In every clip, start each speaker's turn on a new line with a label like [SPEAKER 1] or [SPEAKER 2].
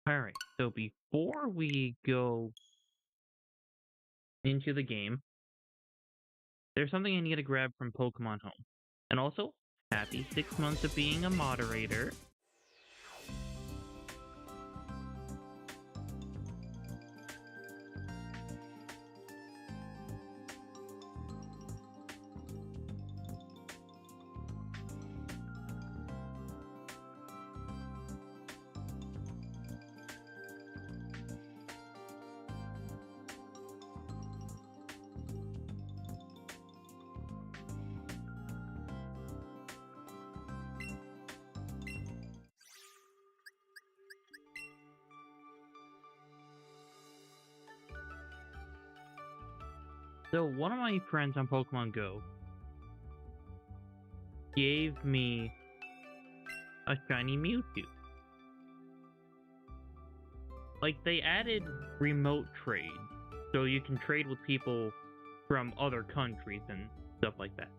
[SPEAKER 1] Alright, so before we go into the game, there's something I need to grab from Pokemon Home. And also, happy 6 months of being a moderator. So one of my friends on Pokemon Go gave me a shiny Mewtwo. Like, they added remote trade, so you can trade with people from other countries and stuff like that.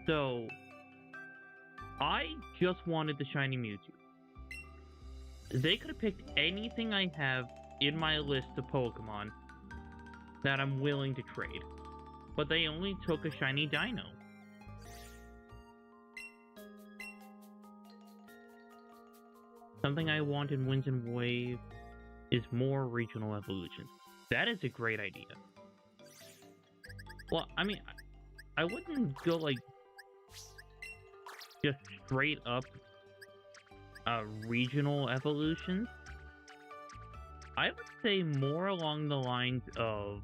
[SPEAKER 1] So, I just wanted the shiny Mewtwo. They could have picked anything I have in my list of Pokemon that I'm willing to trade, but they only took a shiny Dino. Something I want in Winds and Waves is more regional evolutions. That is a great idea. Well, I mean, I wouldn't go like just straight up regional evolutions. I would say more along the lines of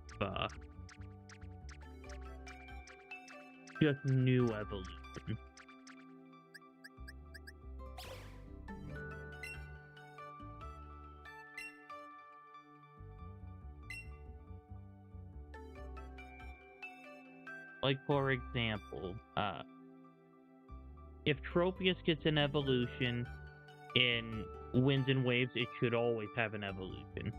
[SPEAKER 1] just new evolution. Like, for example, if Tropius gets an evolution in Winds and Waves, it should always have an evolution.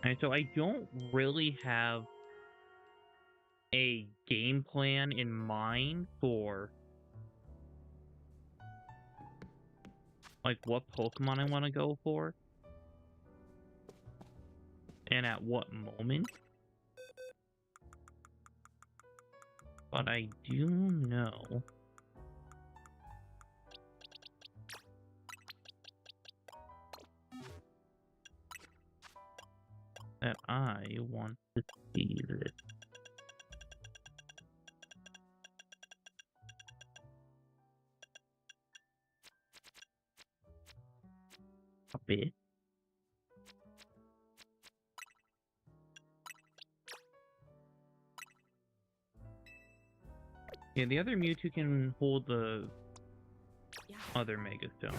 [SPEAKER 1] And so I don't really have a game plan in mind for like what Pokemon I want to go for and at what moment. But I do know that I want to see this. A bit. Yeah, the other Mewtwo can hold the other Mega Stone.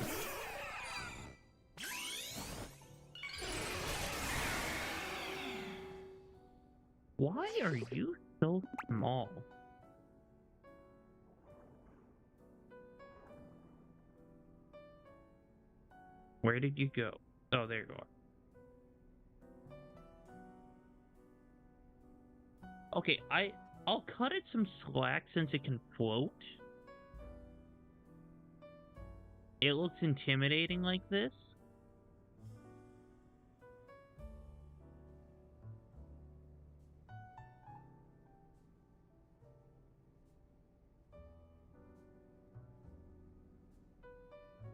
[SPEAKER 1] Why are you so small? Where did you go? Oh, there you are. Okay, I'll cut it some slack since it can float. It looks intimidating like this.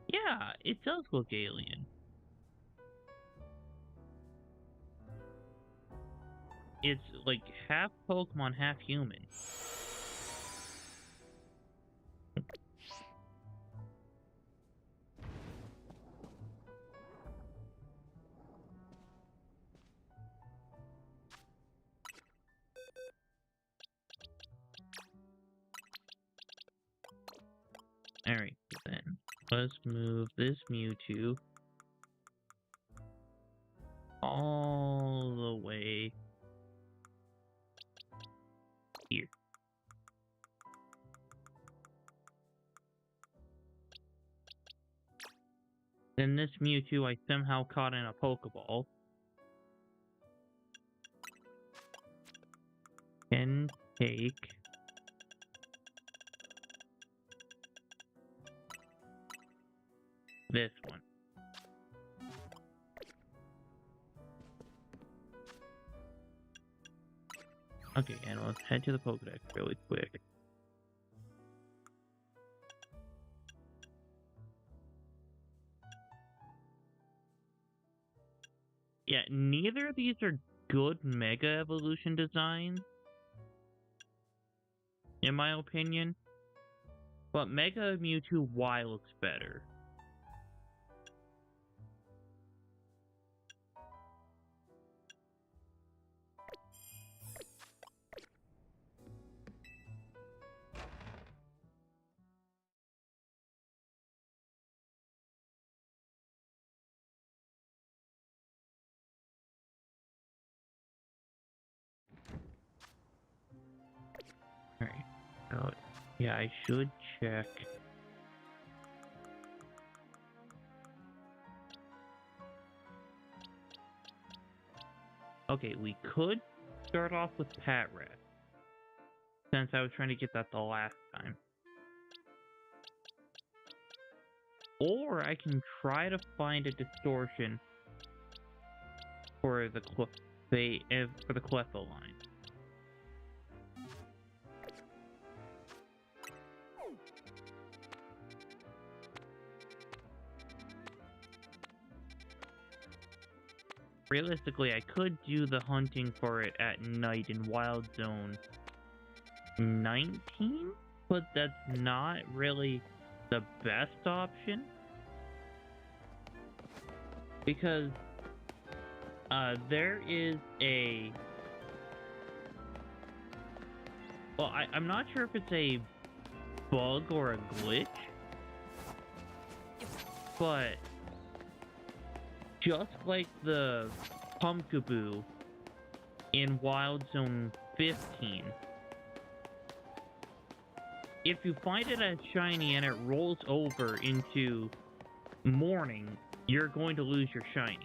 [SPEAKER 1] Yeah, it does look alien. It's like half Pokemon, half human. Alright, then. Let's move this Mewtwo all the way Then this Mewtwo I somehow caught in a Pokeball. Can take this one. Okay, and let's head to the Pokedex really quick. Yeah, neither of these are good Mega Evolution designs, in my opinion. But Mega Mewtwo Y looks better. Alright, so yeah, I should check. Okay, we could start off with Patrat, since I was trying to get that the last time. Or I can try to find a distortion for the Cleffa line. Realistically, I could do the hunting for it at night in Wild Zone 19, but that's not really the best option. Because there is a... Well, I'm not sure if it's a bug or a glitch, but just like the Pumpkaboo in Wild Zone 15, if you find it as shiny and it rolls over into morning, you're going to lose your shiny.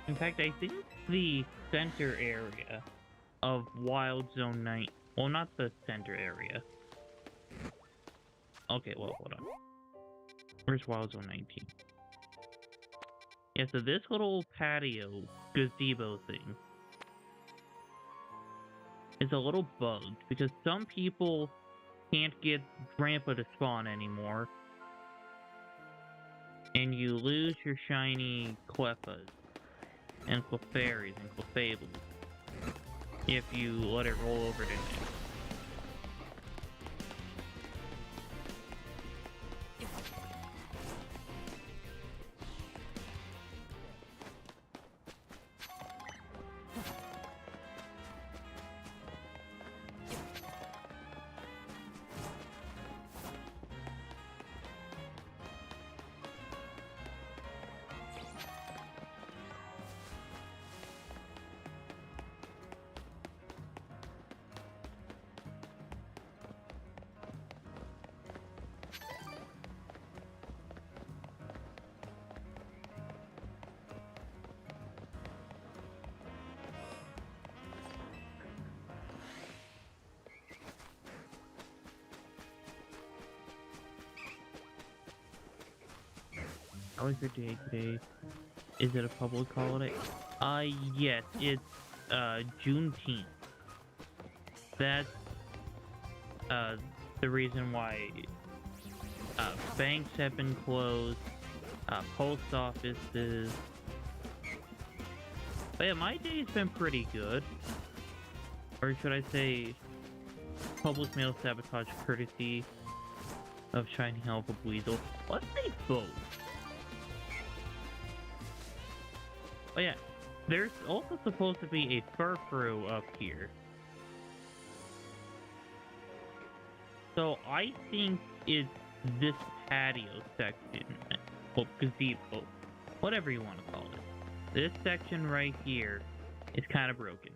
[SPEAKER 1] In fact, I think the center area of Wild Zone 9... Well, not the center area. Okay, well, hold on. Where's Wild Zone 19? Yeah, so this little patio gazebo thing is a little bugged because some people can't get Grandpa to spawn anymore, and you lose your shiny Cleffas and Clefairies and Clefables if you let it roll over to next. How is your day today? Is it a public holiday? Yes, it's, Juneteenth. That's, the reason why, banks have been closed, post offices. But yeah, my day's been pretty good. Or should I say, public mail sabotage courtesy of Shiny Alpha Weasel. Let's say both. Oh yeah, there's also supposed to be a furfuru up here. So I think it's this patio section, well, gazebo, whatever you want to call it. This section right here is kind of broken.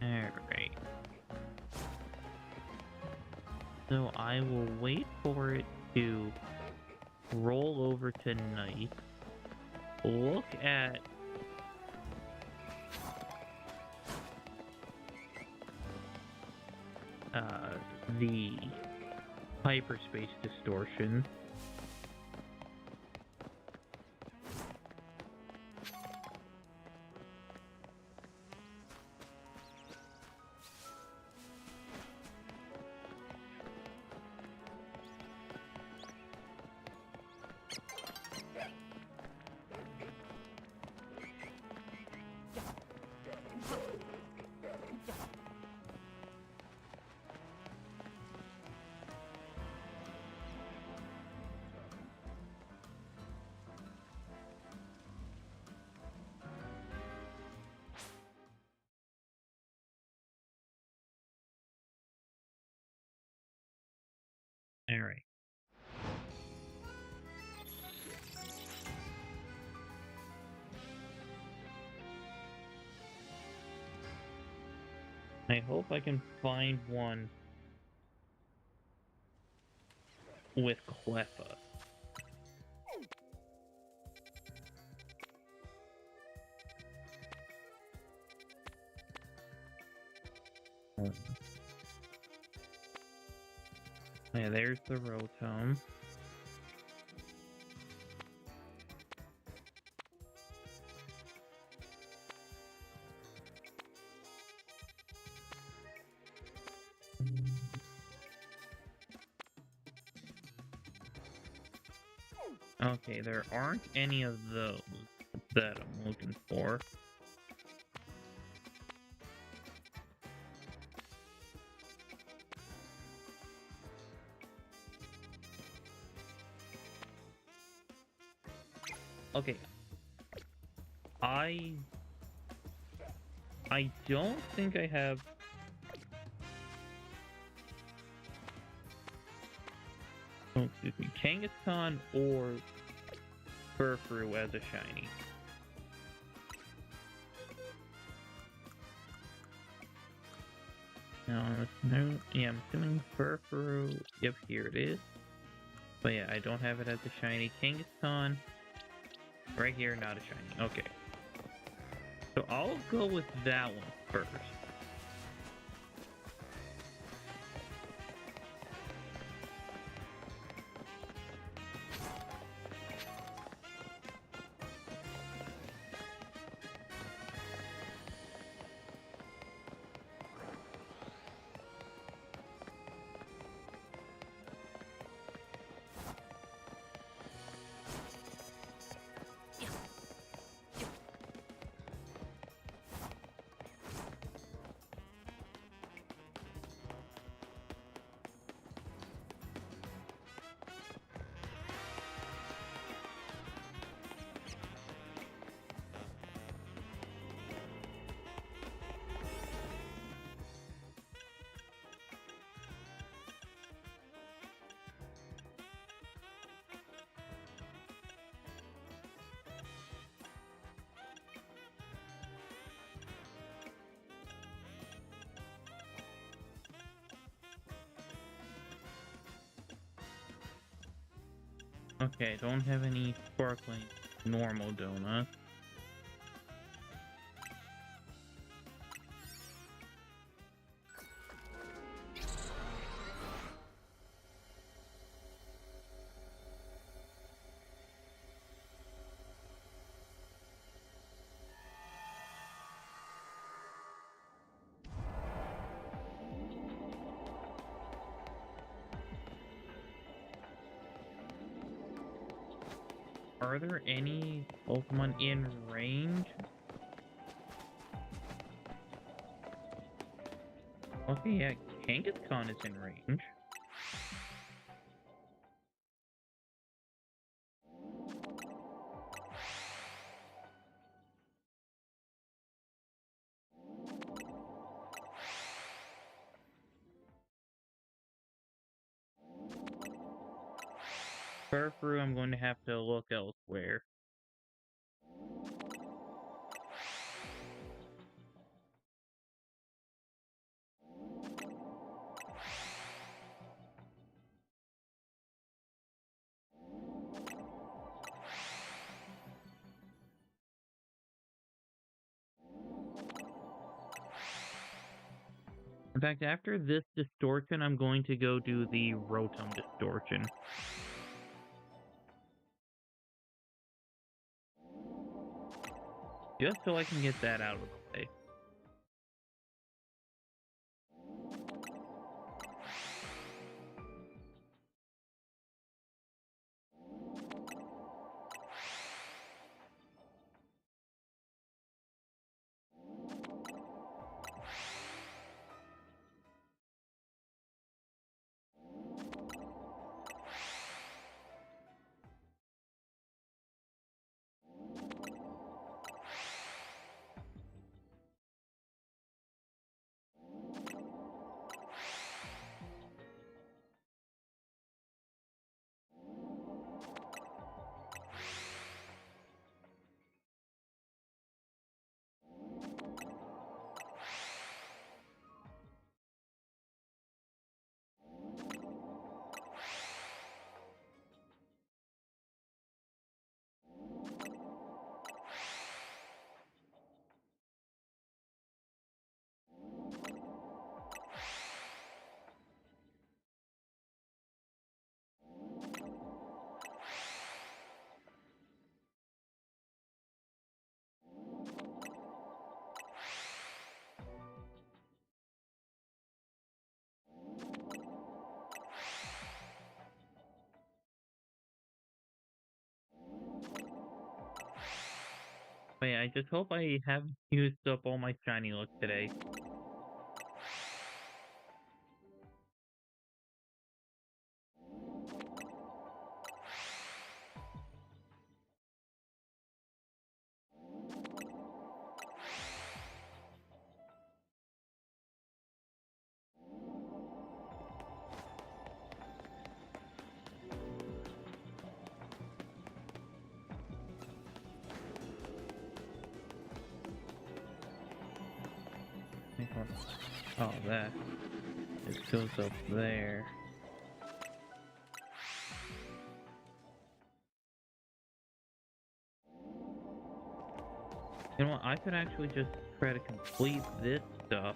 [SPEAKER 1] Alright. So I will wait for it to roll over to night. Look at the hyperspace distortion. Alright. I hope I can find one with Cleffa. Yeah, there's the Rotom. Okay, there aren't any of those that I'm looking for. Okay. I don't think I have... Oh, excuse me. Kangaskhan or Furfuru as a shiny. No, yeah, I'm assuming Furfuru. Yep, here it is. But yeah, I don't have it as a shiny. Kangaskhan, right here, not a shiny. Okay. So I'll go with that one first. Okay, don't have any sparkling normal donuts. Are there any Pokemon in range? Okay, yeah, Kangaskhan is in range. Furfrou, I'm going to have to look elsewhere. In fact, after this distortion, I'm going to go do the Rotom distortion. Just so I can get that out of the way. Wait, I just hope I haven't used up all my shiny luck today. Oh, that. It goes up there. You know what? I could actually just try to complete this stuff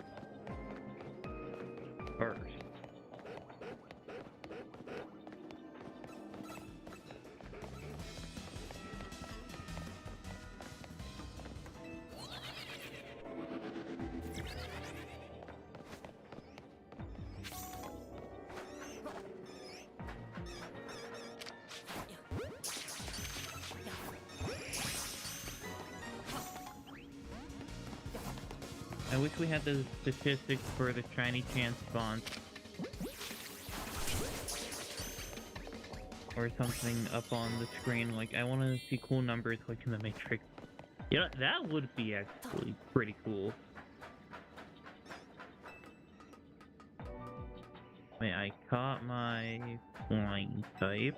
[SPEAKER 1] first. I wish we had the statistics for the shiny chance spawns. Or something up on the screen. Like, I want to see cool numbers like in the Matrix. Yeah, that would be actually pretty cool. Wait, I caught my flying type.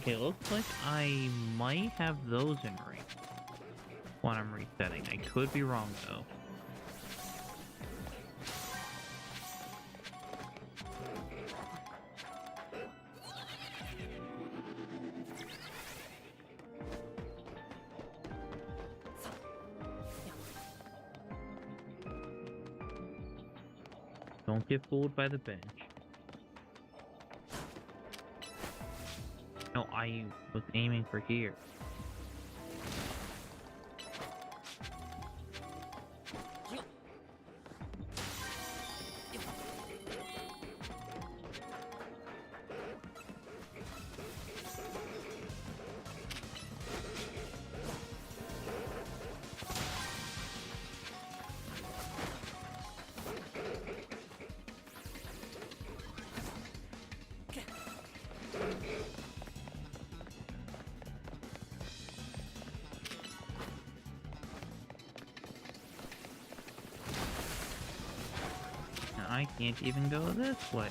[SPEAKER 1] Okay, looks like I might have those in range when I'm resetting. I could be wrong though. Don't get fooled by the bench. No, I was aiming for here. I can't even go this way.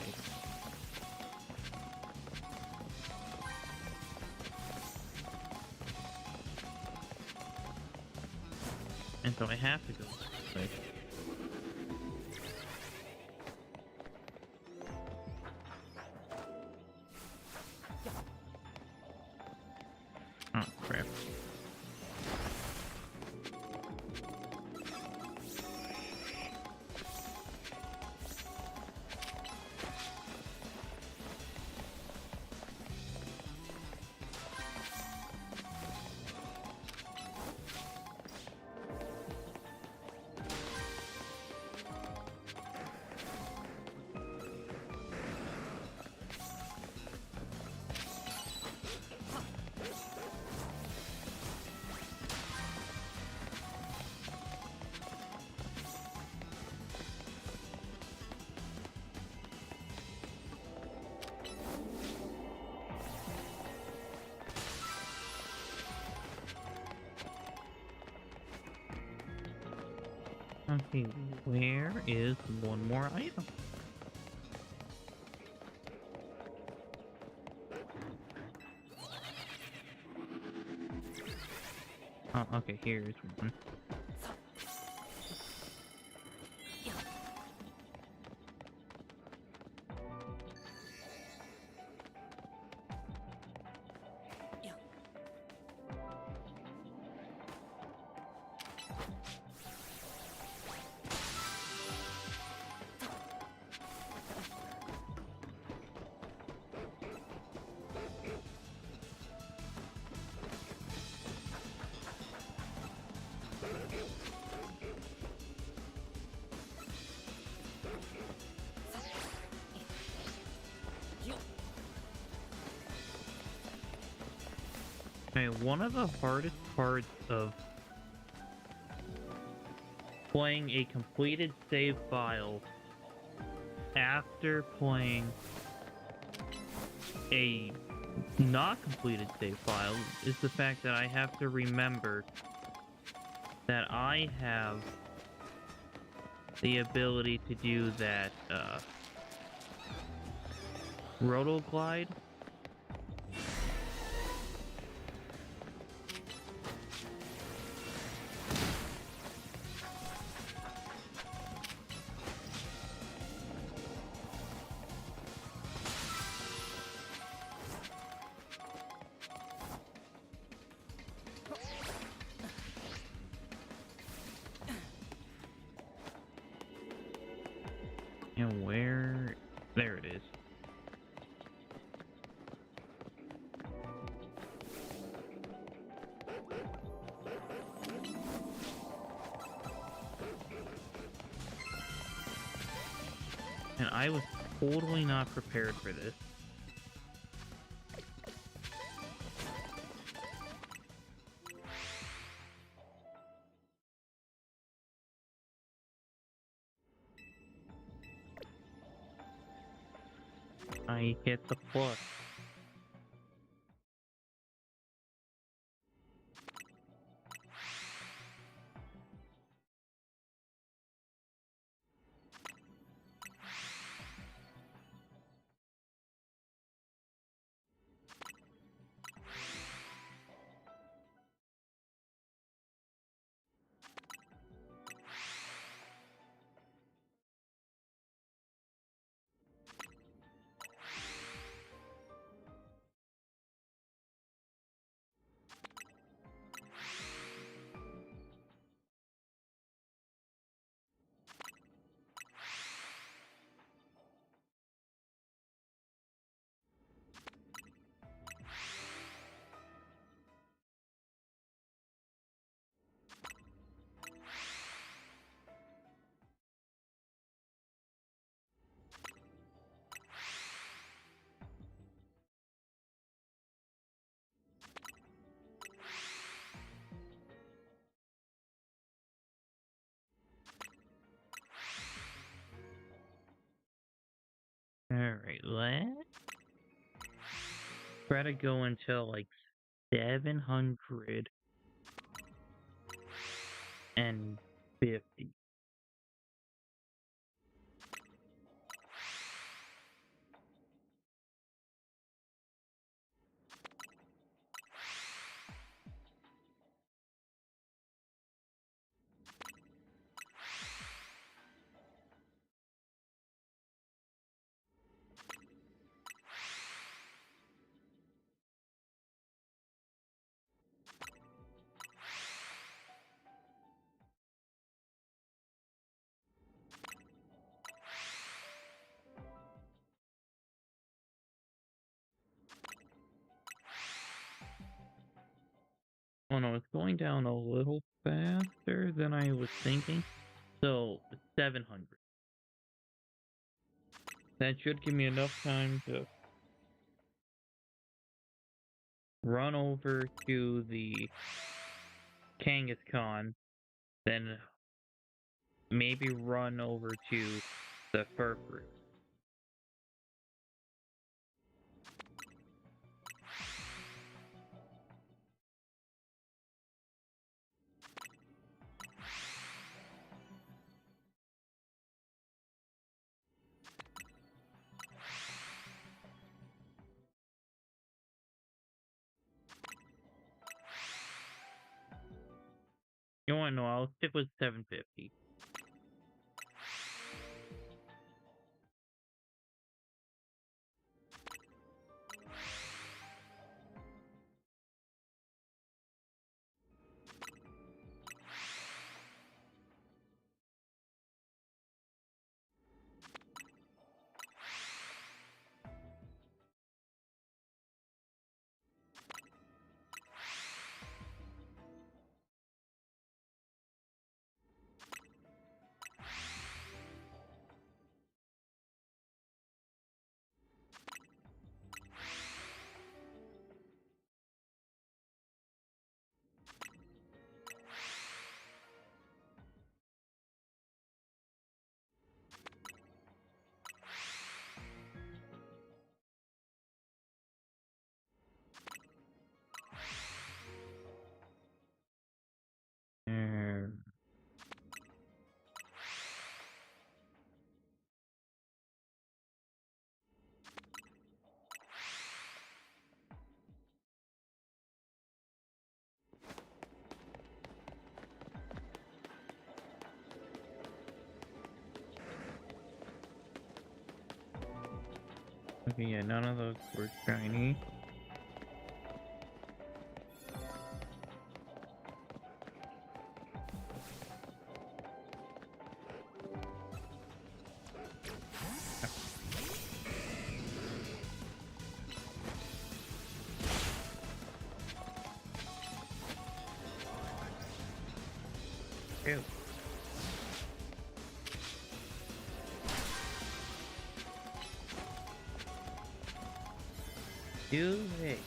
[SPEAKER 1] And so I have to go this way. Oh, crap. Okay, where is one more item? Oh, okay, here's one. Okay, one of the hardest parts of playing a completed save file after playing a not completed save file is the fact that I have to remember that I have the ability to do that roto glide. And where... there it is. And I was totally not prepared for this. I get the plus. Alright, let's try to go until like 750. Oh no, it's going down a little faster than I was thinking. So, 700. That should give me enough time to run over to the Kangaskhan, then maybe run over to the Fur Fruit. You want to know, I'll stick with 750. Okay, yeah, none of those were shiny. Ew. Do it.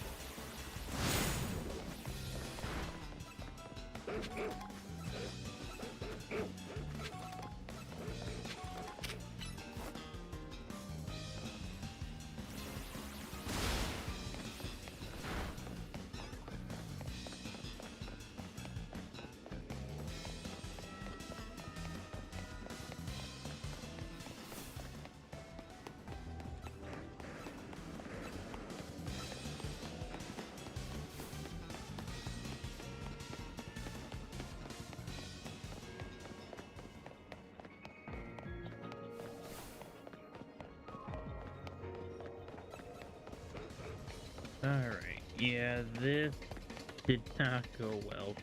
[SPEAKER 1] Alright, yeah, this did not go well.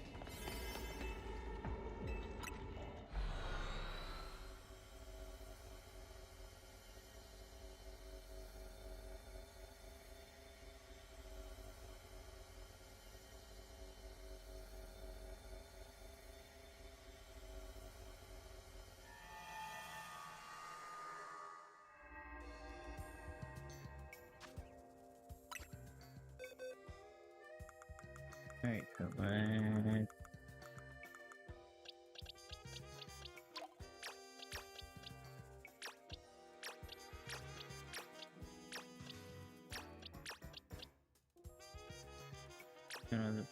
[SPEAKER 1] Alright, so let's... You know,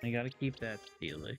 [SPEAKER 1] I gotta keep that steely.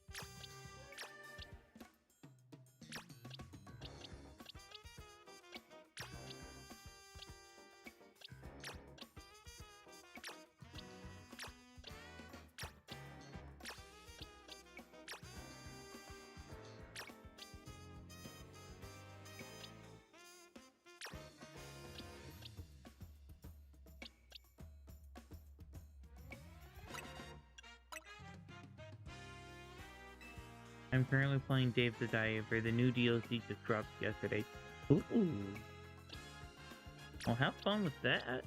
[SPEAKER 1] I'm currently playing Dave the Diver. The new DLC just dropped yesterday. Ooh. Well, have fun with that.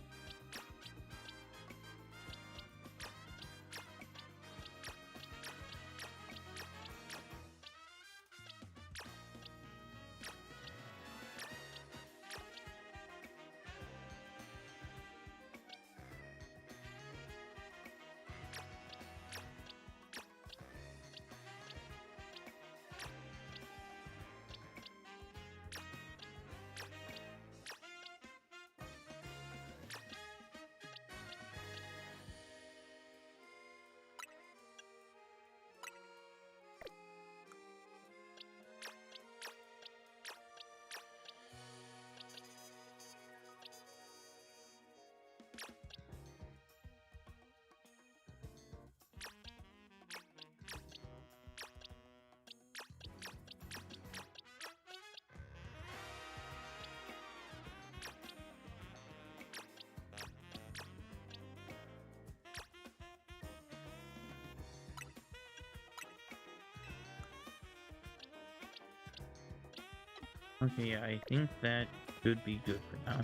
[SPEAKER 1] Okay, yeah, I think that should be good for now.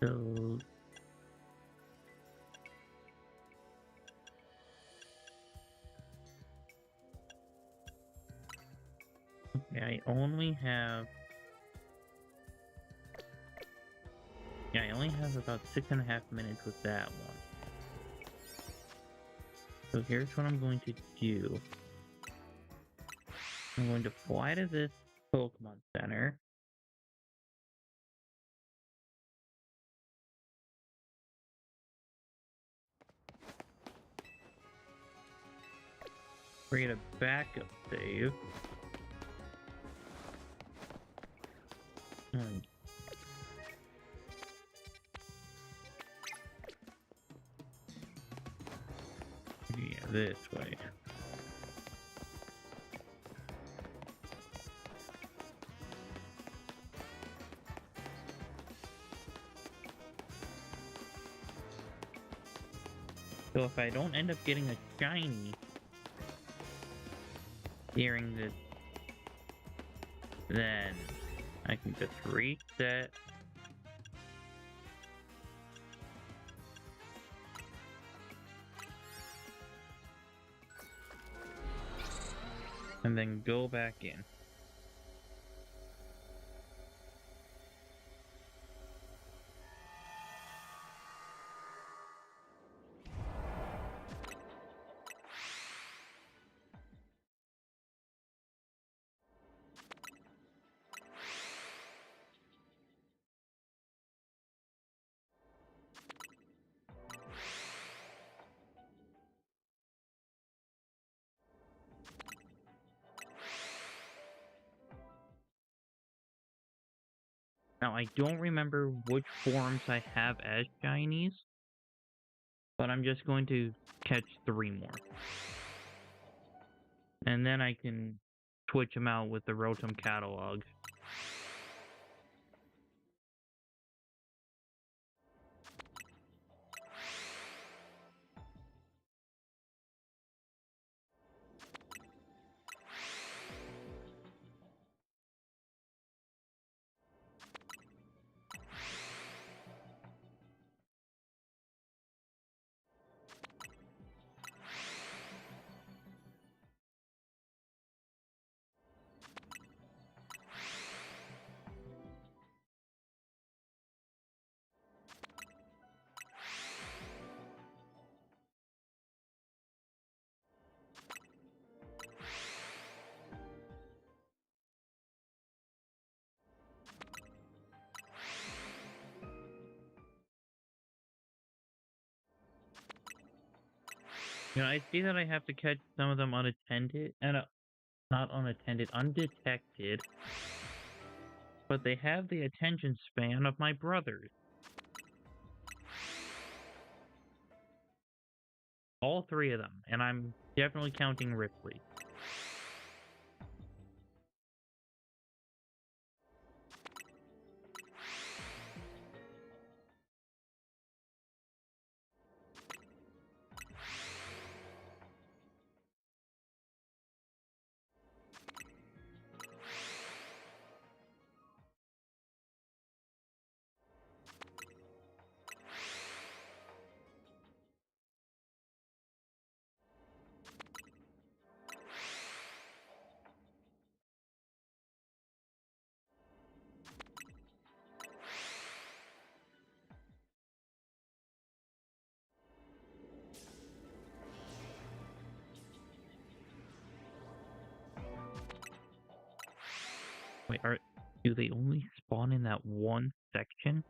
[SPEAKER 1] So okay, I only have about 6.5 minutes with that one. So here's what I'm going to do. I'm going to fly to this Pokemon Center. Create a backup save. Yeah, this way. So if I don't end up getting a shiny during this, then I can just reset. And then go back in. Now, I don't remember which forms I have as shinies, but I'm just going to catch 3 more. And then I can switch them out with the Rotom catalog. You know, I see that I have to catch some of them unattended, and not unattended, undetected, but they have the attention span of my brothers. All three of them, and I'm definitely counting Ripley. Wait, do they only spawn in that one section?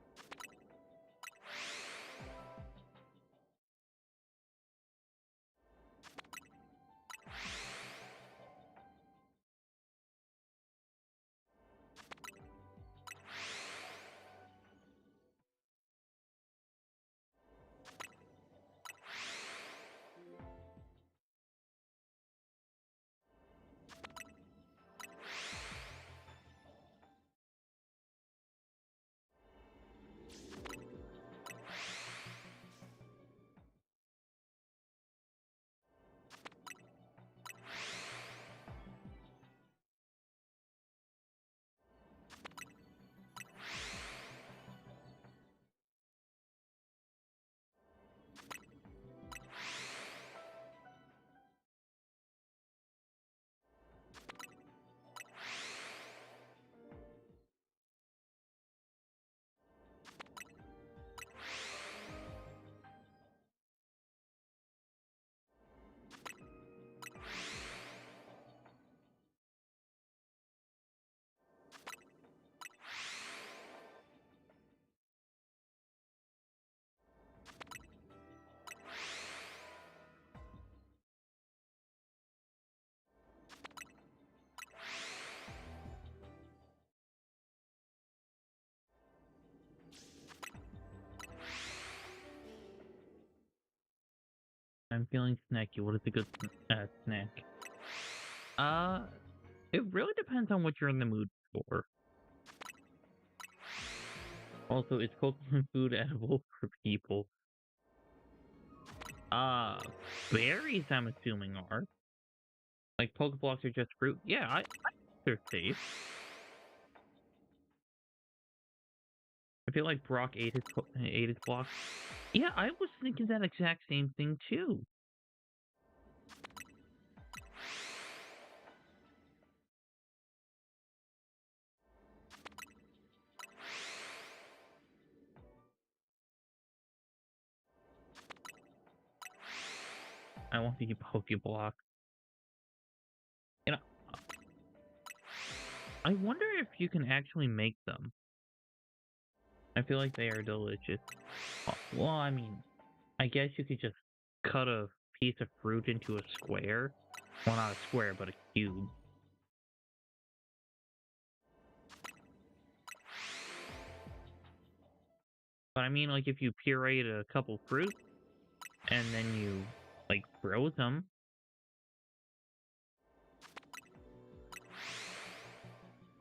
[SPEAKER 1] I'm feeling snacky. What is a good snack? It really depends on what you're in the mood for. Also, is Pokemon food edible for people? Berries, I'm assuming are. Like, Pokeblocks are just fruit? Yeah, they're safe. I feel like Brock ate his block. Yeah, I was thinking that exact same thing, too. I want to eat Pokeblock. You know, I wonder if you can actually make them. I feel like they are delicious. Well, I mean, I guess you could just cut a piece of fruit into a square. Well, not a square, but a cube. But I mean, like, if you pureed a couple fruits, and then you, like, froze them.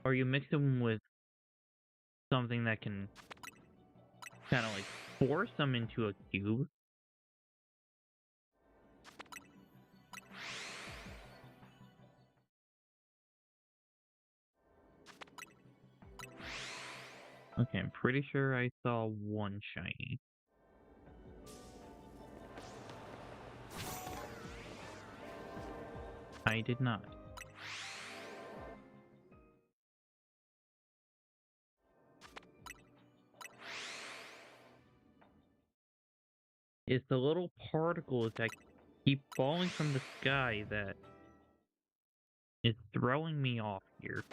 [SPEAKER 1] or you mix them with something that can kind of like force them into a cube. Okay, I'm pretty sure I saw one shiny. I did not. It's the little particles that keep falling from the sky that is throwing me off here.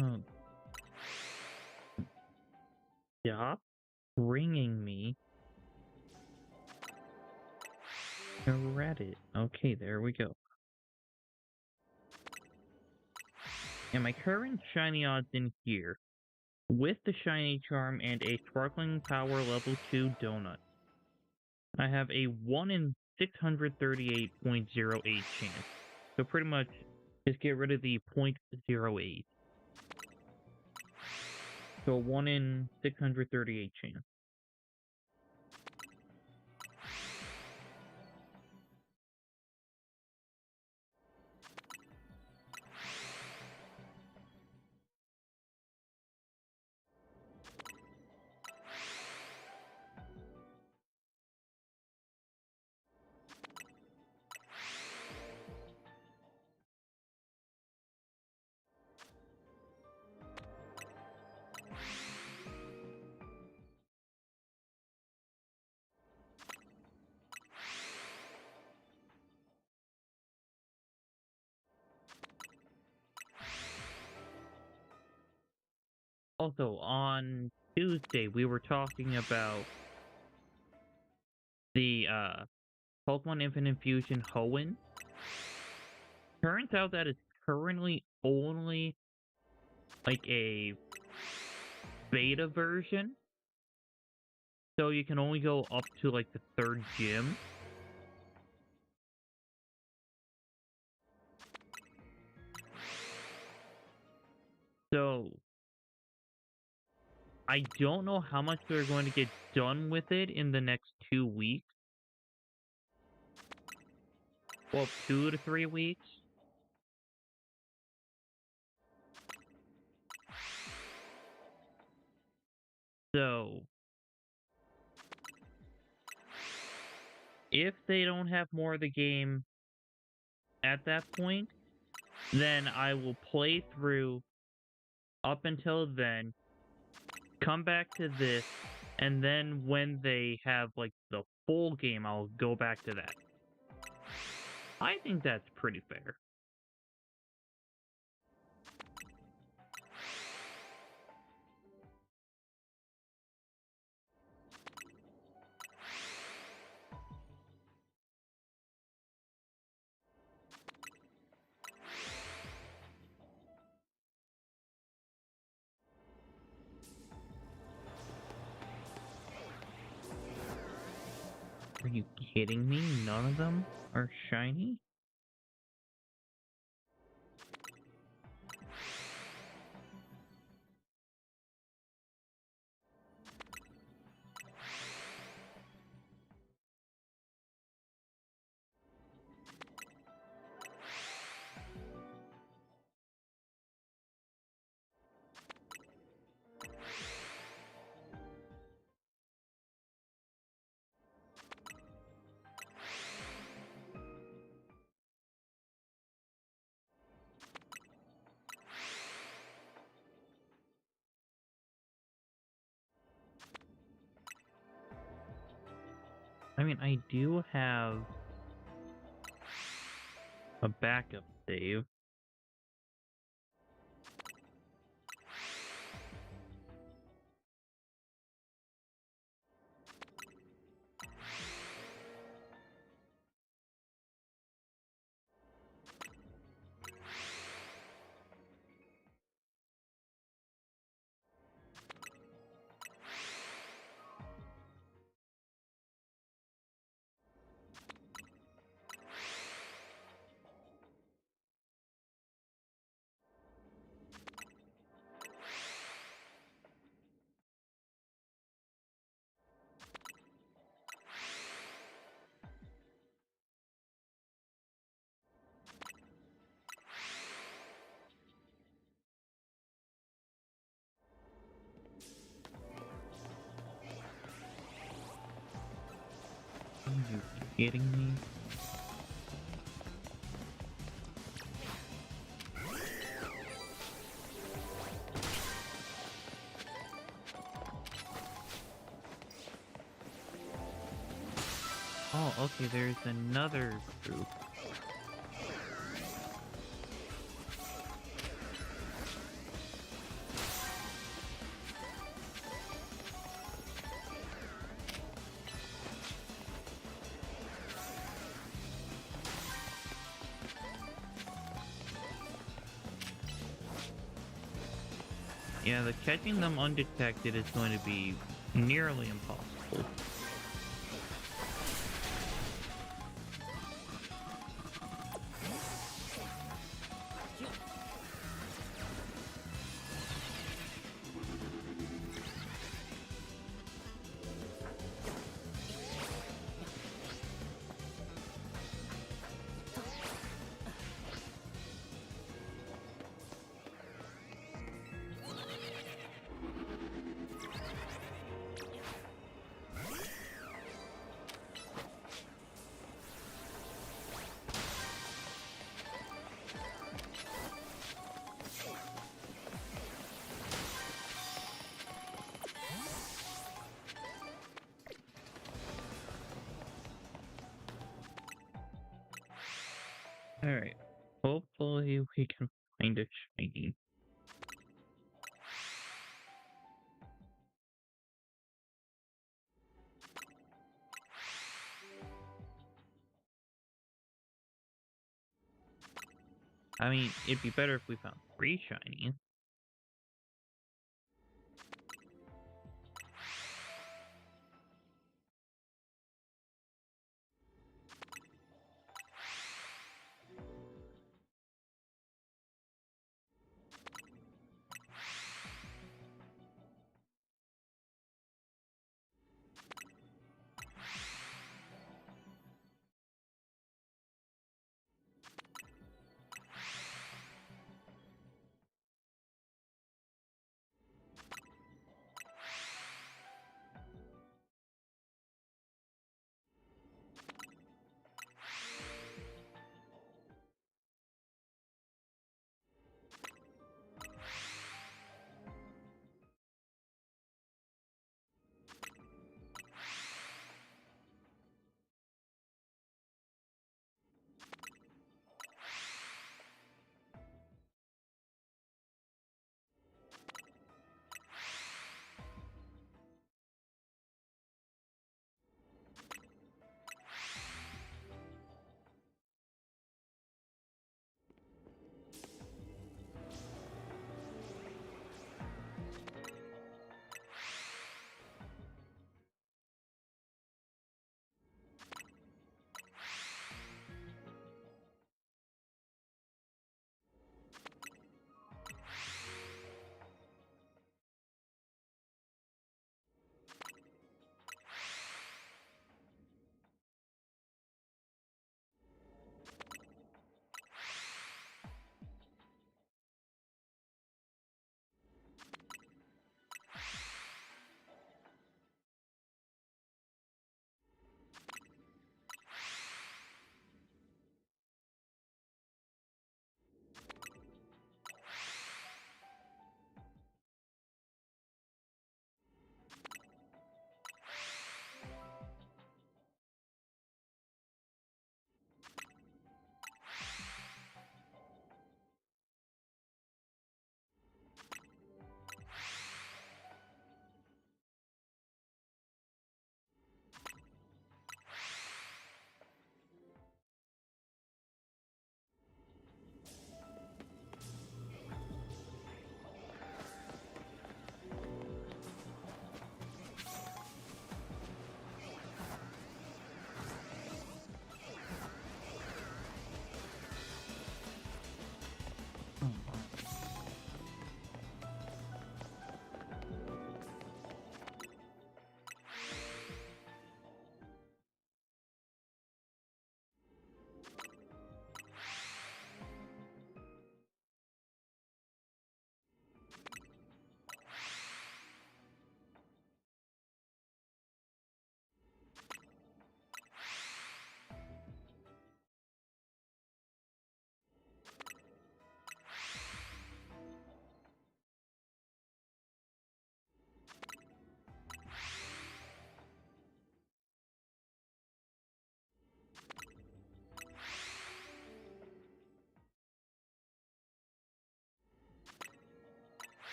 [SPEAKER 1] Oh, stop bringing me a Reddit. Okay, there we go. And my current shiny odds in here, with the shiny charm and a sparkling power level 2 donut, I have a 1 in 638.08 chance. So pretty much just get rid of the 0.08. So 1 in 638 chance. Also, on Tuesday, we were talking about the Pokemon Infinite Fusion Hoenn. Turns out that it's currently only like a beta version. So you can only go up to like the 3rd gym. So I don't know how much they're going to get done with it in the next 2 weeks. Well, 2 to 3 weeks. So if they don't have more of the game at that point, then I will play through up until then, come back to this, and then when they have like the full game, I'll go back to that. I think that's pretty fair. Are you kidding me? None of them are shiny? I mean, I do have a backup save. Are you kidding me? Oh, okay, there's another group. Yeah, the catching them undetected is going to be nearly impossible. Alright, hopefully we can find a shiny. I mean, it'd be better if we found 3 shinies.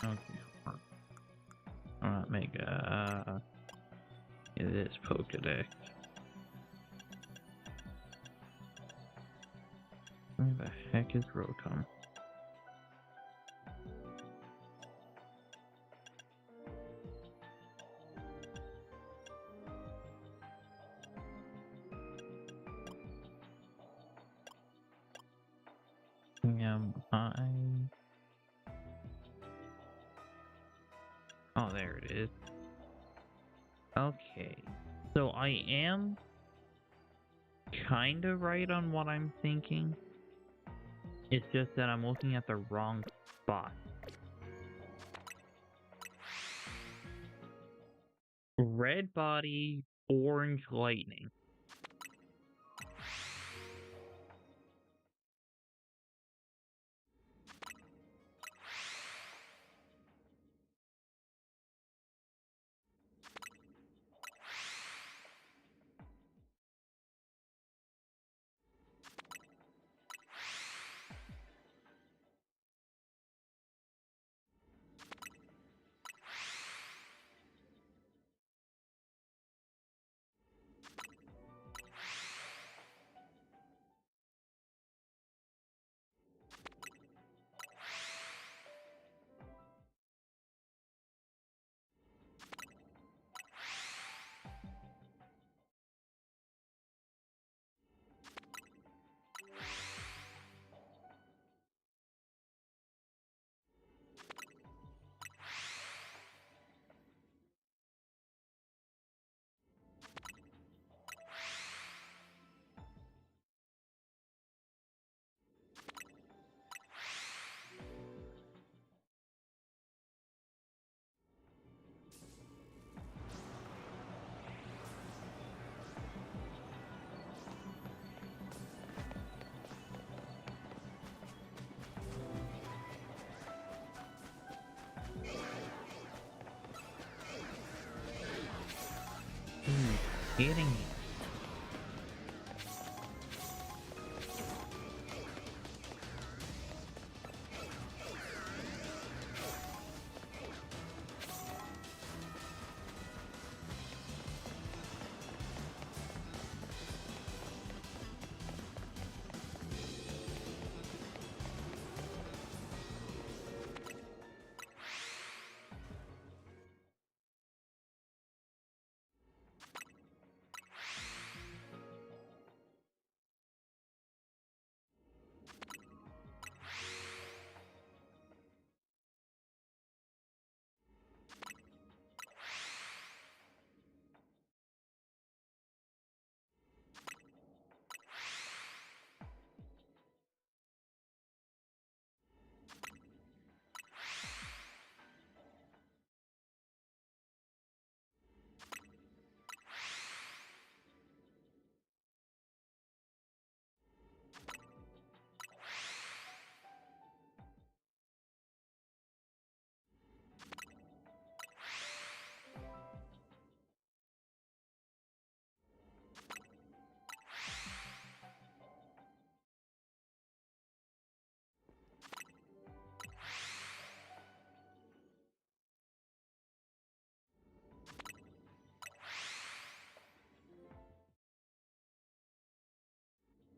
[SPEAKER 1] Okay. I'm not make this Pokedex. Where the heck is Rotom? Oh, there it is. Okay. So I am kinda right on what I'm thinking. It's just that I'm looking at the wrong spot. Red body, orange lightning. Kidding me.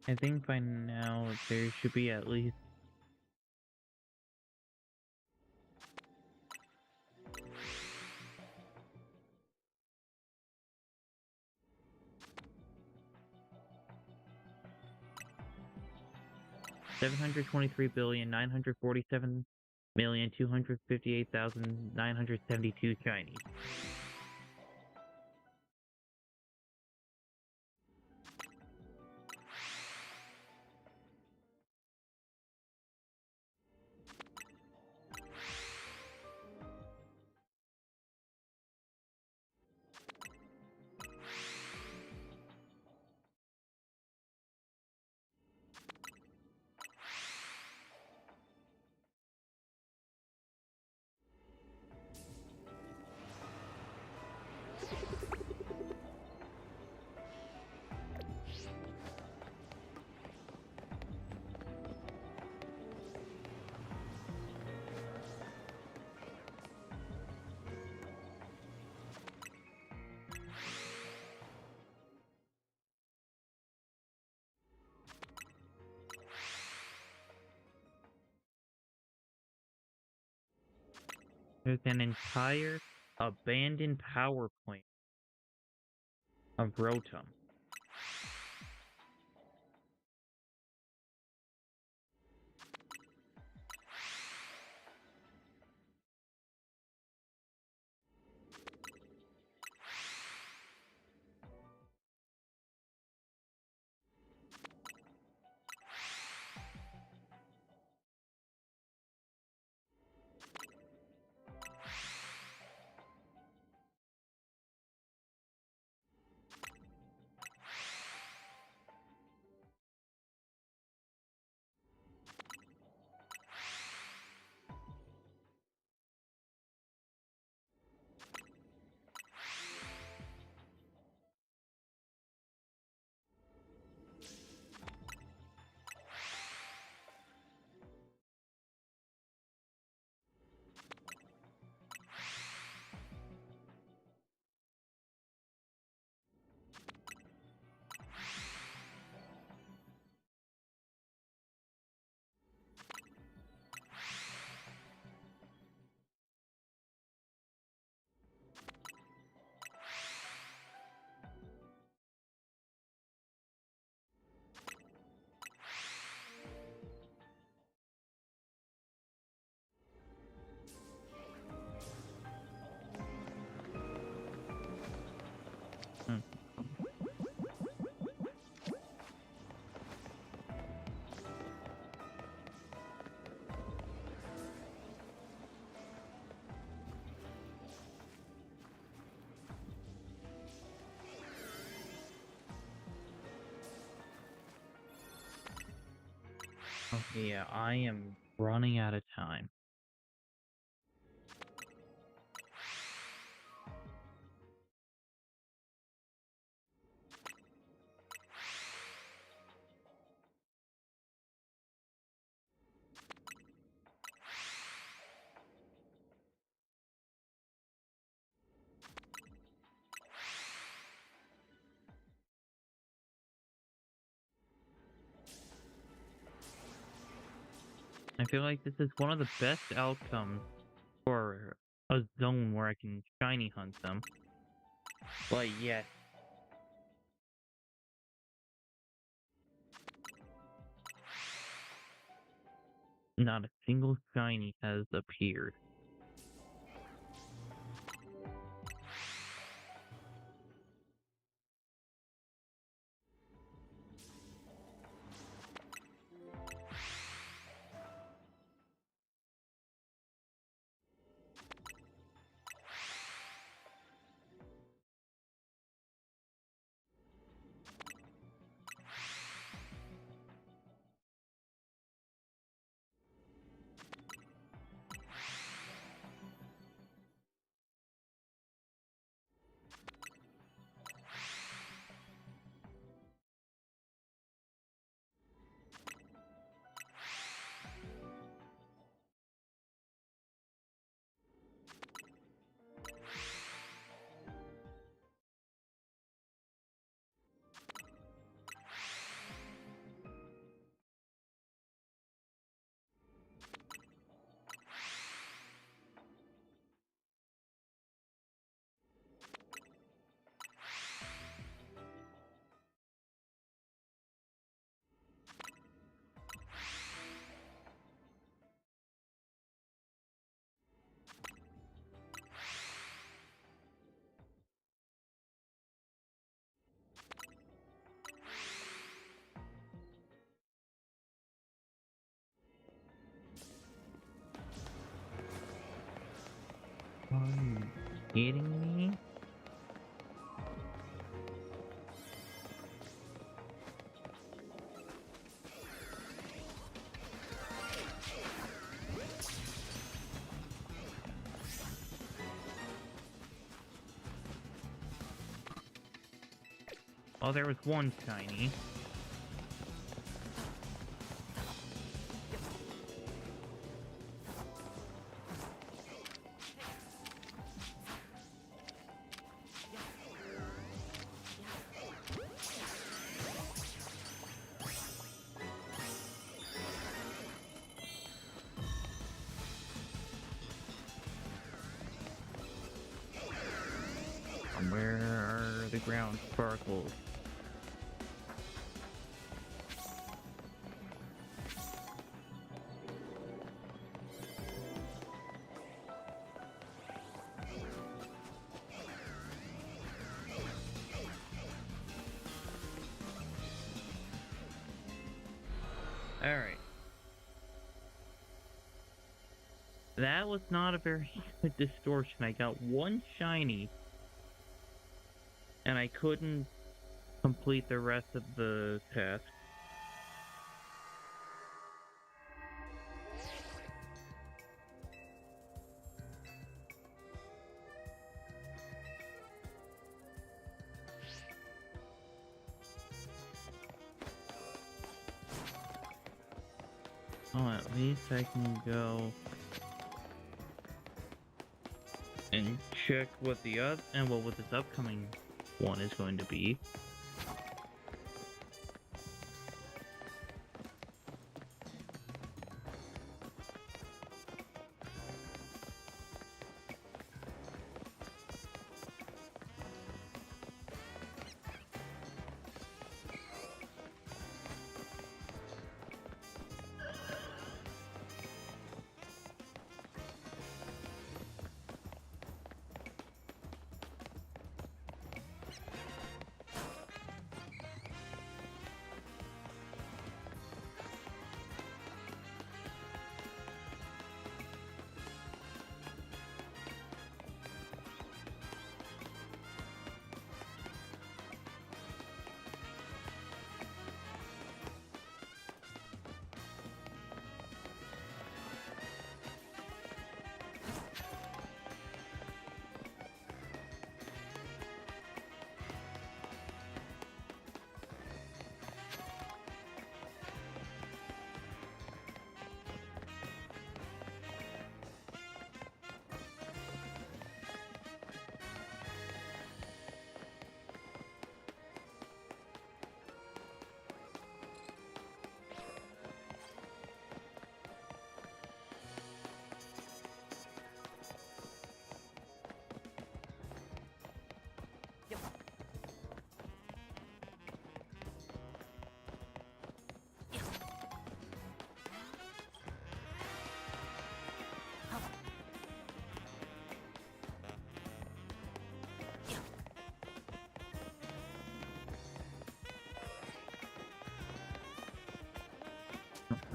[SPEAKER 1] I think by now there should be at least 723,947,258,972 shinies. There's an entire abandoned power plant of Rotom. Hmm. Okay, yeah, I am running out of time. I feel like this is one of the best outcomes for a zone where I can shiny hunt them. But yet, not a single shiny has appeared. Are you kidding me? Oh, there was one shiny. ground sparkles. Alright. That was not a very good distortion. I got one shiny, and I couldn't complete the rest of the task. Oh, at least I can go and check what the what this upcoming one is going to be.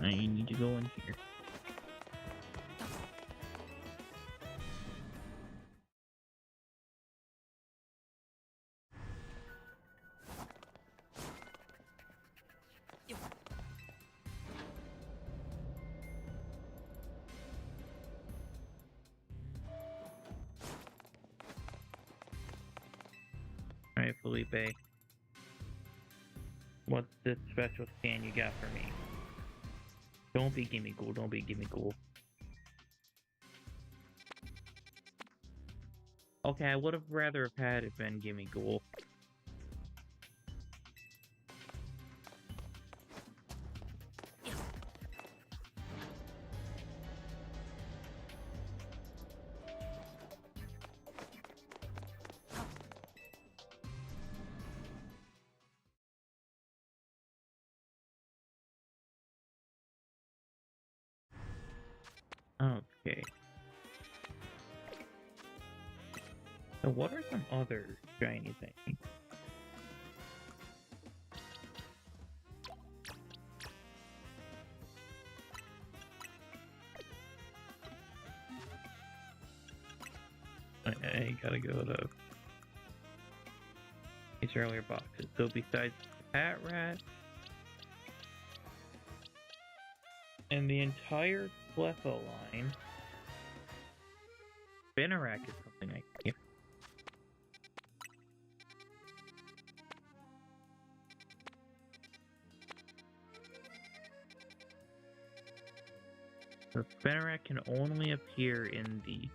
[SPEAKER 1] I need to go in here. Alright, Felipe. What's this special scan you got for me? Don't be gimme ghoul, don't be gimme ghoul. Okay, I would have rather have had it been gimme ghoul. Okay. So what are some other shiny things? I gotta go to these earlier boxes. So besides Pat Rat and the entire Clefo line, Spinarak is something I can get. The Spinarak can only appear in the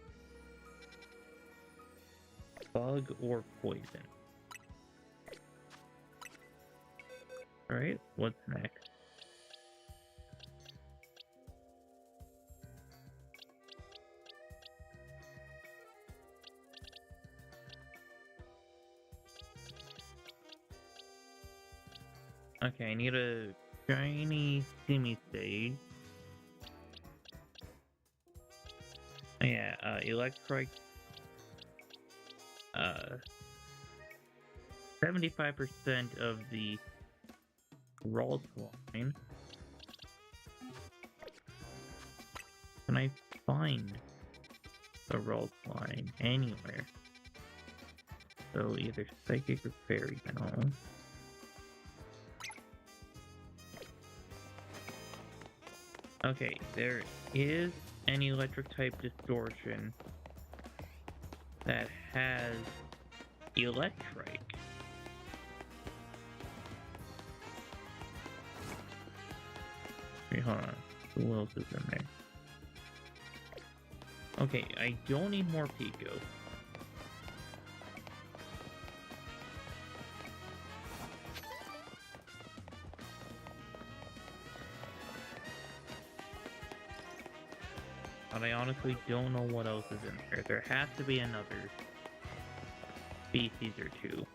[SPEAKER 1] bug or poison. Alright, what's next? Okay, I need a shiny semi-stage. Yeah, electric. 75% of the roll line. Can I find the roll line anywhere? So either psychic or fairy, no. Okay, there is an electric type distortion that has electric. Wait, hold on. Who else is in there? Okay, I don't need more Pico. But I honestly don't know what else is in there. There has to be another species or two.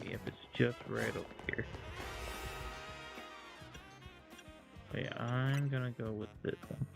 [SPEAKER 1] If it's just right over here. So yeah, I'm gonna go with this one.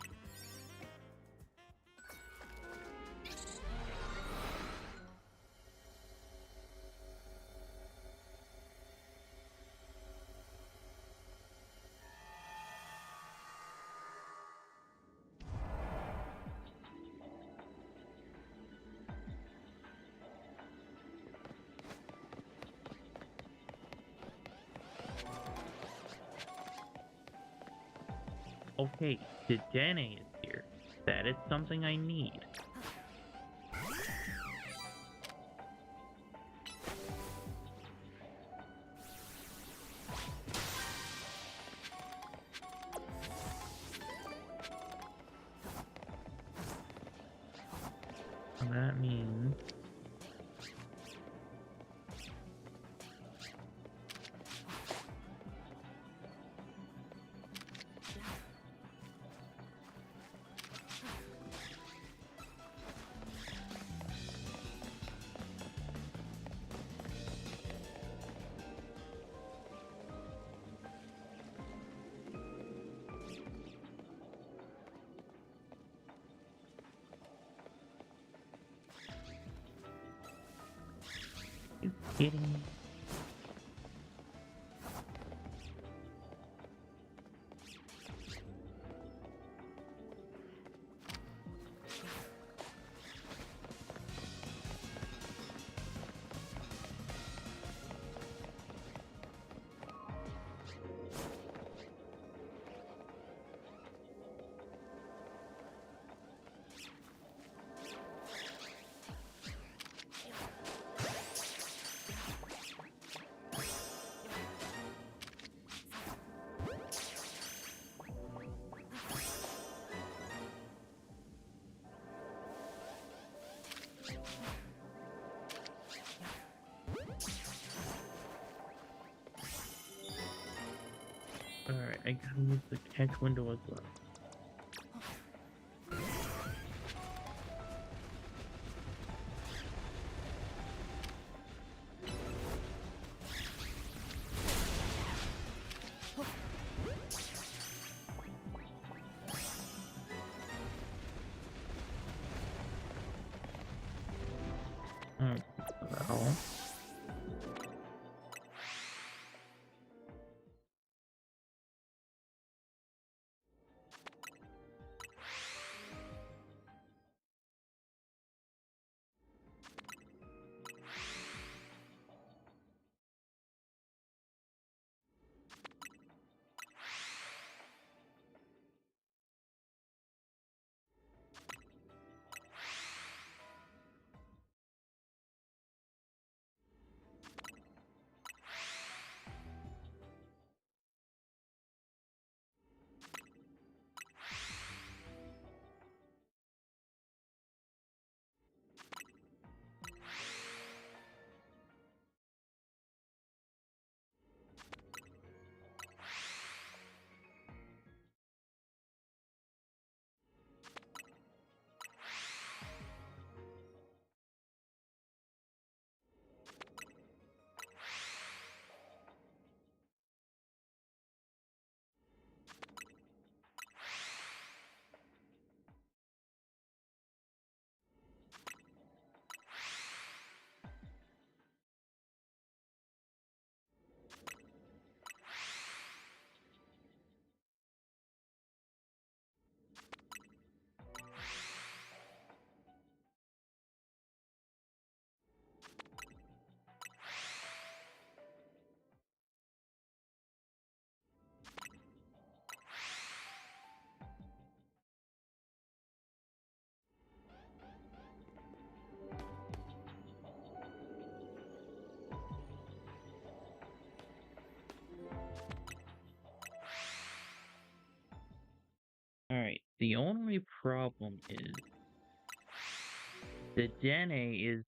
[SPEAKER 1] Okay, Dedenne is here. That is something I need. And that means... You kidding me? Alright, I gotta use the catch window as well. Well. The only problem is the Dene is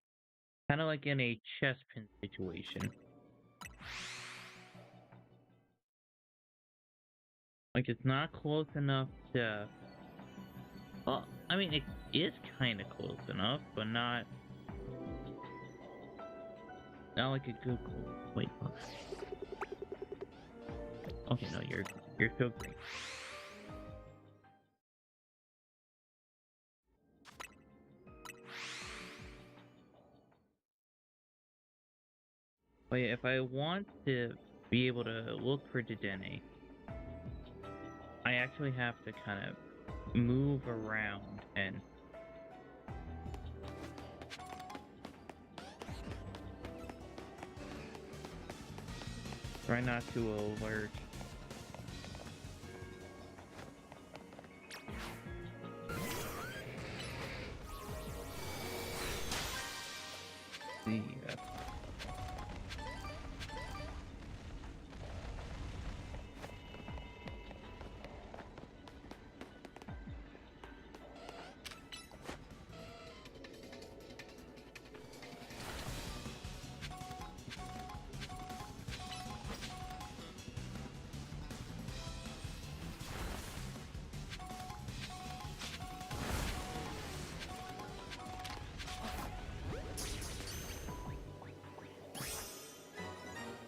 [SPEAKER 1] kind of like in a chess pin situation. Like, it's not close enough to... Well, I mean, it is kind of close enough, but not... Not like a good close. Wait, what? Okay, no, you're still green. But yeah, if I want to be able to look for Dedenne, I actually have to kind of move around and try not to alert. See,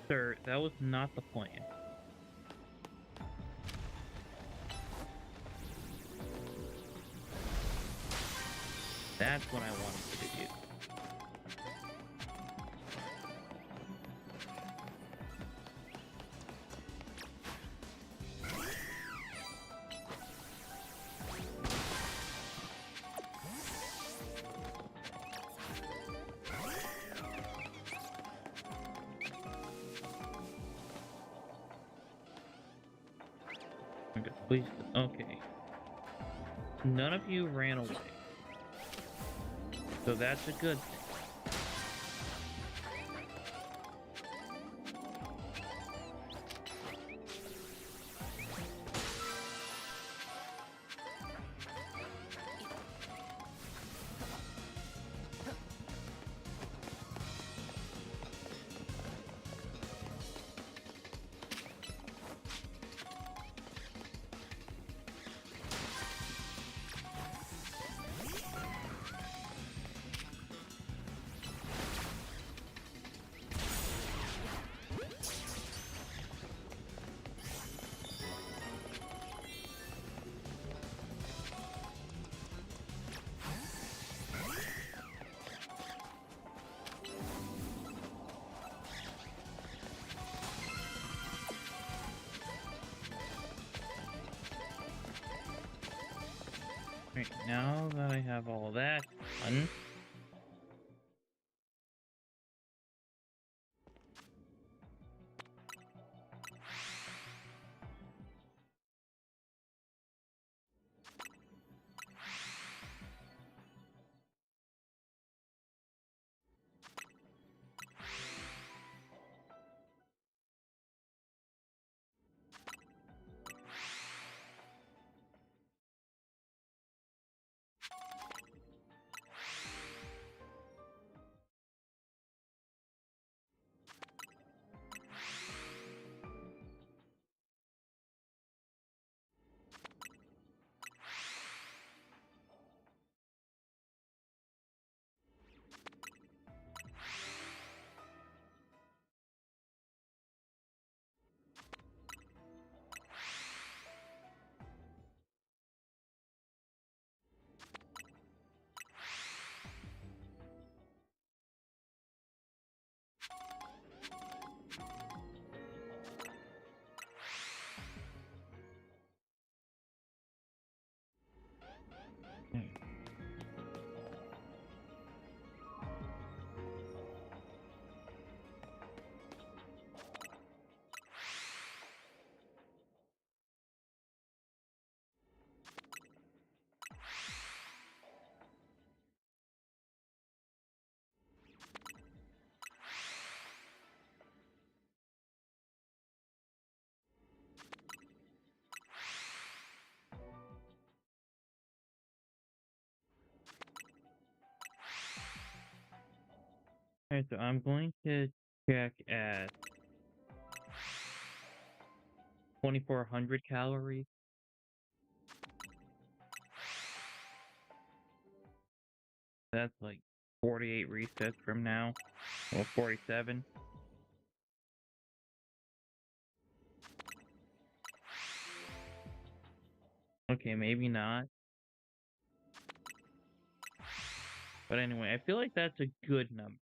[SPEAKER 1] sir, that was not the plan. That's what I wanted you to do. Okay, please. Okay. None of you ran away. So that's a good thing. Right, now that I have all that done, Alright, so I'm going to check at 2,400 calories. That's like 48 resets from now. Well, 47. Okay, maybe not. But anyway, I feel like that's a good number.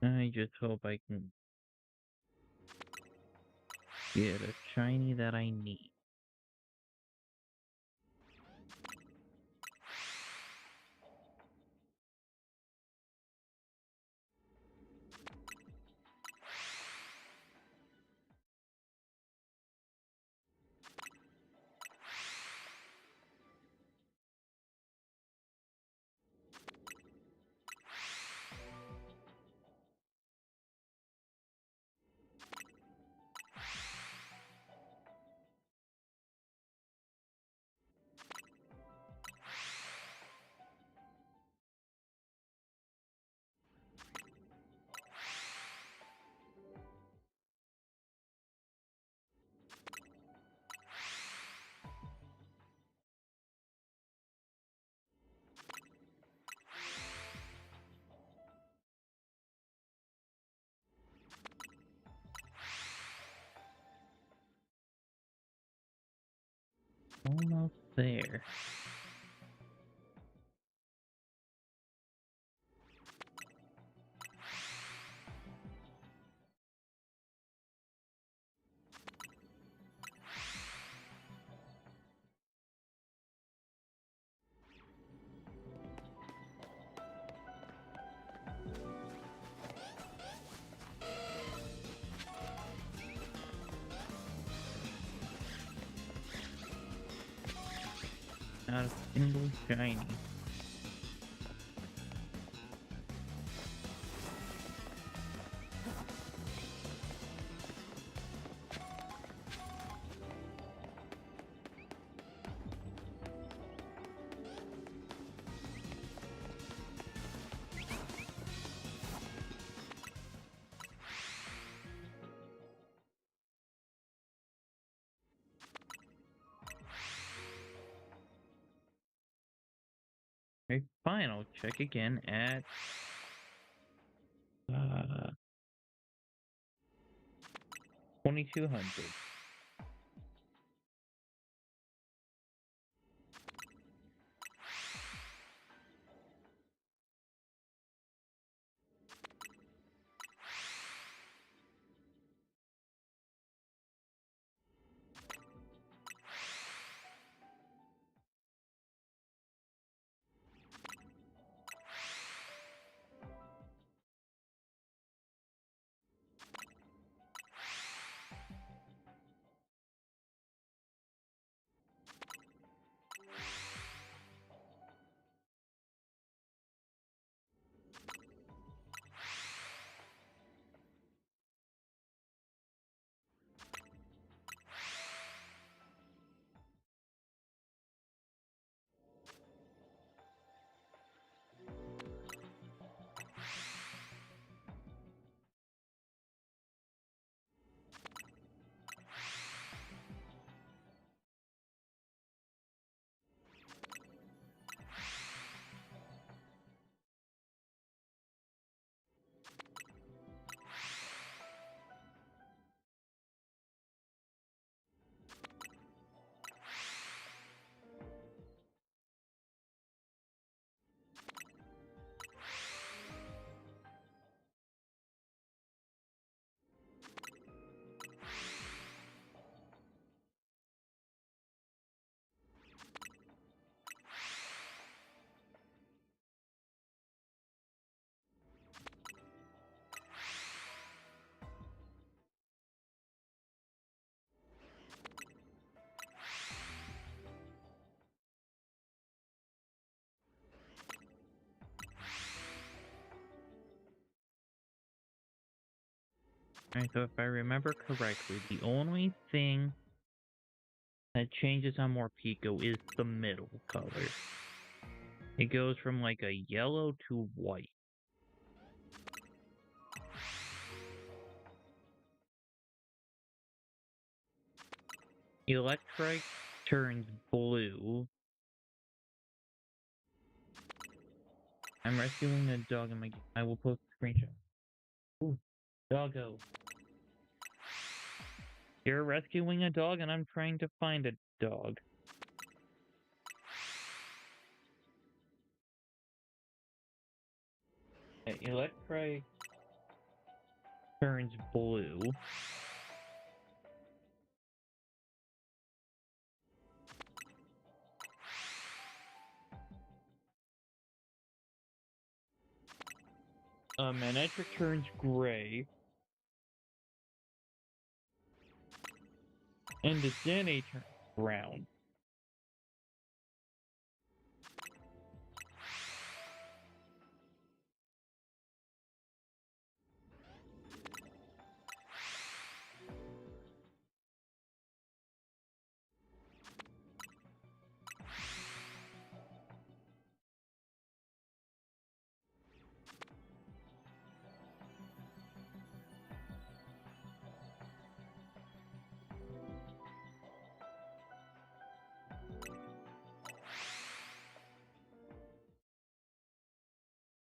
[SPEAKER 1] I just hope I can get a shiny that I need. Almost there. Not a single shiny. Okay, fine, I'll check again at 2,200. Alright, so if I remember correctly, the only thing that changes on Morpeko is the middle color. It goes from like a yellow to white. Electrike turns blue. I'm rescuing a dog in my game. I will post a screenshot. Ooh, doggo. You're rescuing a dog and I'm trying to find a dog. Electrike turns blue. Manectric turns gray. And the Dene turns brown.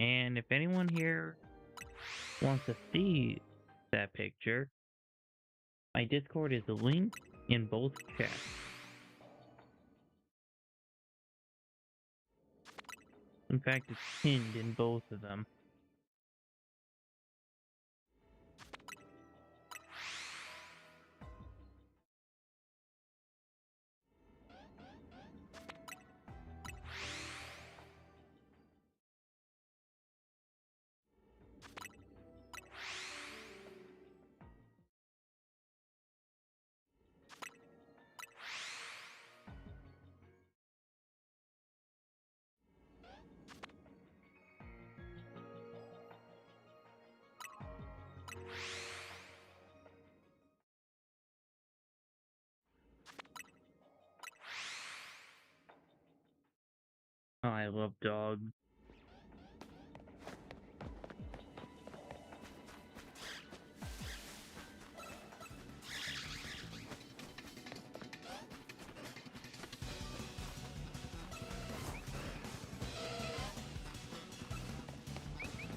[SPEAKER 1] And if anyone here wants to see that picture, my Discord is linked in both chats. In fact, it's pinned in both of them. Oh, I love dogs.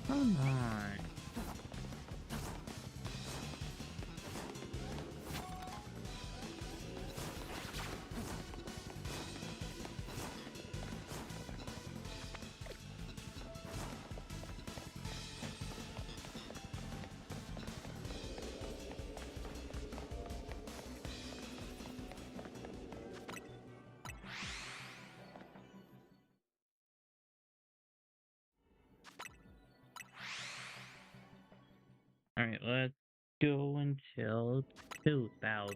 [SPEAKER 1] Come on. Alright, let's go until 2000.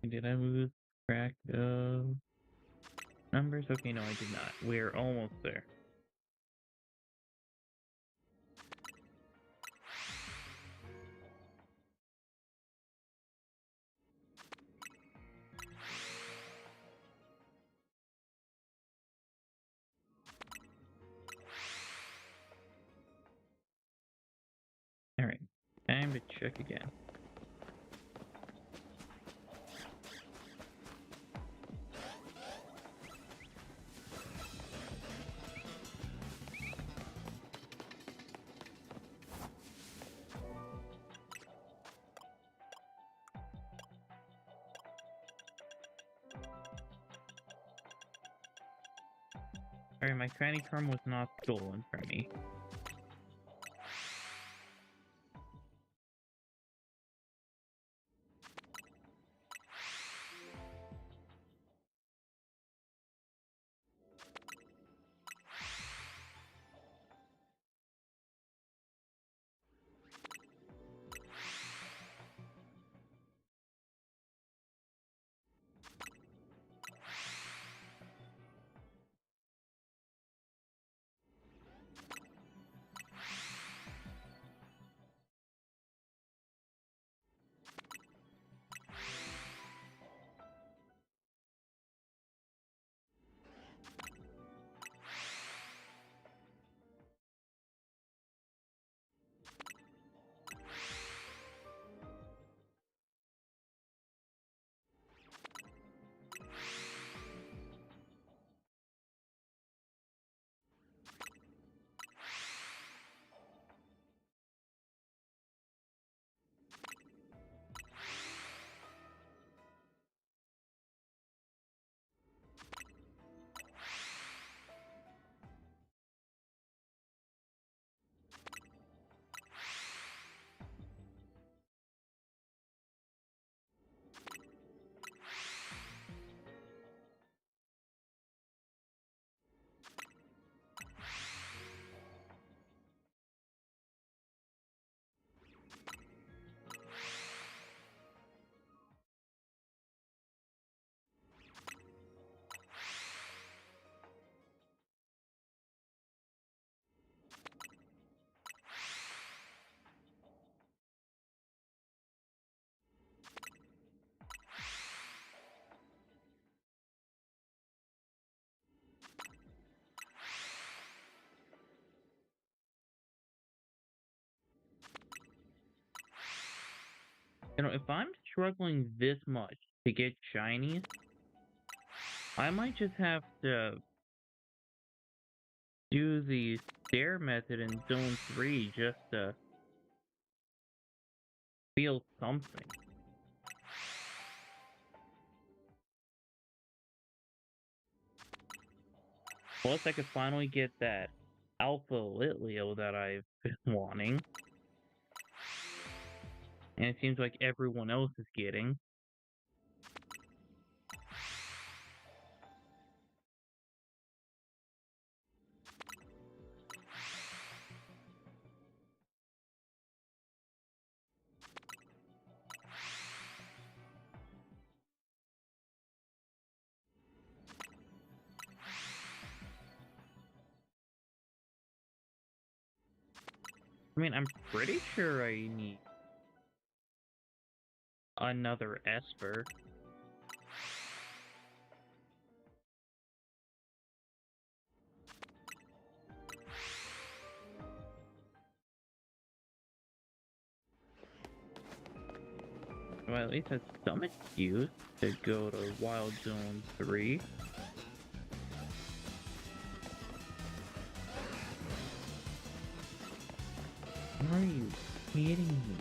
[SPEAKER 1] Did I lose track of numbers? Okay, no, I did not. We're almost there. Alright, time to check again. Alright, my shiny charm was not stolen from me. You know, if I'm struggling this much to get shinies, I might just have to do the stair method in Zone 3 just to feel something. Plus, I could finally get that Alpha Litleo that I've been wanting. And it seems like everyone else is getting. I mean, I'm pretty sure I need another Esper. Well, at least has some excuse to go to Wild Zone 3. Are you kidding me?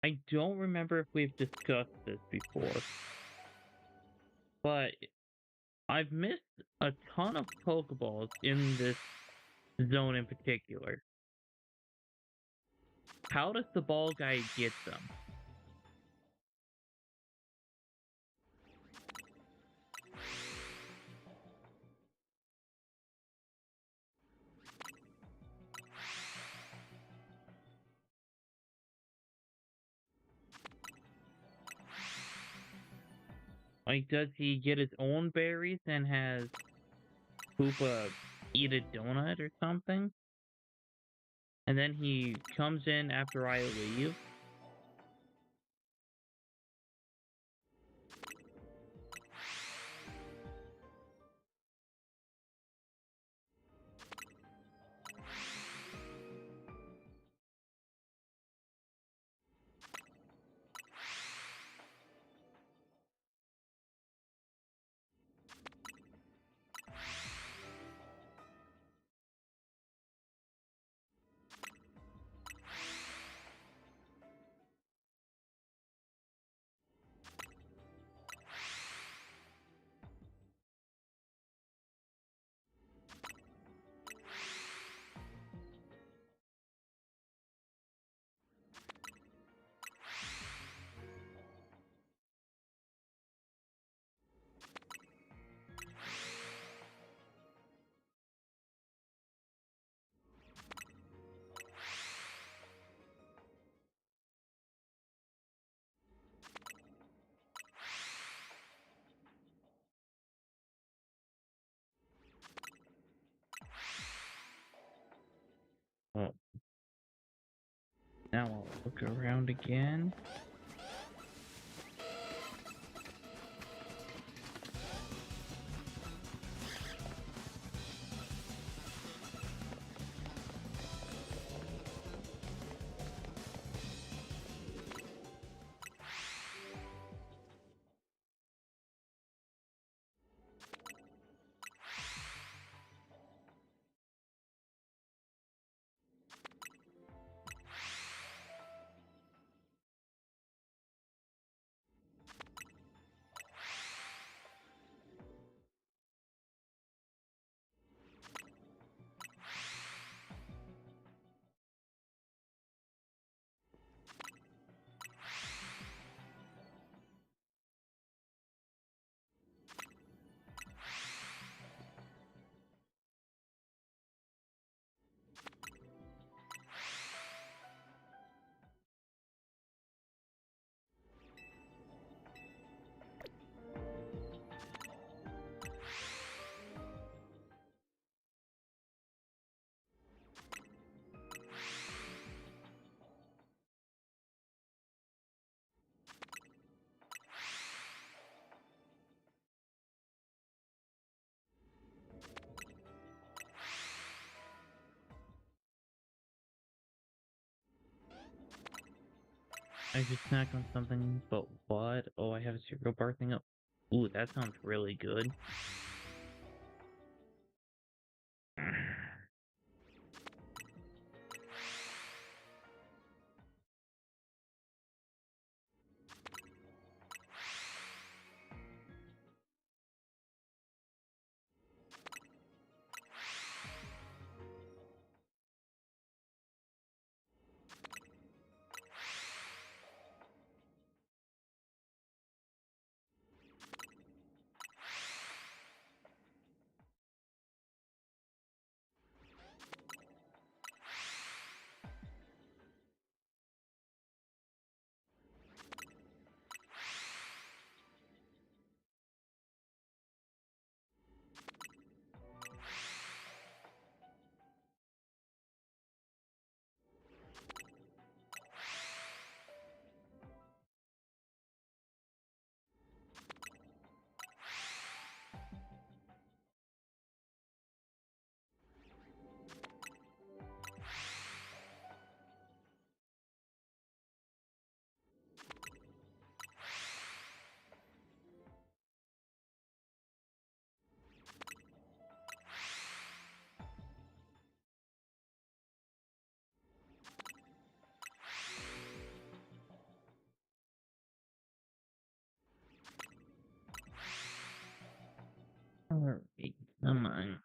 [SPEAKER 1] I don't remember if we've discussed this before, but I've missed a ton of Pokeballs in this zone in particular. How does the ball guy get them? Like, does he get his own berries and has Koopa eat a donut or something? And then he comes in after I leave? Oh, now I'll look around again. I just snacked on something, but what? Oh, I have a cereal bar thing up. Ooh, that sounds really good. Alright, come on.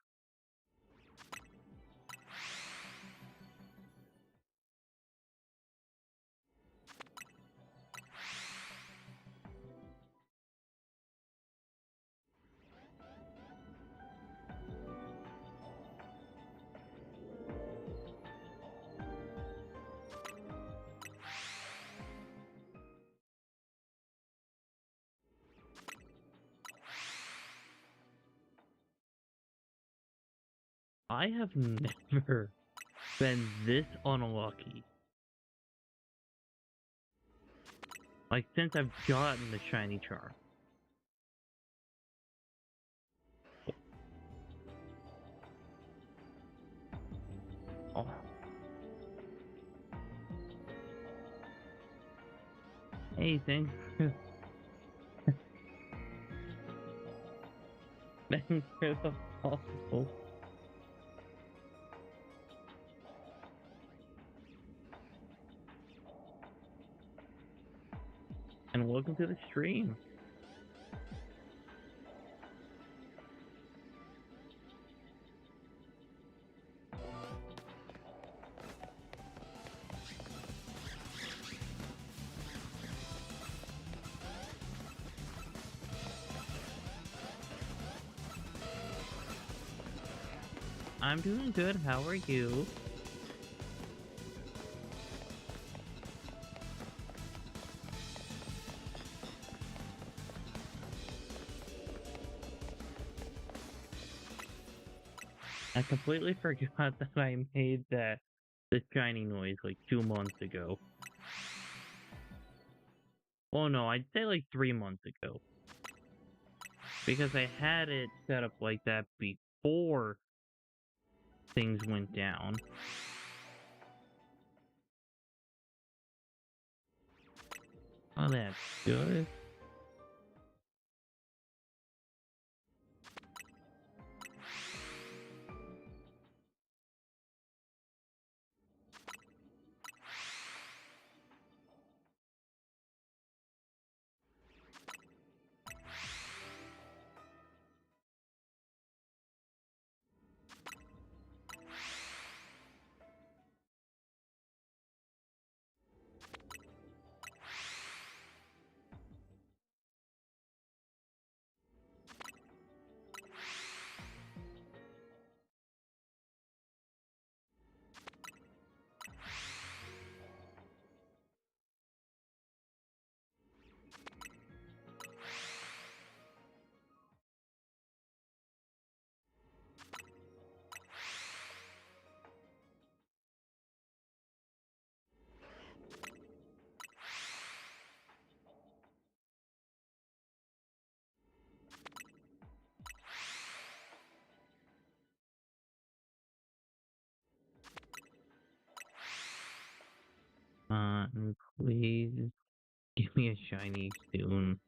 [SPEAKER 1] I have never been this unlucky. Like, since I've gotten the shiny charm. Oh. Hey, thanks. Thanks for the follow. And welcome to the stream. I'm doing good. How are you? I completely forgot that I made the shiny noise like 2 months ago. Oh no, I'd say like 3 months ago. Because I had it set up like that before things went down. Oh, that's good. Please give me a shiny soon.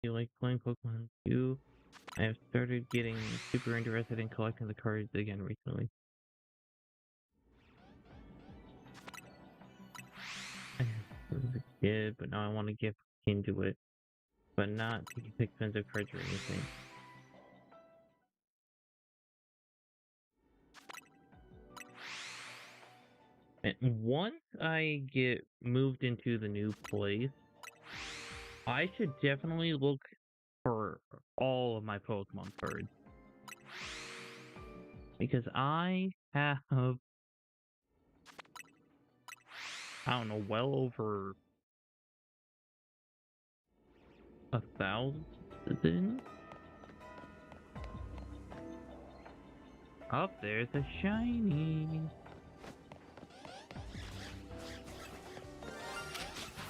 [SPEAKER 1] You like playing Pokemon too? I have started getting super interested in collecting the cards again recently. I was a kid, but now I want to get into it. But not to get expensive cards or anything. And once I get moved into the new place, I should definitely look for all of my Pokemon cards. Because I have, I don't know, well over 1,000? Up there's a shiny.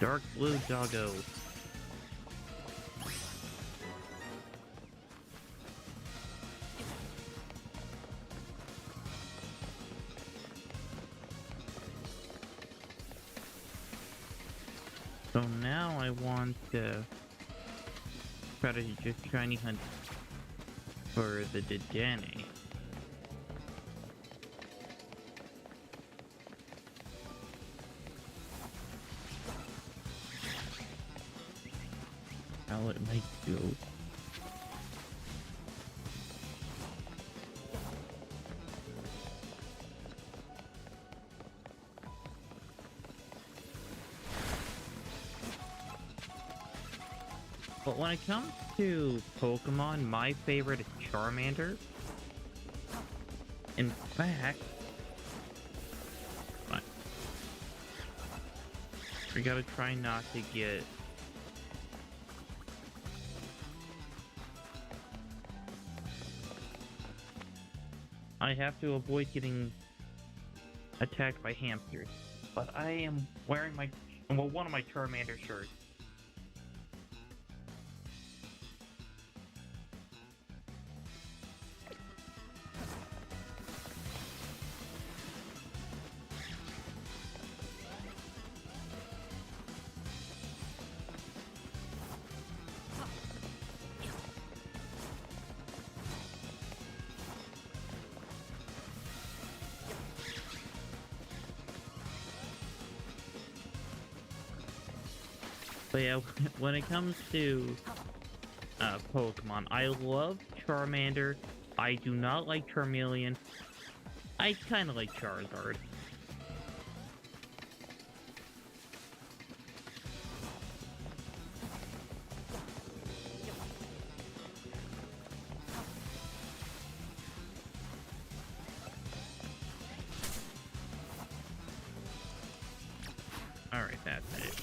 [SPEAKER 1] Dark blue doggo. So now I want to try to just shiny hunt for the Dedenne. How it might go. But when it comes to Pokemon, my favorite is Charmander. In fact, we gotta try not to get I have to avoid getting attacked by hamsters. But I am wearing one of my Charmander shirts. But yeah, when it comes to Pokemon, I love Charmander. I do not like Charmeleon. I kind of like Charizard. Alright, that's it.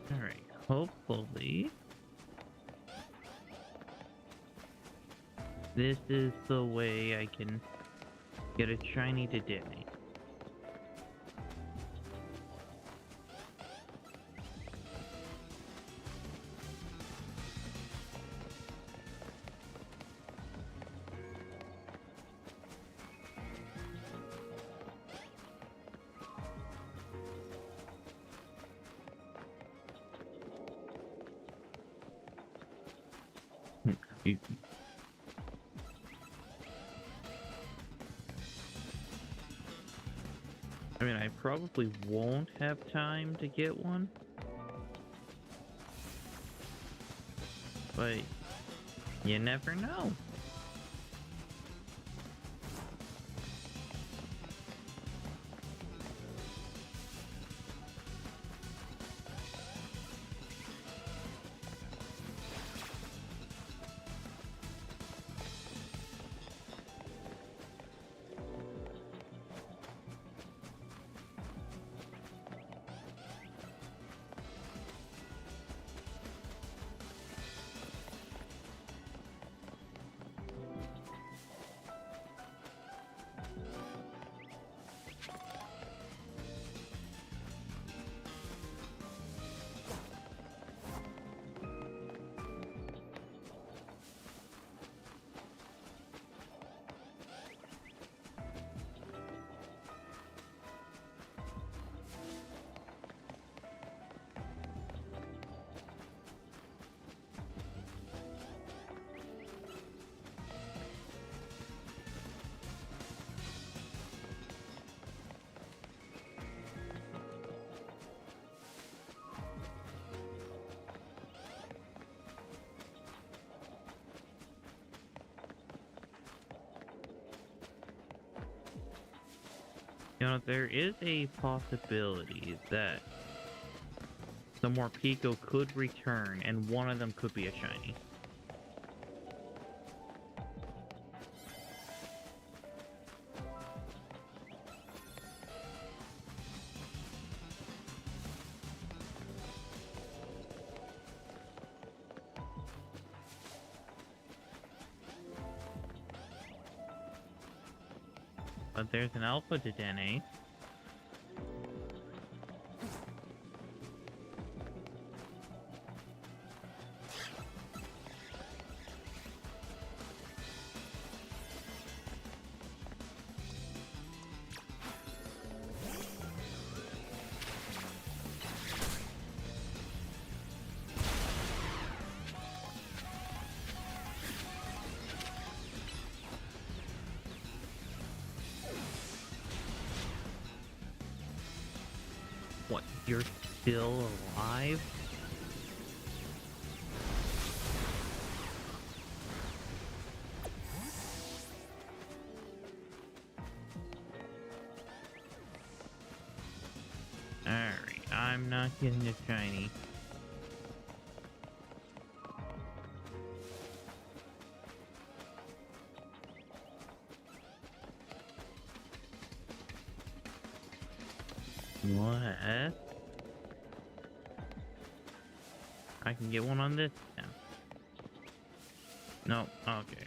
[SPEAKER 1] Alright, hopefully this is the way I can get a shiny Dedenne. I mean, I probably won't have time to get one. But you never know. You know, there is a possibility that some more Pico could return, and one of them could be a shiny. But there's an Alpha to Dene. What, you're still alive? Alright, I'm not getting a shiny. What? I can get one on this now. No, okay.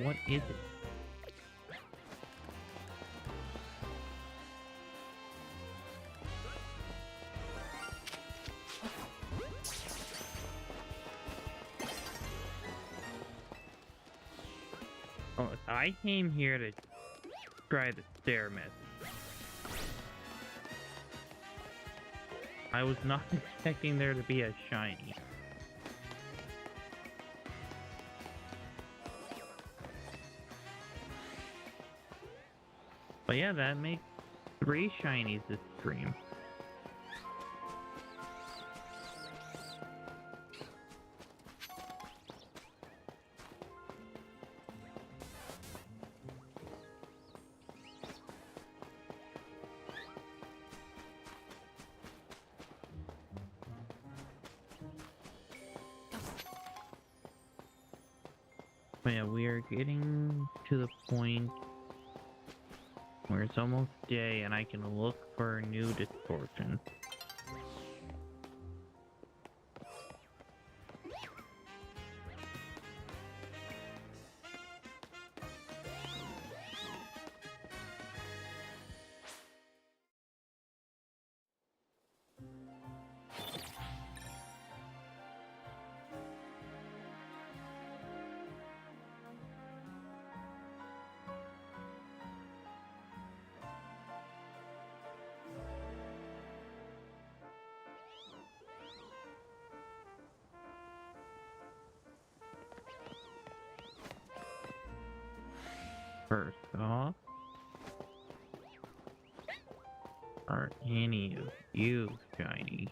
[SPEAKER 1] What is it? Oh, I came here to try the stair method. I was not expecting there to be a shiny. But yeah, that makes 3 shinies this stream. But yeah, we are getting to the point where it's almost day and I can look for new distortions. First off, are any of you shiny?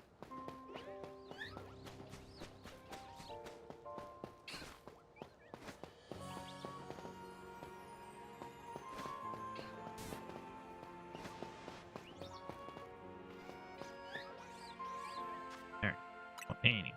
[SPEAKER 1] Alright, well, anyway.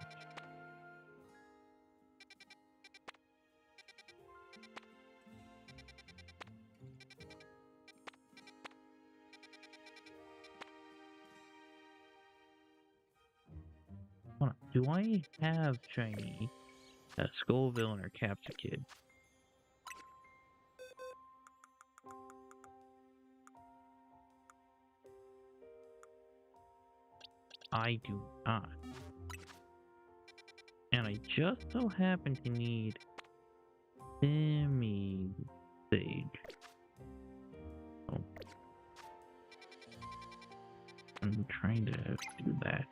[SPEAKER 1] Hold on, do I have shiny Skull Villain or Capture Kid? I do not. And I just so happen to need Semi Sage. Oh. I'm trying to do that.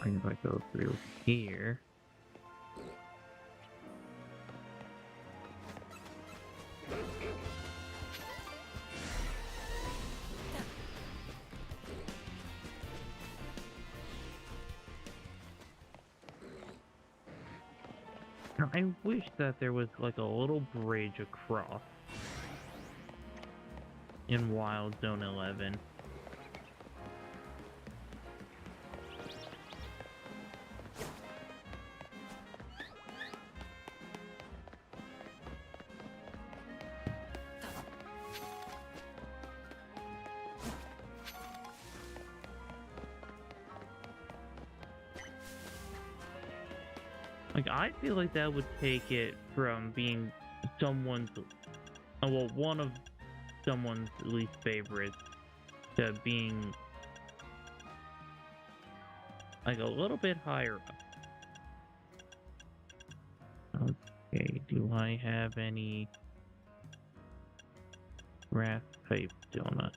[SPEAKER 1] And if I go through here, now, I wish that there was like a little bridge across in Wild Zone 11. Like, I feel like that would take it from being someone's, well, one of someone's least favorites to being like a little bit higher up. Okay, do I have any Wrath Pipe Donut?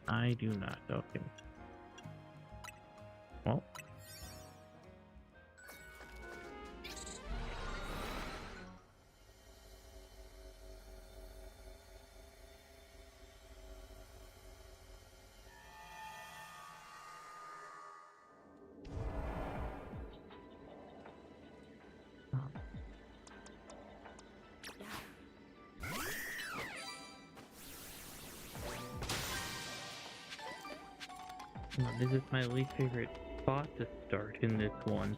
[SPEAKER 1] I do not. Okay. Well. This is my least favorite spot to start in this one.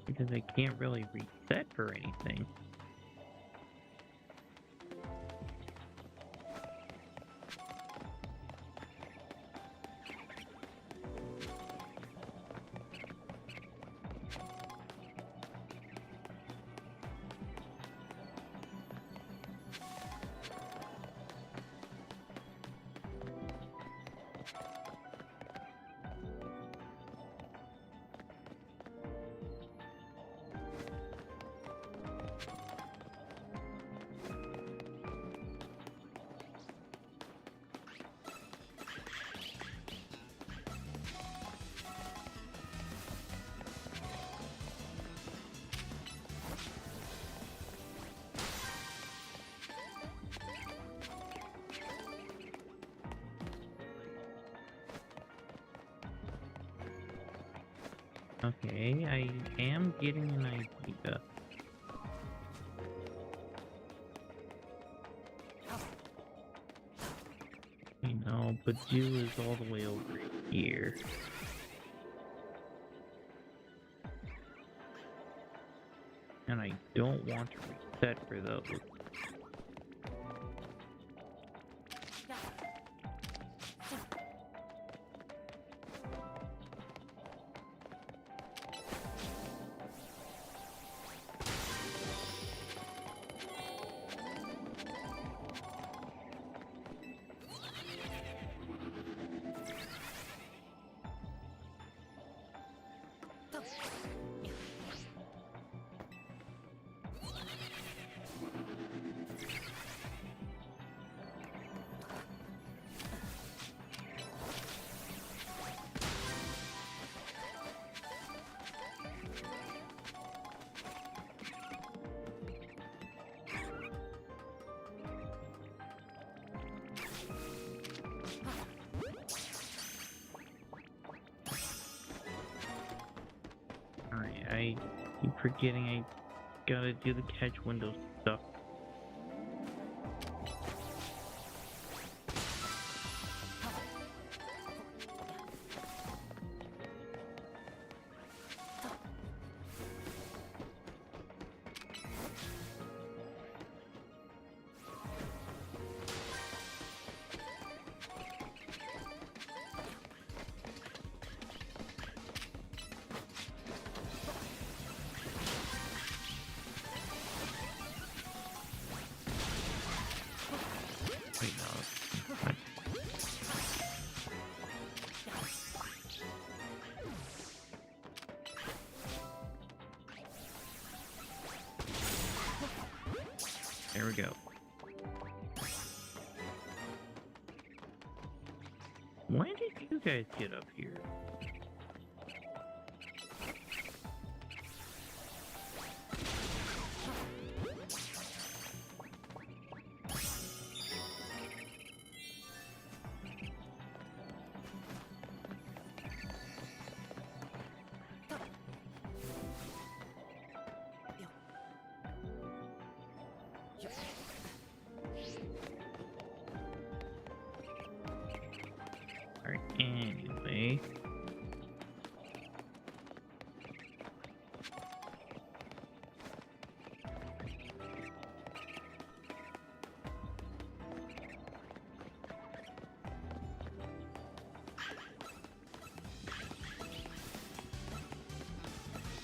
[SPEAKER 1] Because I can't really reset for anything. Okay, I am getting an idea. You know, but Jew is all the way over here. And I don't want to reset for those. Alright, I keep forgetting I gotta do the catch window stuff. Wait, no. There we go. When did you guys get up here? Alright, anyway.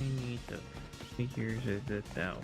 [SPEAKER 1] I need to figure this out.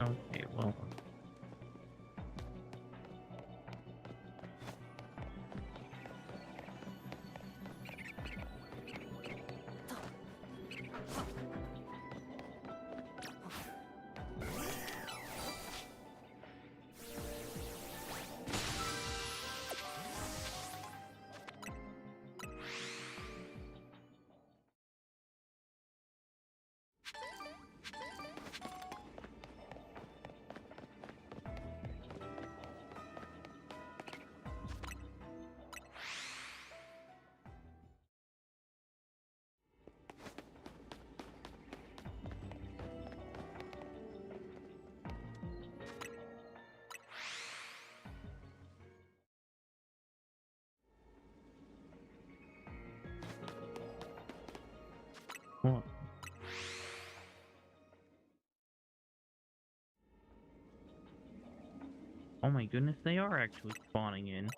[SPEAKER 1] Okay, well. What? Oh my goodness, they are actually spawning in.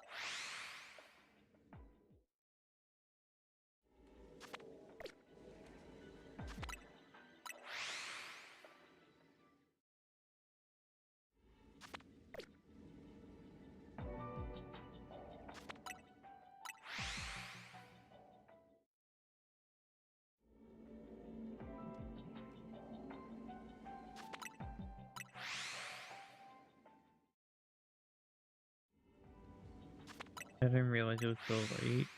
[SPEAKER 1] I didn't realize it was so late.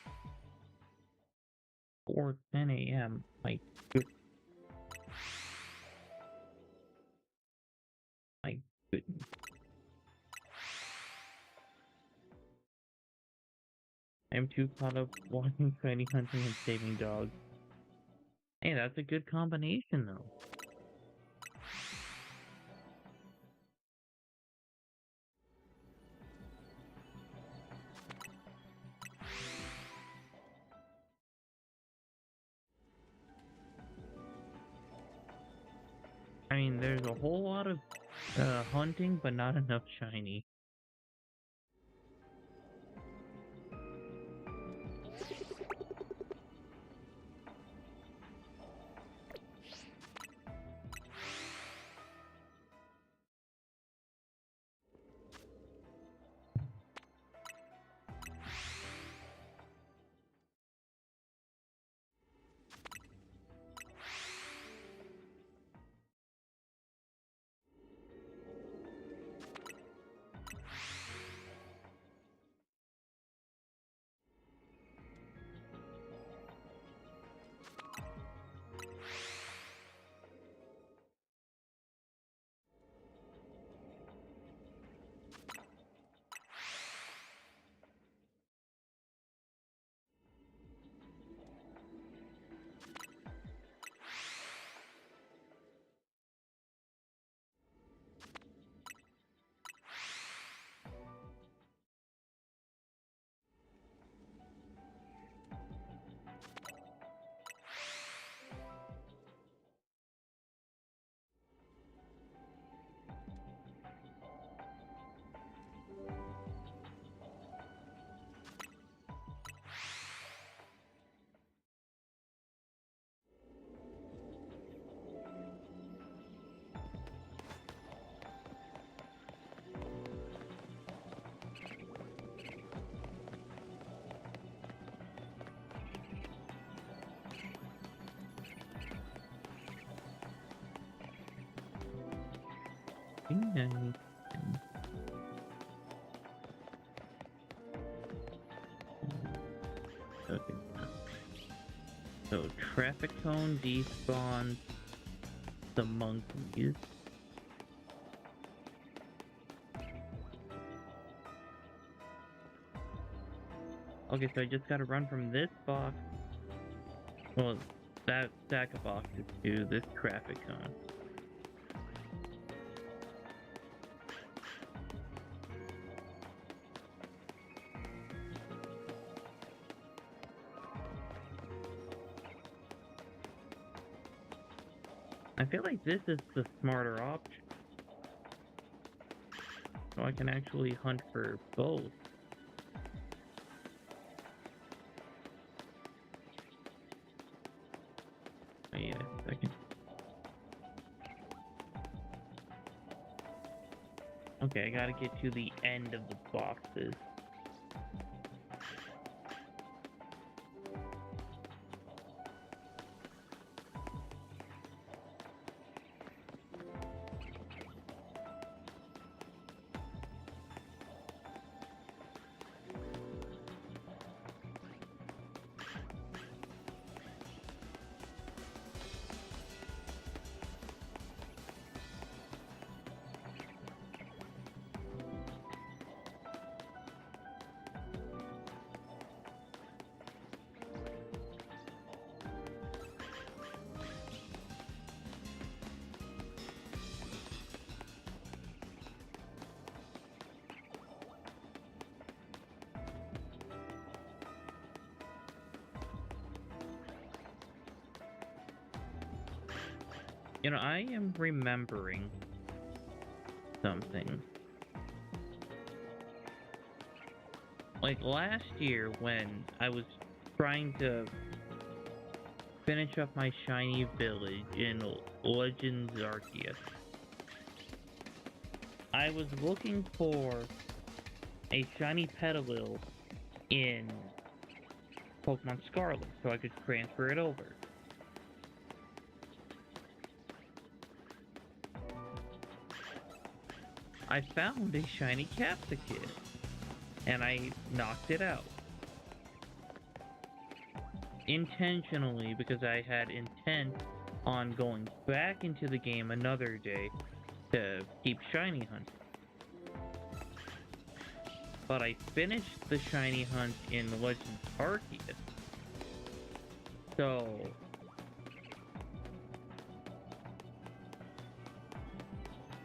[SPEAKER 1] 4:10 a.m. Good, my goodness. I'm too caught up watching shiny hunting and saving dogs. Hey, that's a good combination, though. I mean, there's a whole lot of hunting, but not enough shiny. And okay. So traffic cone despawns the monkeys. Okay, so I just gotta run from this box, well, that stack of boxes to this traffic cone. I feel like this is the smarter option. So I can actually hunt for both. Wait a second. Okay, I gotta get to the end of the boxes. You know, I am remembering something. Like last year when I was trying to finish up my shiny village in Legends Arceus, I was looking for a shiny Petalil in Pokemon Scarlet so I could transfer it over. I found a shiny Capsicum. and I knocked it out. Intentionally, because I had intent on going back into the game another day to keep shiny hunting. But I finished the shiny hunt in Legends Arceus. So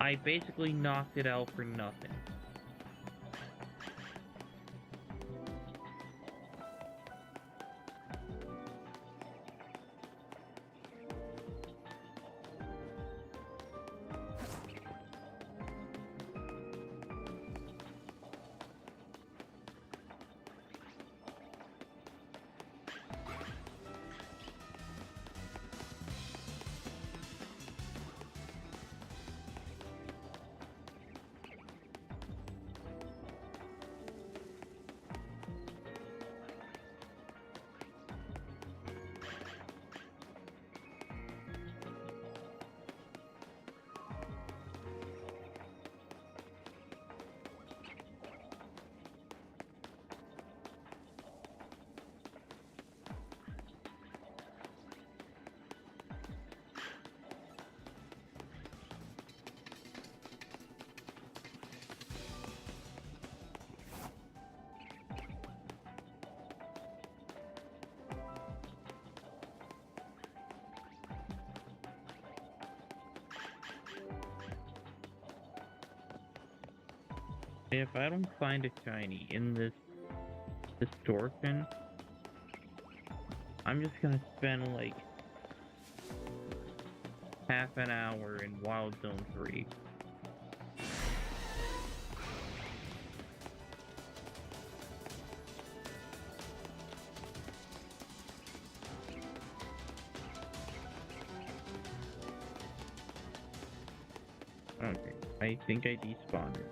[SPEAKER 1] I basically knocked it out for nothing. If I don't find a shiny in this distortion, I'm just gonna spend like half an hour in Wild Zone 3. Okay, I think I despawned it.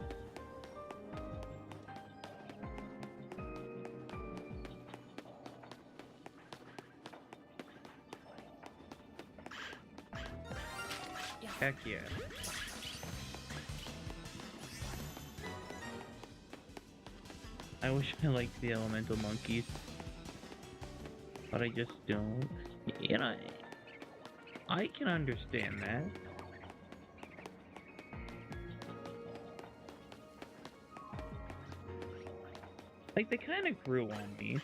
[SPEAKER 1] Heck yeah. I wish I liked the elemental monkeys, but I just don't. You know, I can understand that. Like, they kind of grew on me.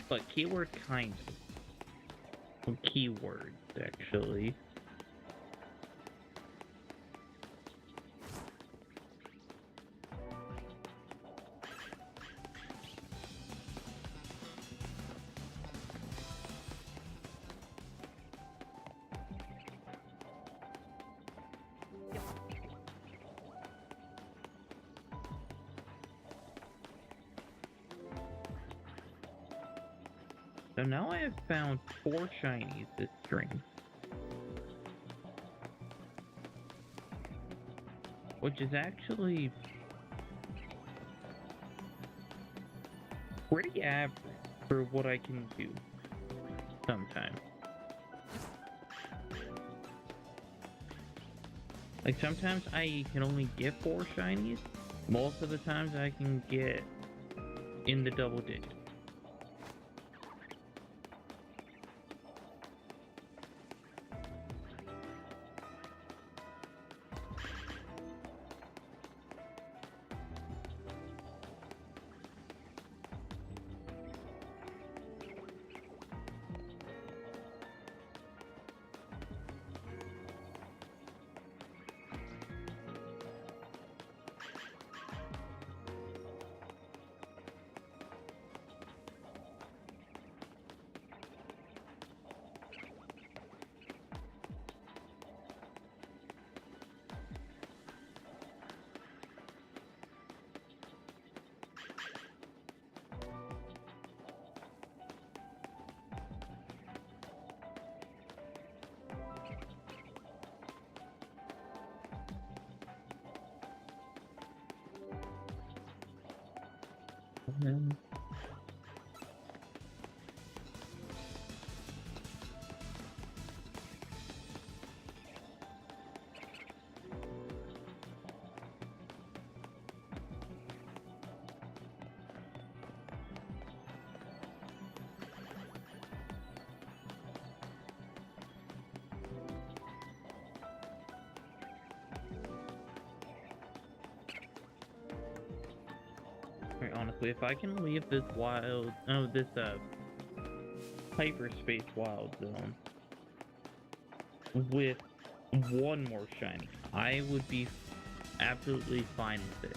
[SPEAKER 1] But keyword kind of. Well, keywords, actually. So now I have found 4 shinies this string. Which is actually pretty average for what I can do sometimes. Like, sometimes I can only get 4 shinies. Most of the times I can get in the double digits. Mhm. if I can leave this hyperspace wild zone with one more shiny, I would be absolutely fine with it.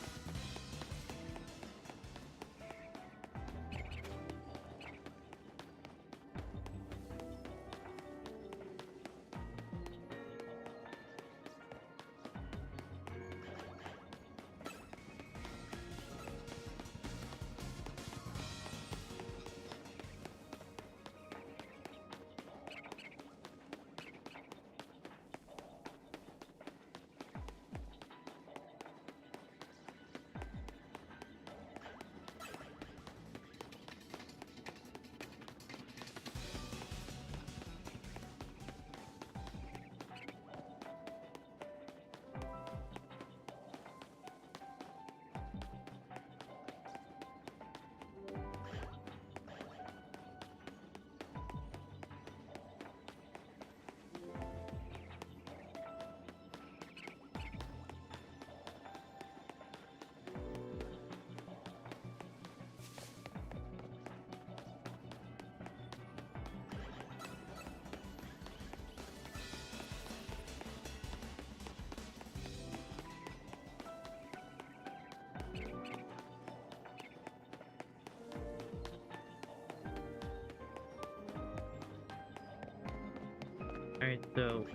[SPEAKER 1] Alright, so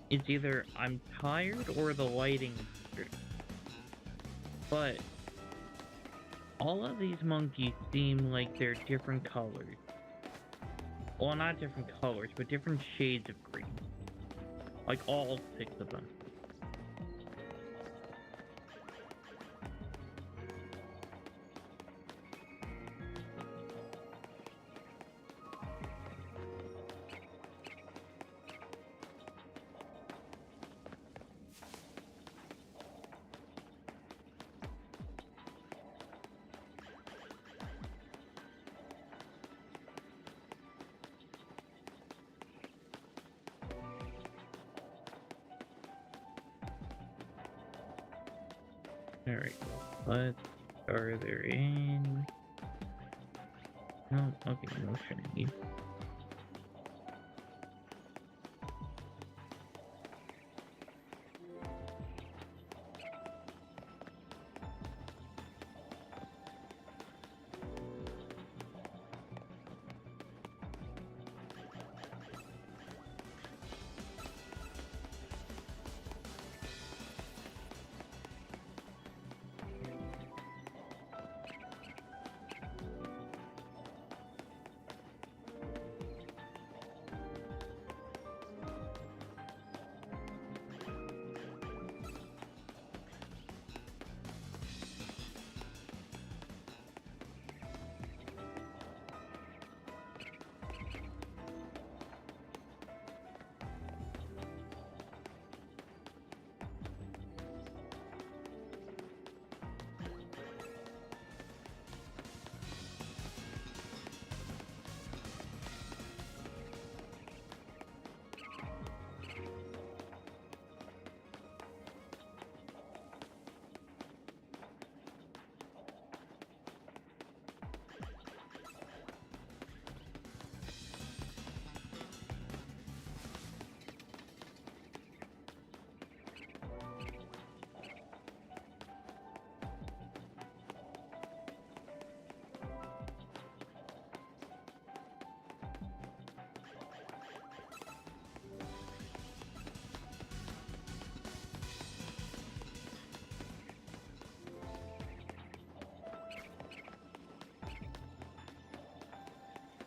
[SPEAKER 1] it's either I'm tired or the lighting is strict. But all of these monkeys seem like they're different colors. Well, not different colors, but different shades of green. Like all 6 of them. Alright, let's further in. No, okay, no shiny.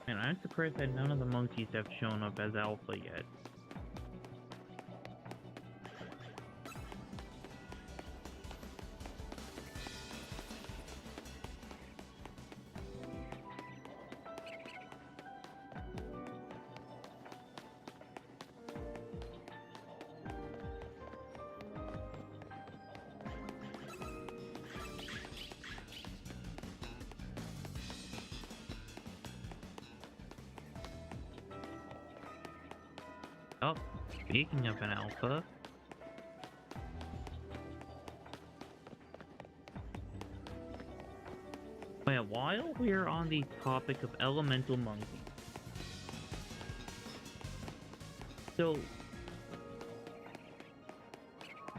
[SPEAKER 1] Man, I'm surprised that none of the monkeys have shown up as alpha yet. Oh, speaking of an alpha, while we're on the topic of elemental monkeys, so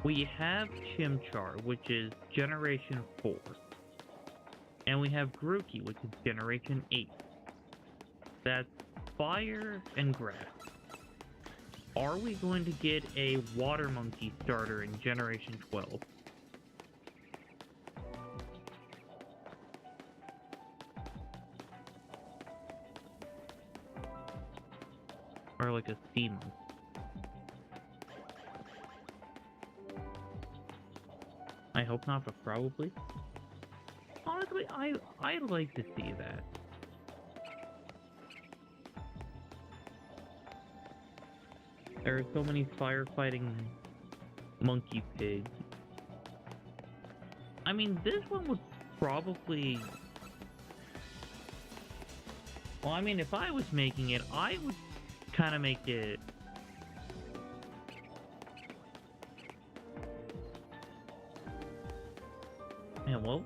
[SPEAKER 1] we have Chimchar, which is Generation 4, and we have Grookey, which is Generation 8. That's fire and grass. Are we going to get a water monkey starter in Generation 12? Or like a sea monkey? I hope not, but probably. Honestly, I'd like to see that. There are so many firefighting monkey pigs. I mean, this one would probably... Well, I mean, if I was making it, I would kind of make it... Man, what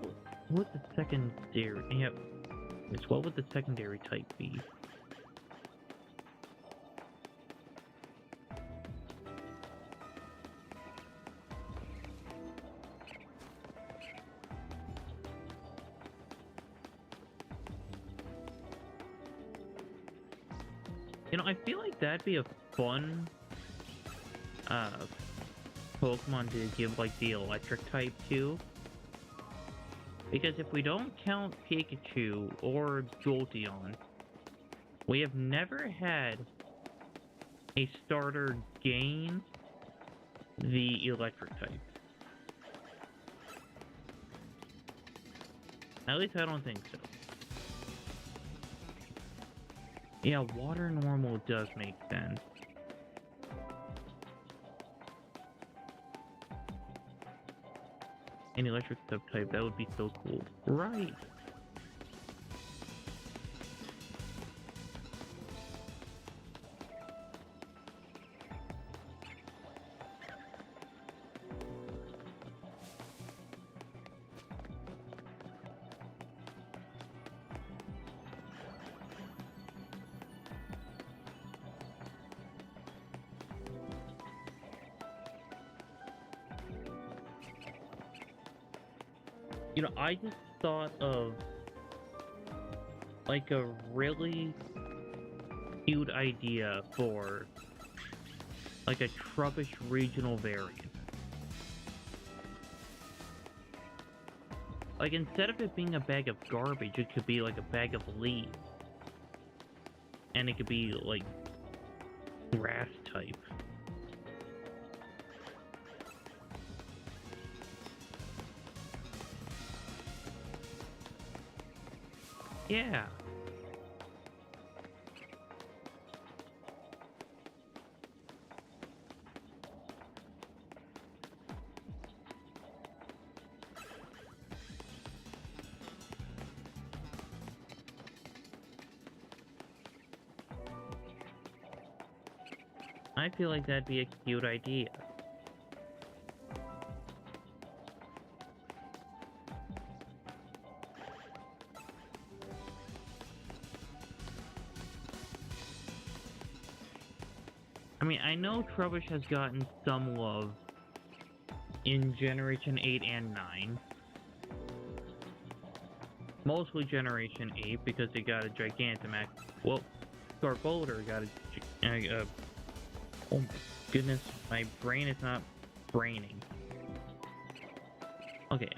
[SPEAKER 1] would the secondary... Yep. What would the secondary type be? You know, I feel like that'd be a fun Pokemon to give like the electric type to. Because if we don't count Pikachu or Jolteon, we have never had a starter gain the electric type. At least I don't think so. Yeah, water normal does make sense. An electric subtype, that would be so cool. Right. You know, I just thought of like a really cute idea for like a Trubbish regional variant. Like instead of it being a bag of garbage, it could be like a bag of leaves. And it could be like grass type. Yeah. I feel like that'd be a cute idea. I mean, I know Trubbish has gotten some love in Generation 8 and 9. Mostly Generation 8 because it got a Gigantamax. Well, Scarbolder got a... oh my goodness, my brain is not braining. Okay,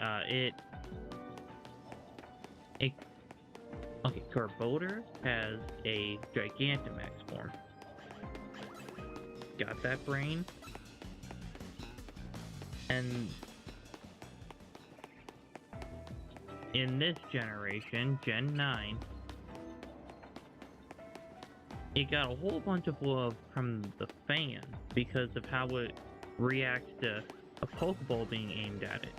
[SPEAKER 1] okay, Scarbolder has a Gigantamax form. Got that brain? And in this generation, Gen 9, it got a whole bunch of love from the fans because of how it reacts to a Pokeball being aimed at it.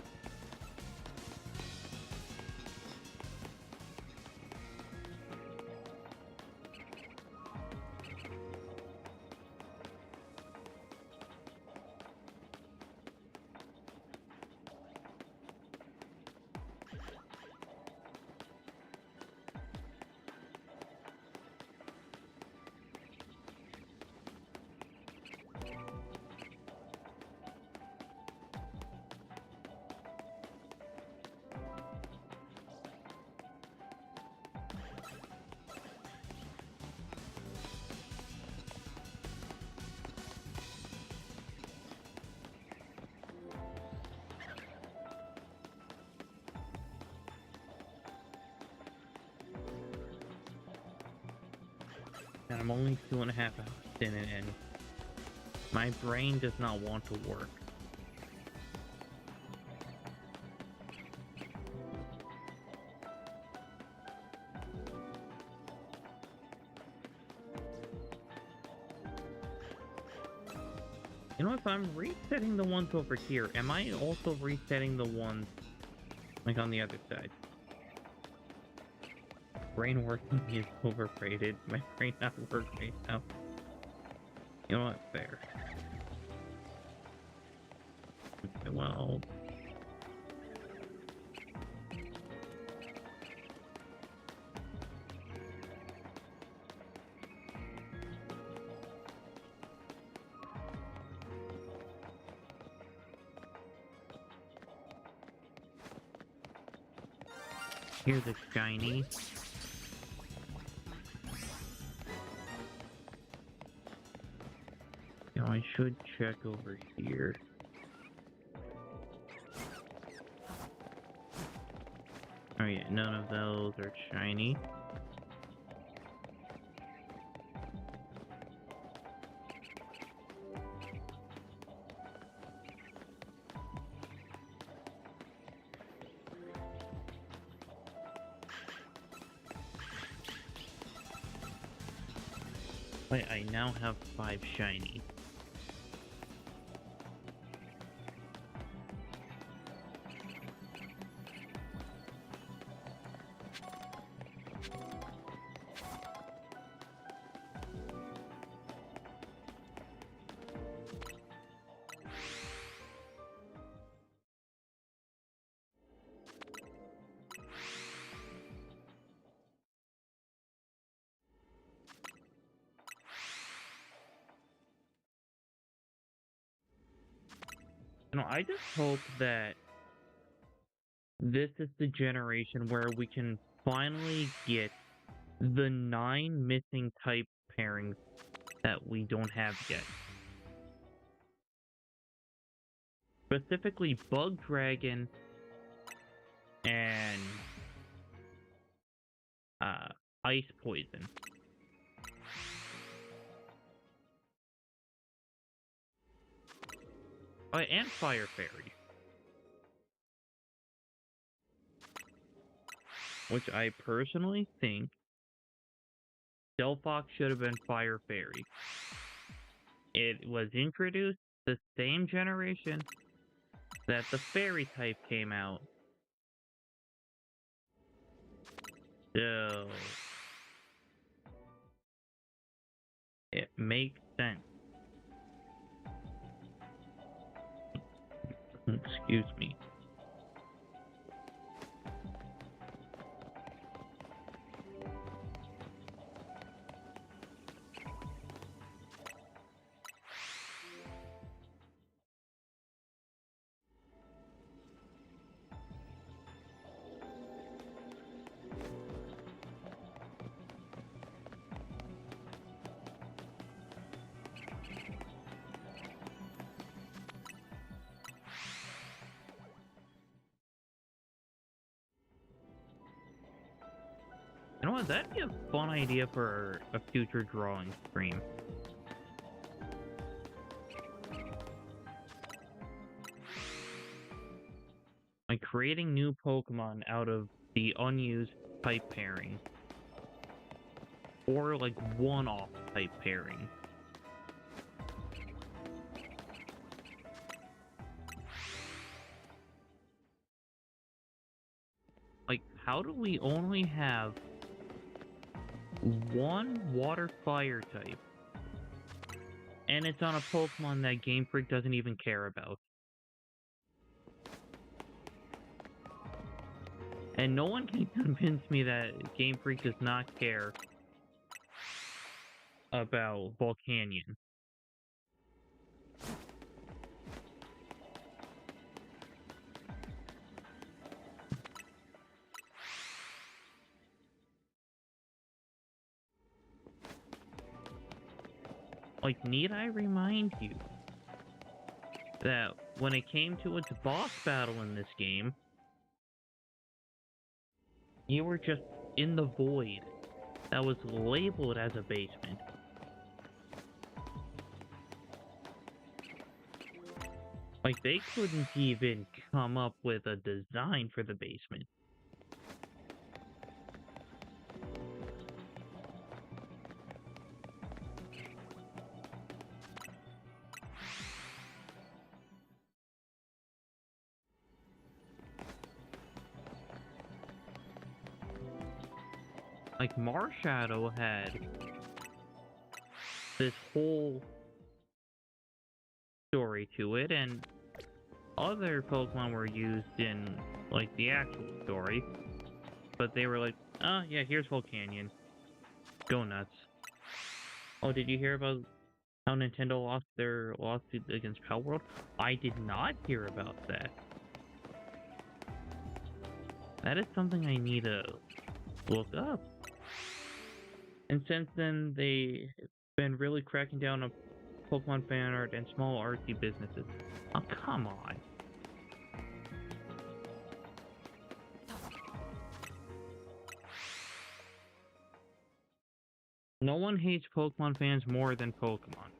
[SPEAKER 1] and I'm only 2.5 hours in it, and my brain does not want to work. You know, if I'm resetting the ones over here, am I also resetting the ones, like, on the other side? Brain working is overrated. My brain not working right now. You know what? Fair. Okay, well... Here's a shiny. Now I should check over here. Oh yeah, none of those are shiny. Wait, I now have 5 shiny. You know, I just hope that this is the generation where we can finally get the 9 missing type pairings that we don't have yet. Specifically Bug Dragon and Ice Poison. Oh, and Fire Fairy. Which I personally think Delphox should have been Fire Fairy. It was introduced the same generation that the Fairy type came out. So it makes sense. Excuse me. You know what? That'd be a fun idea for a future drawing stream. Like creating new Pokemon out of the unused type pairing. Or like one-off type pairing. Like, how do we only have one water fire type? And it's on a Pokemon that Game Freak doesn't even care about. And no one can convince me that Game Freak does not care about Volcanion. Like, need I remind you that when it came to its boss battle in this game, you were just in the void. that was labeled as a basement. Like, they couldn't even come up with a design for the basement. Like, Marshadow had this whole story to it, and other Pokemon were used in, like, the actual story. But they were like, oh, yeah, here's Whole Canyon. Go nuts. Oh, did you hear about how Nintendo lost their lawsuit against Palworld? I did not hear about that. That is something I need to look up. And since then, they've been really cracking down on Pokemon fan art and small artsy businesses. Oh, come on. No one hates Pokemon fans more than Pokemon.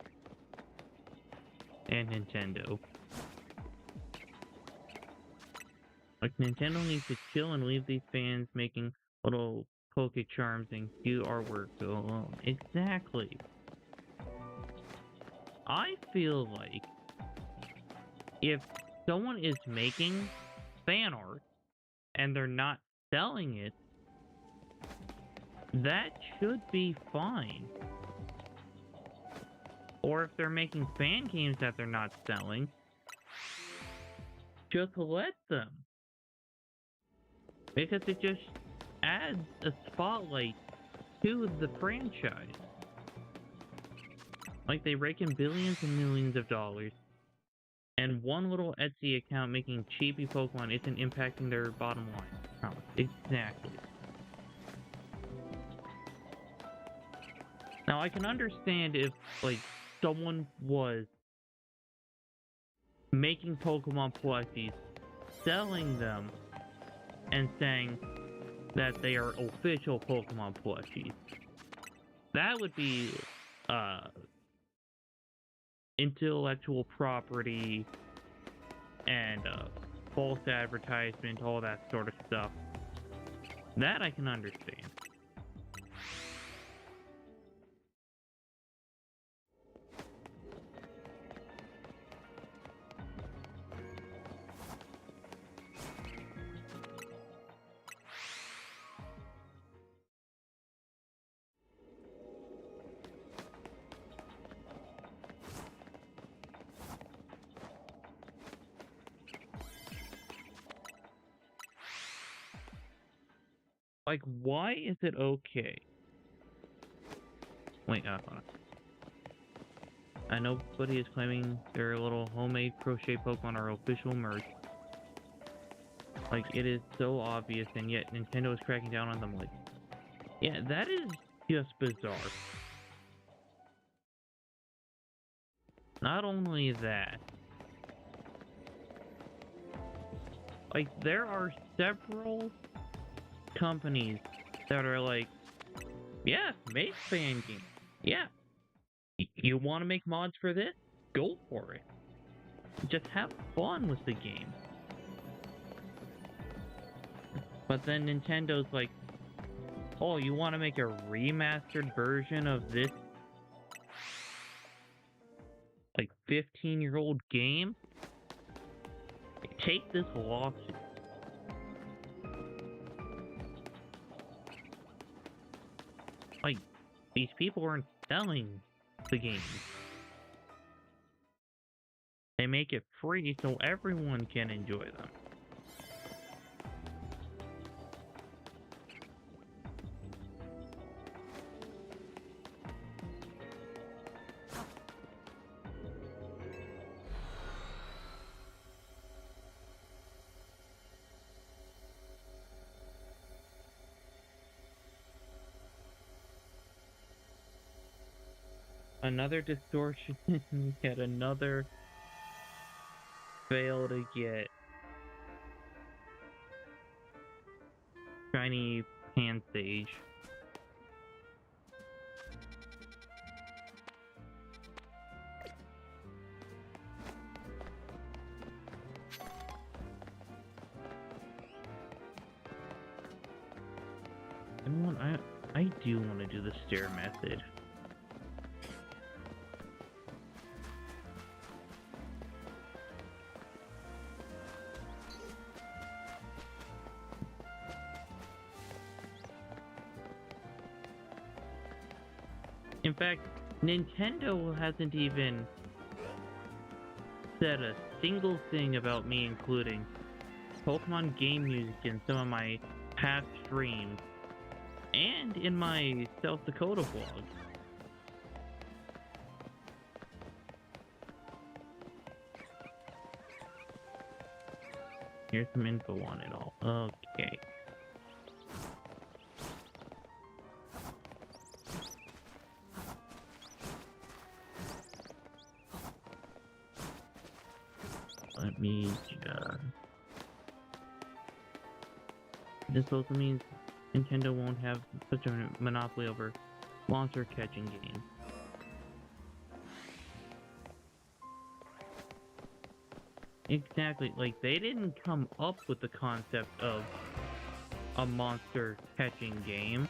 [SPEAKER 1] And Nintendo. Like, Nintendo needs to chill and leave these fans making little Poke Charms and cute artwork alone. Exactly. I feel like if someone is making fan art and they're not selling it, that should be fine. Or if they're making fan games that they're not selling, just let them. Because it just adds a spotlight to the franchise. Like, they rake in billions and millions of dollars, and one little Etsy account making cheapy Pokemon isn't impacting their bottom line. I promise. Exactly. Now, I can understand if, like, someone was making Pokemon plushies, selling them, and saying that they are official Pokemon plushies. That would be, intellectual property and, false advertisement, all that sort of stuff. That I can understand. Like, why is it okay? Wait, hold on. I know nobody is claiming their little homemade crochet Pokemon are official merch. Like, it is so obvious, and yet Nintendo is cracking down on them. Like, yeah, that is just bizarre. Not only that, like, there are several companies that are like, yeah, make fan games. Yeah. You want to make mods for this? Go for it. Just have fun with the game. But then Nintendo's like, oh, you want to make a remastered version of this, like, 15-year-old game? Take this lawsuit. Like, these people aren't selling the game. They make it free so everyone can enjoy them. Another distortion, yet another fail to get shiny Pansage. do want to do the stair method. In fact, Nintendo hasn't even said a single thing about me including Pokemon game music in some of my past streams and in my South Dakota vlog. Here's some info on it all. Okay. Let me This also means Nintendo won't have such a monopoly over monster catching games. Exactly, like they didn't come up with the concept of a monster catching game.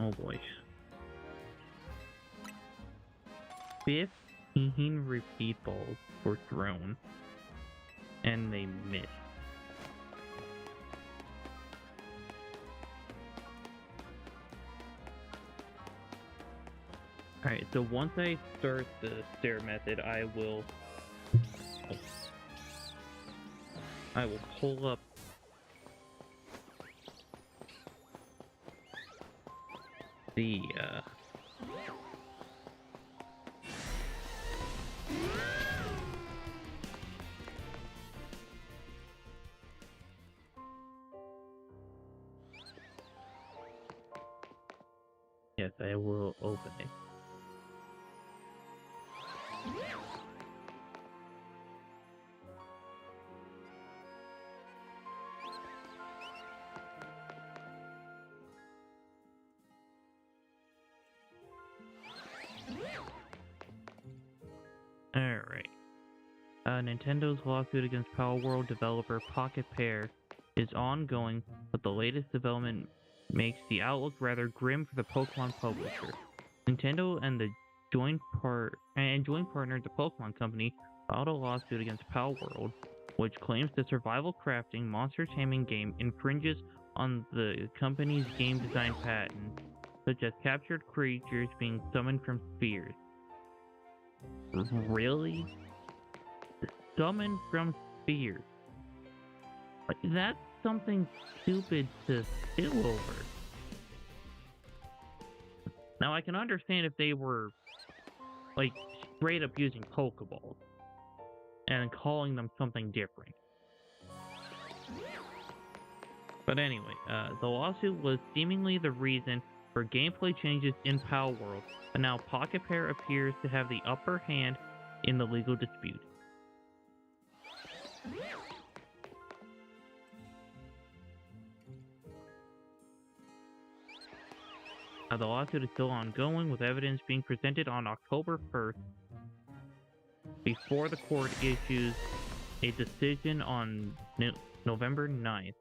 [SPEAKER 1] Oh boy. 15 repeat balls were thrown, and they missed. Alright, so once I start the stair method, I will pull up the yes, I will open it. Alright. Nintendo's lawsuit against Power World developer Pocket Pair is ongoing, but the latest development makes the outlook rather grim for the Pokemon publisher. Nintendo and the joint partner, the Pokemon Company, filed a lawsuit against Power World, which claims the survival crafting monster taming game infringes on the company's game design patents, such as captured creatures being summoned from spheres. Really? Summoned from spheres? Like, that's something stupid to stew over. Now, I can understand if they were, like, straight up using Pokeballs and calling them something different. But anyway, the lawsuit was seemingly the reason for gameplay changes in Power World, but now Pocket Pair appears to have the upper hand in the legal dispute. The lawsuit is still ongoing, with evidence being presented on October 1st before the court issues a decision on November 9th.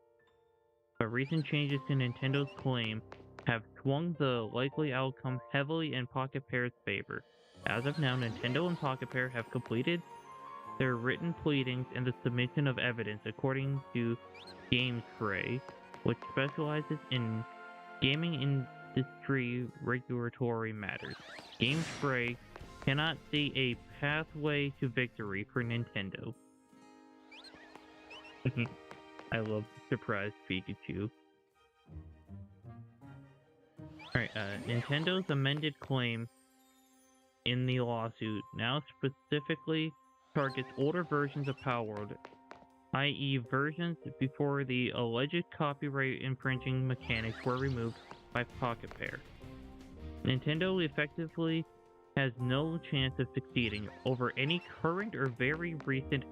[SPEAKER 1] But recent changes to Nintendo's claim have swung the likely outcome heavily in Pocket Pair's favor. As of now, Nintendo and Pocket Pair have completed their written pleadings and the submission of evidence, according to GameSpray, which specializes in gaming industry regulatory matters. GameSpray cannot see a pathway to victory for Nintendo. I love surprise Pikachu. Alright, Nintendo's amended claim in the lawsuit now specifically targets older versions of Power World, i.e. versions before the alleged copyright infringing mechanics were removed by Pocket Pair. Nintendo effectively has no chance of succeeding over any current or very recent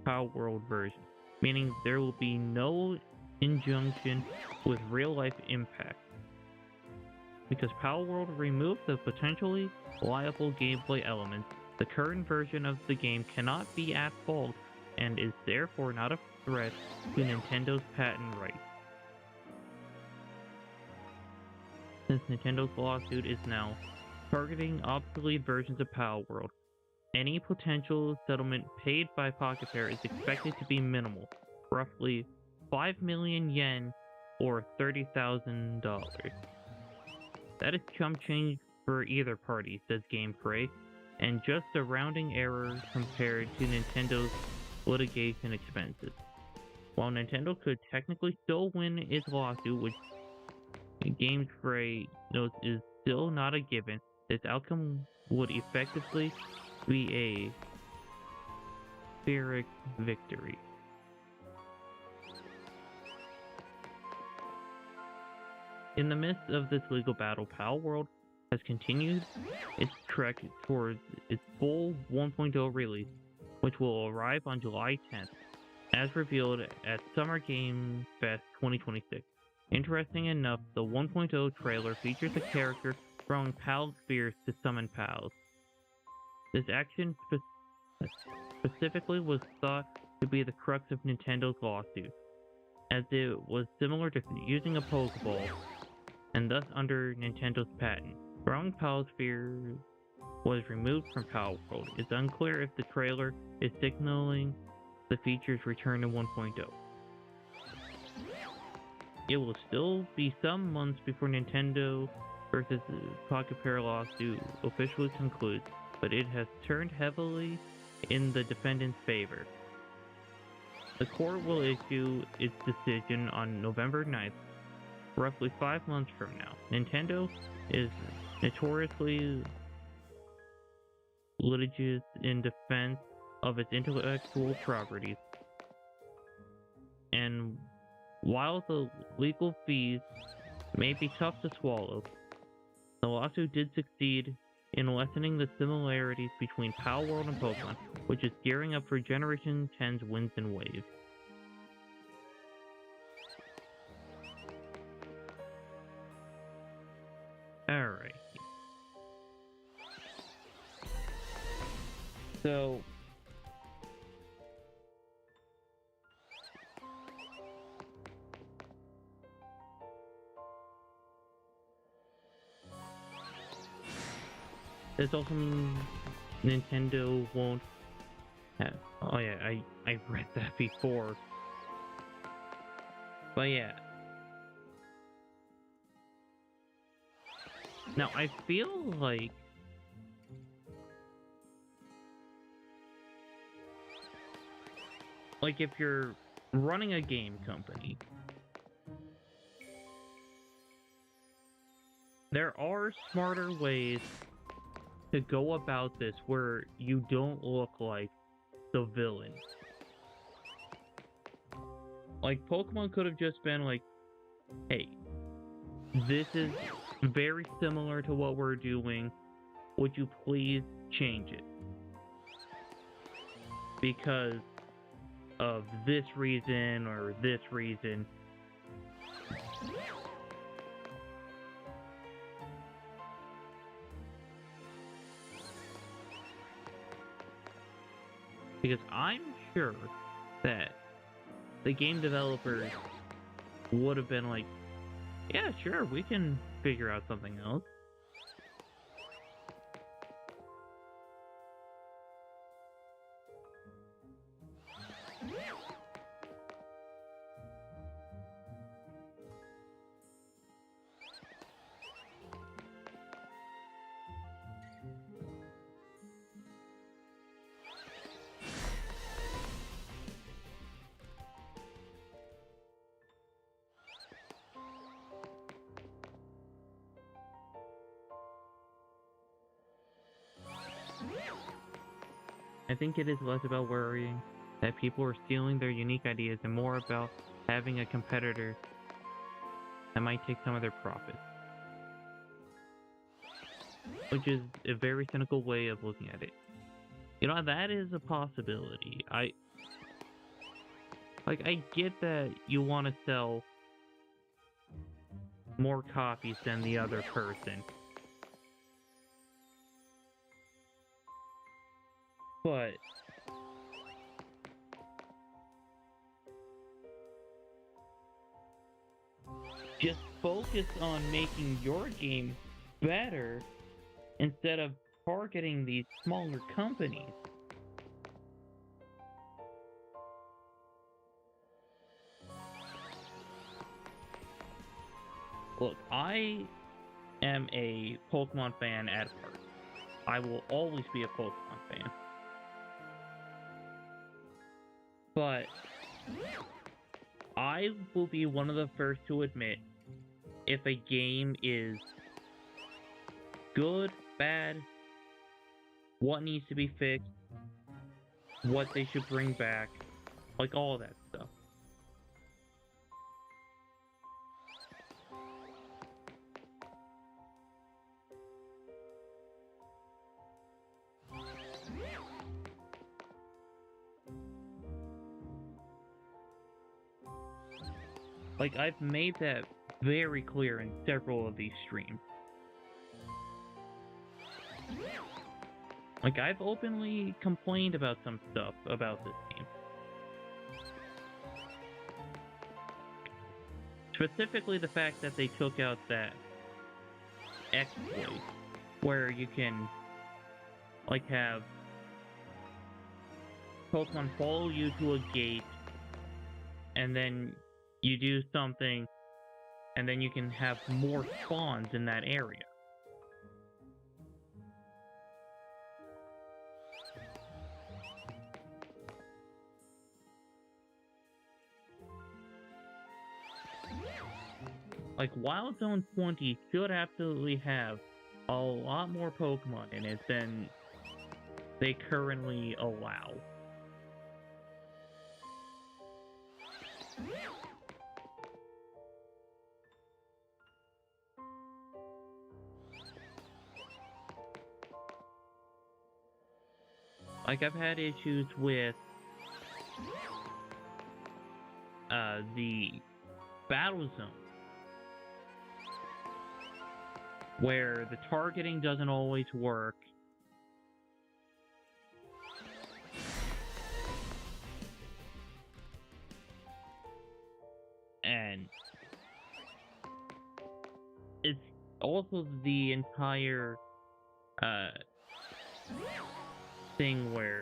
[SPEAKER 1] Power World version, meaning there will be no injunction with real-life impact. Because Power World removed the potentially liable gameplay elements, the current version of the game cannot be at fault and is therefore not a threat to Nintendo's patent rights. Since Nintendo's lawsuit is now targeting obsolete versions of Power World, any potential settlement paid by Pocket Pair is expected to be minimal, roughly 5 million yen or $30,000. That is chump change for either party, says GameFray, and just a rounding error compared to Nintendo's litigation expenses. While Nintendo could technically still win its lawsuit, which GameFray notes is still not a given, this outcome would effectively be a Pyrrhic victory. In the midst of this legal battle, Power World has continued its trek towards its full 1.0 release, which will arrive on July 10th, as revealed at Summer Game Fest 2026. Interesting enough, the 1.0 trailer features a character throwing Pal Spheres to summon Pals. This action specifically was thought to be the crux of Nintendo's lawsuit, as it was similar to using a Pokeball, and thus under Nintendo's patent. Throwing Pal Spheres was removed from Power World. It's unclear if the trailer is signaling the feature's return to 1.0. It will still be some months before Nintendo versus Pocket Pair lawsuit officially concludes, but it has turned heavily in the defendant's favor. The court will issue its decision on November 9th, roughly 5 months from now. Nintendo is notoriously litigious in defense of its intellectual properties, and while the legal fees may be tough to swallow, the lawsuit did succeed in lessening the similarities between Power World and Pokemon, which is gearing up for Generation 10's winds and waves. Alright. So this also means Nintendo won't have... Oh yeah, I read that before. But yeah. Now I feel like if you're running a game company, there are smarter ways to go about this where you don't look like the villain. Like, Pokemon could have just been like, hey, this is very similar to what we're doing. Would you please change it? Because of this reason or this reason. Because I'm sure that the game developers would have been like, yeah, sure, we can figure out something else. I think it is less about worrying that people are stealing their unique ideas and more about having a competitor that might take some of their profits. which is a very cynical way of looking at it. You know, that is a possibility. I get that you want to sell more copies than the other person. But just focus on making your game better instead of targeting these smaller companies. Look, I am a Pokemon fan at heart. I will always be a Pokemon fan. But I will be one of the first to admit if a game is good, bad, what needs to be fixed, what they should bring back, like all that stuff. Like, I've made that very clear in several of these streams. Like, I've openly complained about some stuff about this game. Specifically the fact that they took out that exploit where you can, like, have Pokemon follow you to a gate and then you do something, and then you can have more spawns in that area. Like, Wild Zone 20 should absolutely have a lot more Pokemon in it than they currently allow. Like, I've had issues with the Battle Zone, where the targeting doesn't always work. And it's also the entire thing where,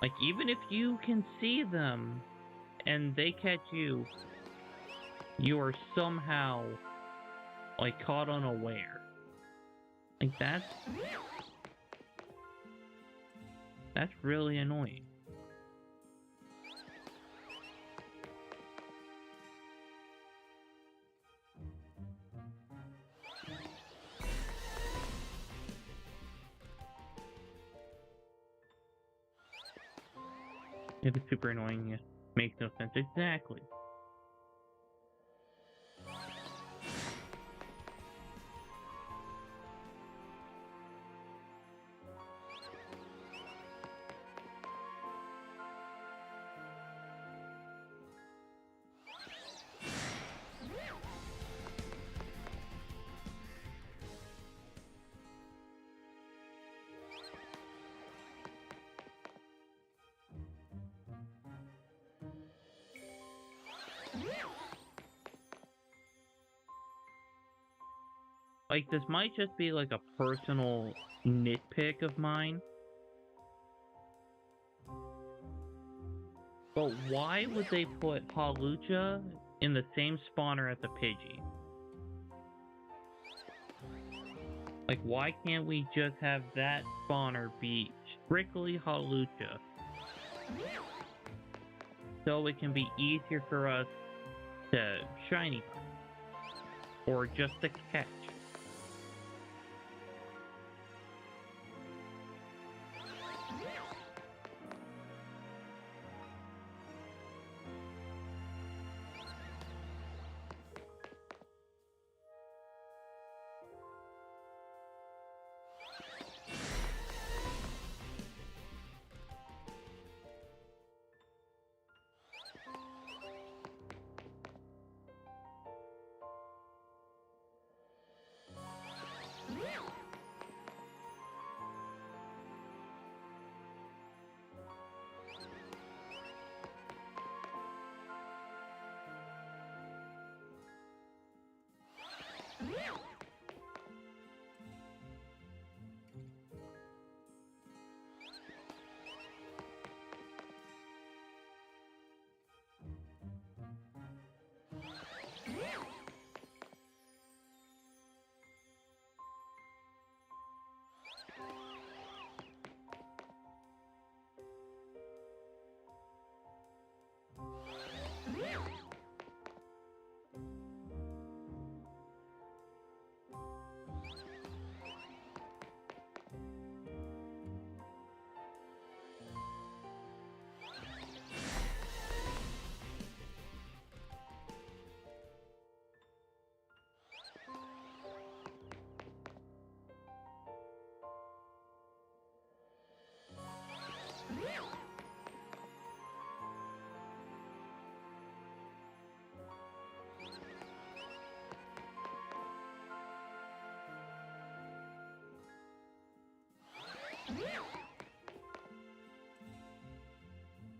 [SPEAKER 1] like, even if you can see them and they catch you, you are somehow, like, caught unaware. Like, that's really annoying. If it's super annoying, it makes no sense. Exactly. Like, this might just be like a personal nitpick of mine, but why would they put Hawlucha in the same spawner as the Pidgey? Like, why can't we just have that spawner be strictly Hawlucha, so it can be easier for us to shiny or just to catch?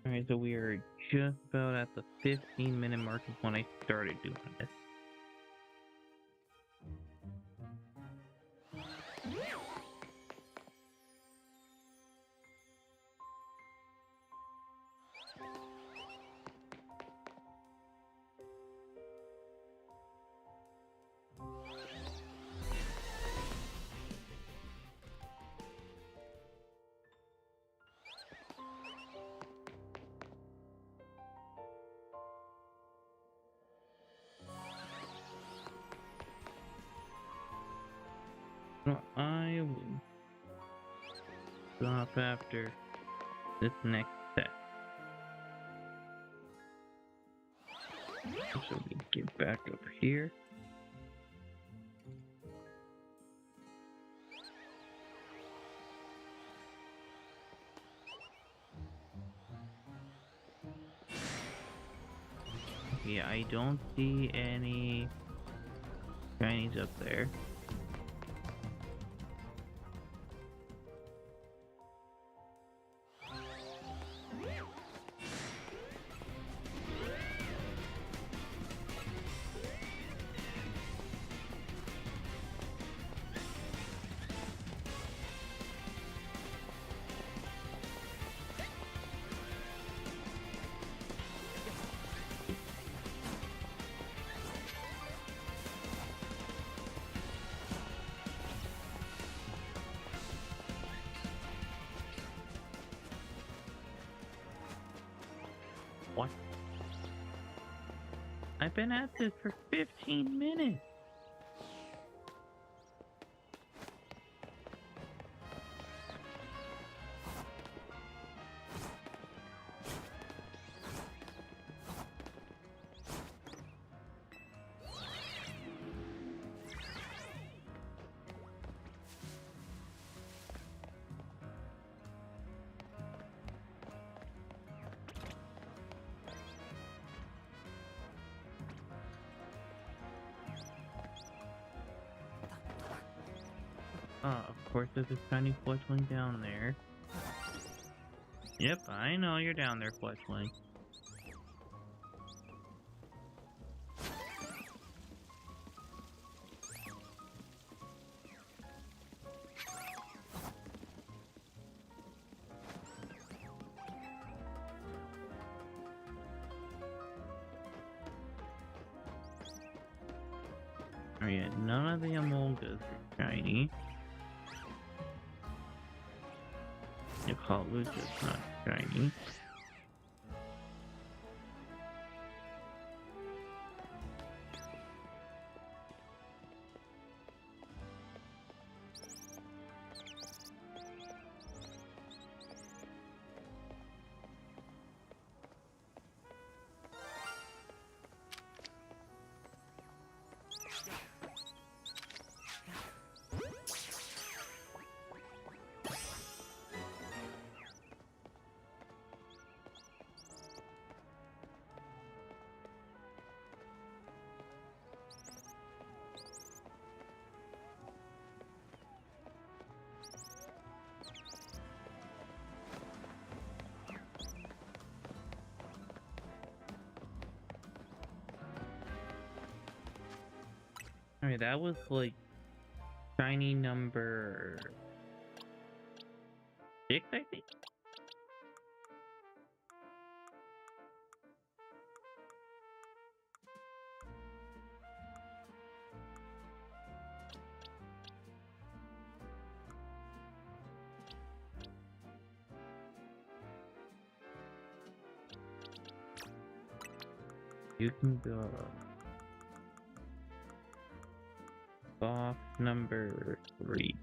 [SPEAKER 1] Alright, so we are just about at the 15-minute mark of when I started doing this. So I will stop after this next step. So we get back up here. Yeah, I don't see any shinies up there. What? I've been at this for 15 minutes. Of course there's a tiny fletchling down there. Yep, I know you're down there, fletchling. Oh yeah, none of the Amolgas are shiny. Your Kalu's just not shiny. Alright, that was like shiny number 6, I think? You can go box number 3.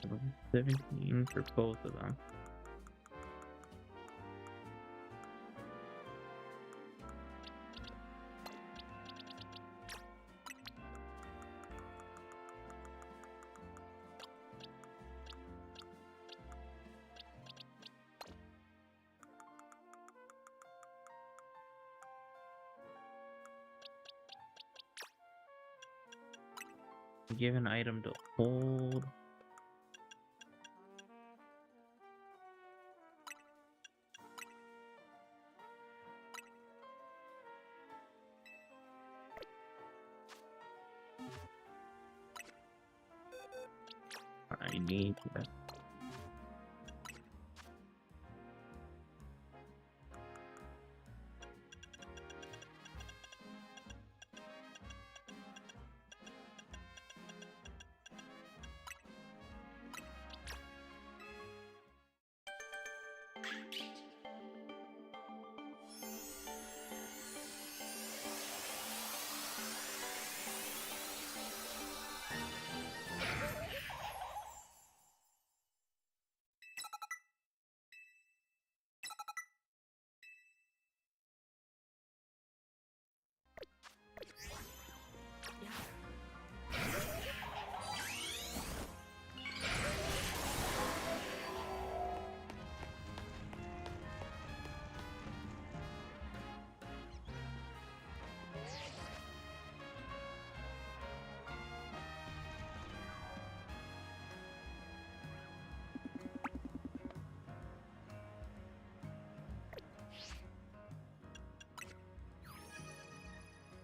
[SPEAKER 1] Level 17 for both of them. Give an item to hold. I need that.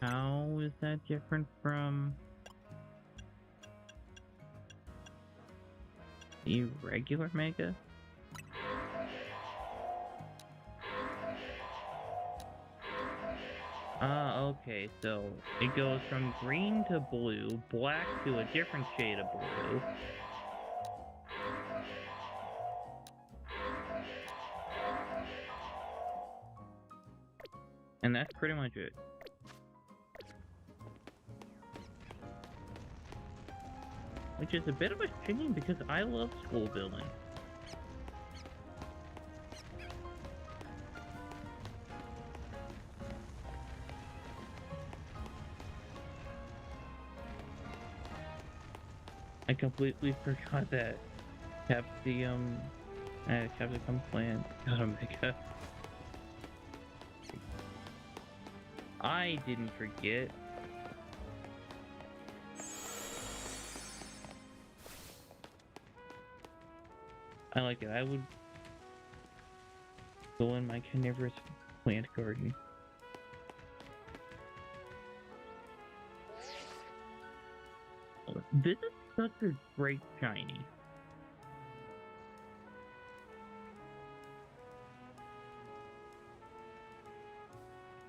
[SPEAKER 1] How is that different from the regular Mega? Okay, so it goes from green to blue, black to a different shade of blue. And that's pretty much it. Which is a bit of a shame because I love school building. I completely forgot that Capsium plant got a Mega. I didn't forget. I like it. I would go in my carnivorous plant garden. This is such a great shiny.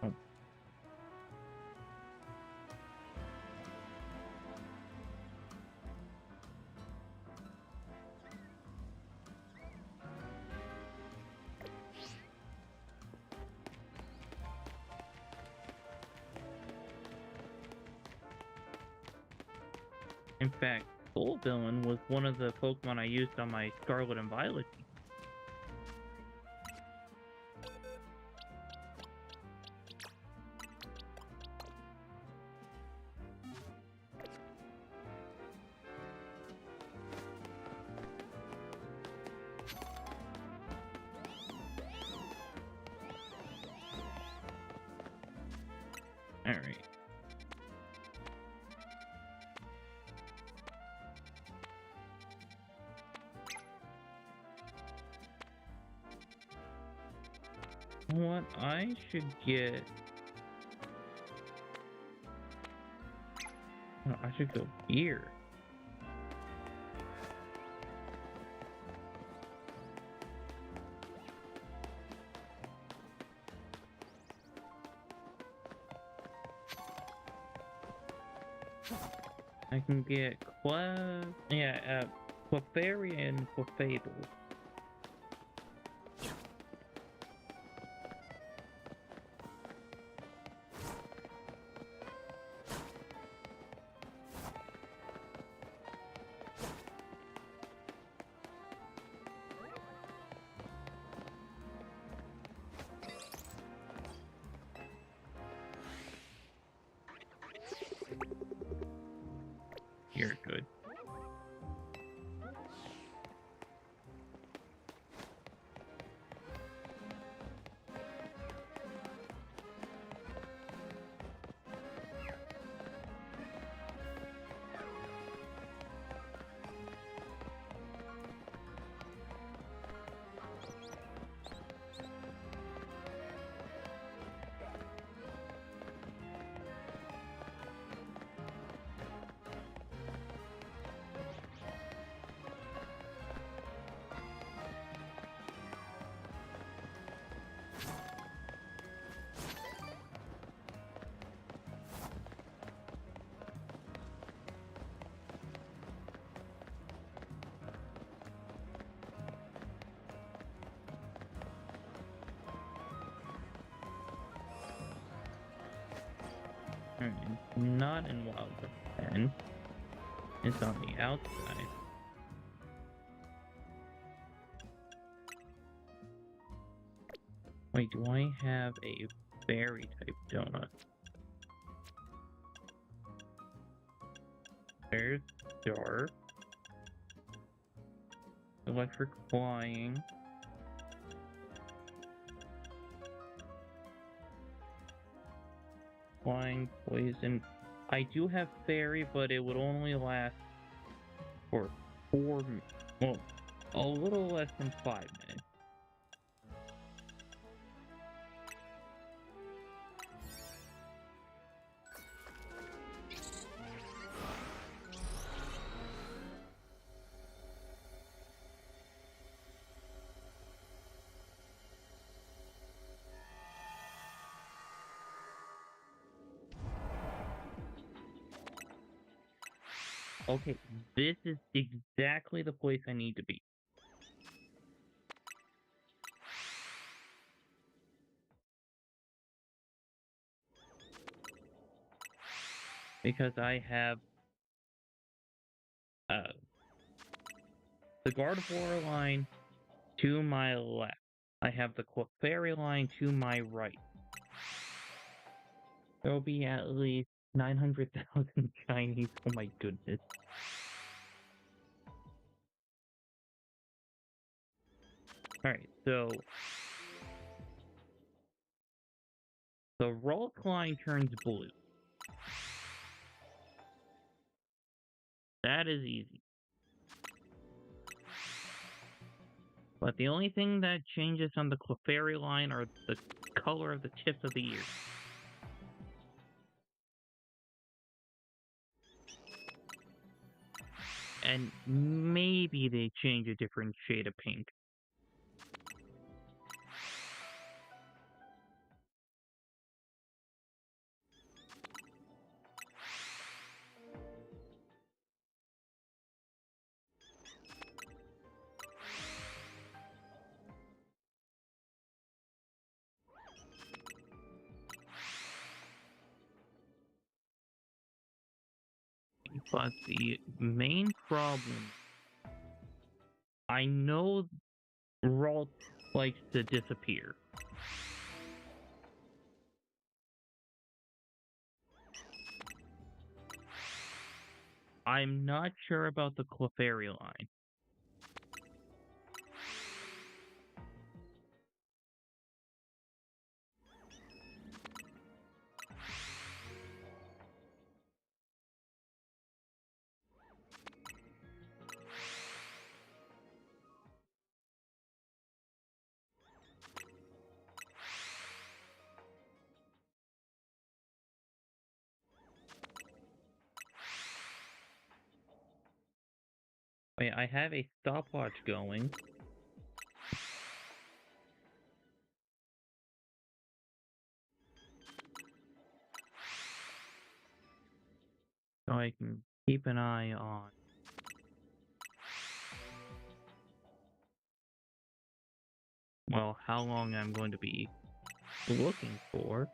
[SPEAKER 1] Oh. In fact, Soul Villain was one of the Pokemon I used on my Scarlet and Violet team. Alright. You know what? I should get... Oh, I should go here. I can get Clefairy and Clefable. You're good. Alright, not in Wild Rift 10. It's on the outside. Wait, do I have a berry type donut? There's dark. Electric flying. Flying poison. I do have fairy, but it would only last for 4, well, a little less than 5 minutes. Okay, this is exactly the place I need to be. Because I have the Gardevoir line to my left. I have the Clefairy line to my right. There will be at least 900,000 Chinese. Oh my goodness. Alright, so the Rolk line turns blue. That is easy. But the only thing that changes on the Clefairy line are the color of the tips of the ears. And maybe they change a different shade of pink. But the main problem, I know Ralt likes to disappear. I'm not sure about the Clefairy line. Wait, I have a stopwatch going. So I can keep an eye on. Well, how long I'm going to be looking for.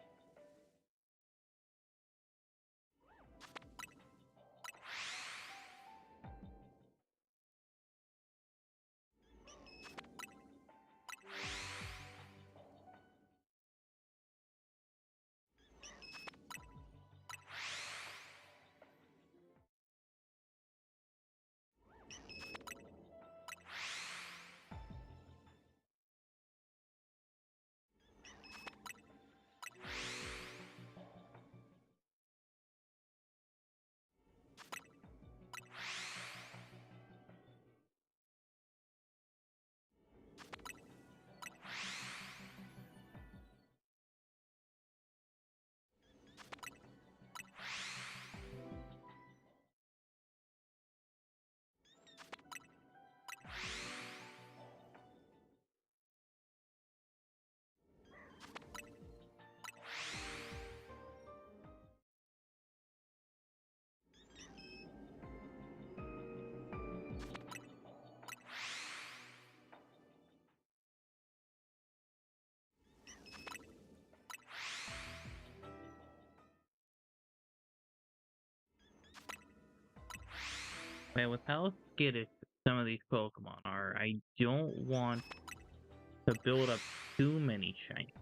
[SPEAKER 1] Man, with how skittish some of these Pokemon are, I don't want to build up too many shiny.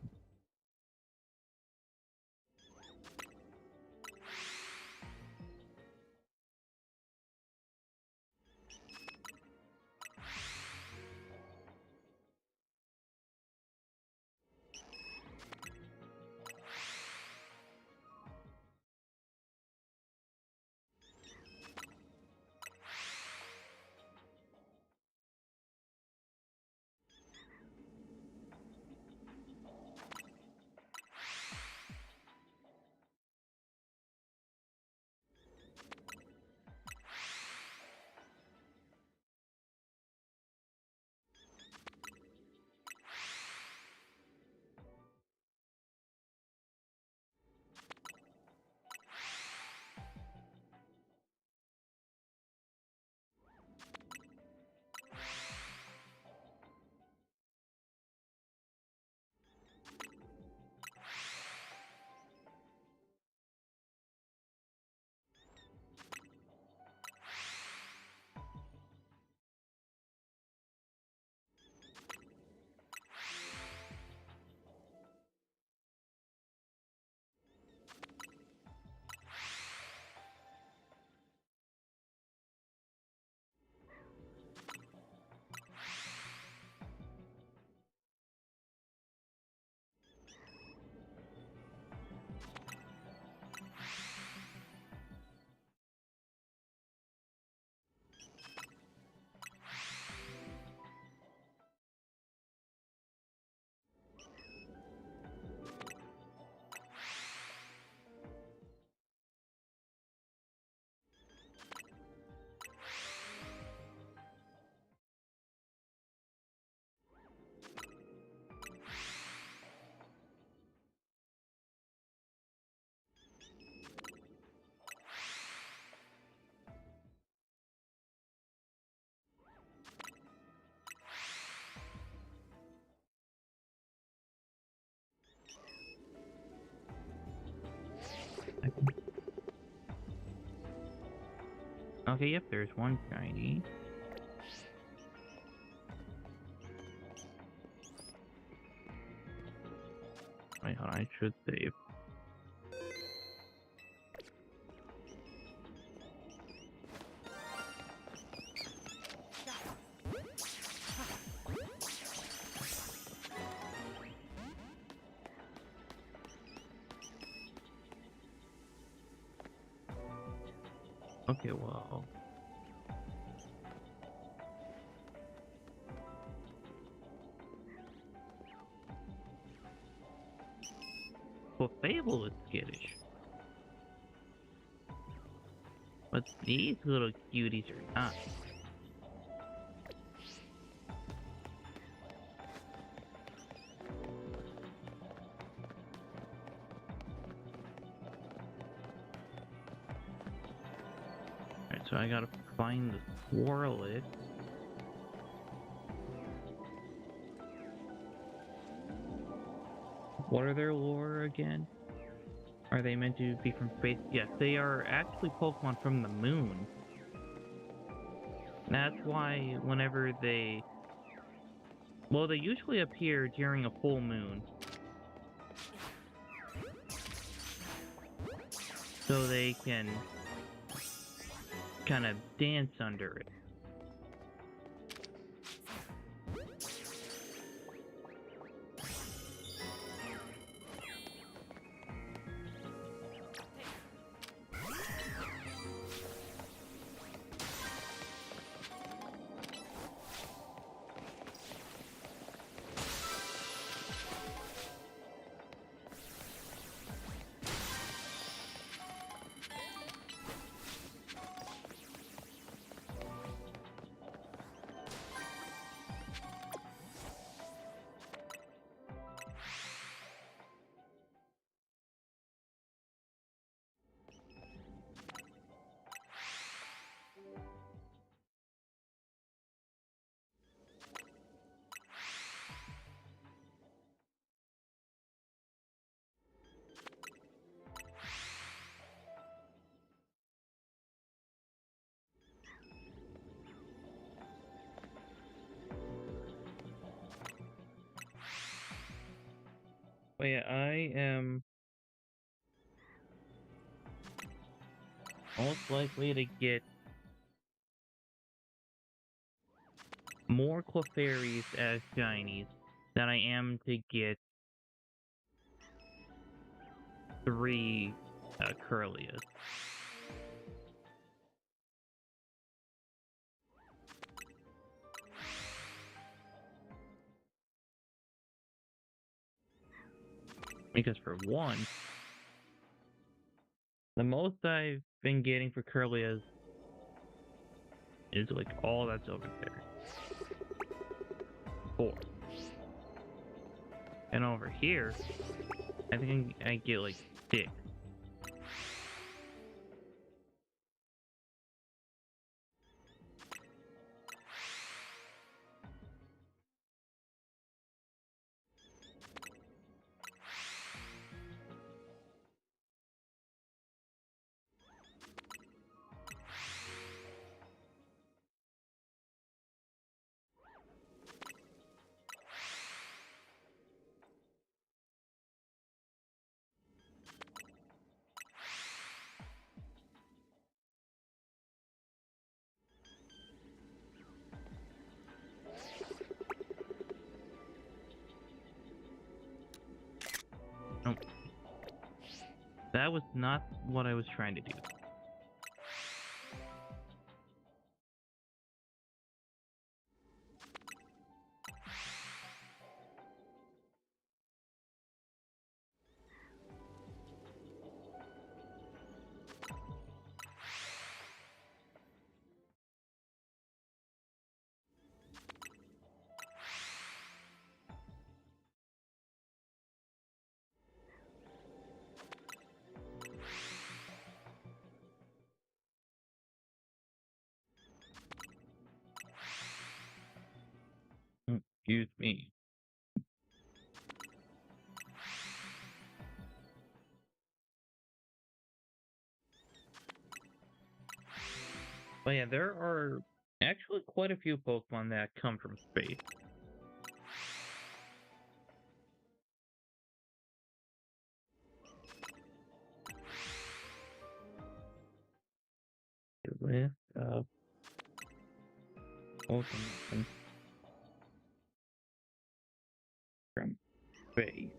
[SPEAKER 1] Okay, yep, there's one shiny. Wait, hold on, I should save. Okay, well. Well, Fable is skittish. But these little cuties are not. Alright, so I gotta find the Swirlit. What are their lore again? Are they meant to be from space? Yes, they are actually Pokemon from the moon. That's why whenever they... Well, they usually appear during a full moon. So they can kind of dance under it. But yeah, I am most likely to get more Clefairies as shinies than I am to get 3 Curlias. Because for one, the most I've been getting for Curlias is like all that's over there. 4. And over here, I think I get like 6. Nope. That was not what I was trying to do. Excuse me. But yeah, there are actually quite a few Pokemon that come from space. List of Pokemon from space.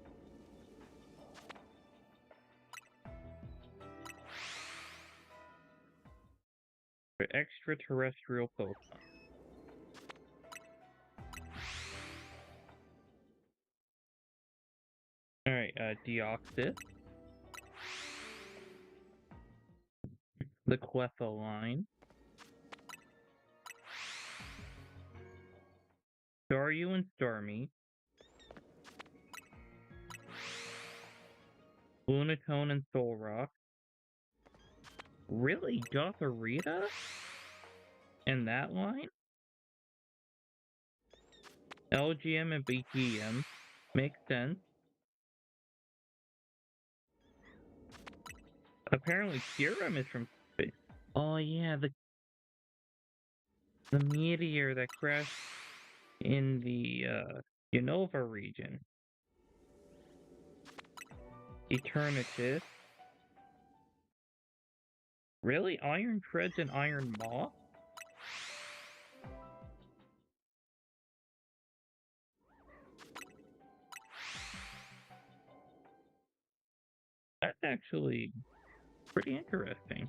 [SPEAKER 1] For extraterrestrial Pokemon. Alright, Deoxys. The Cleffa line. Staryu and Starmie. Lunatone and Solrock. Really? Gothorita? And that line? LGM and BTM. Makes sense. Apparently Kyurem is from space. Oh yeah, the meteor that crashed in the Unova region. Eternatus. Really? Iron Treads and Iron Maw? That's actually pretty interesting.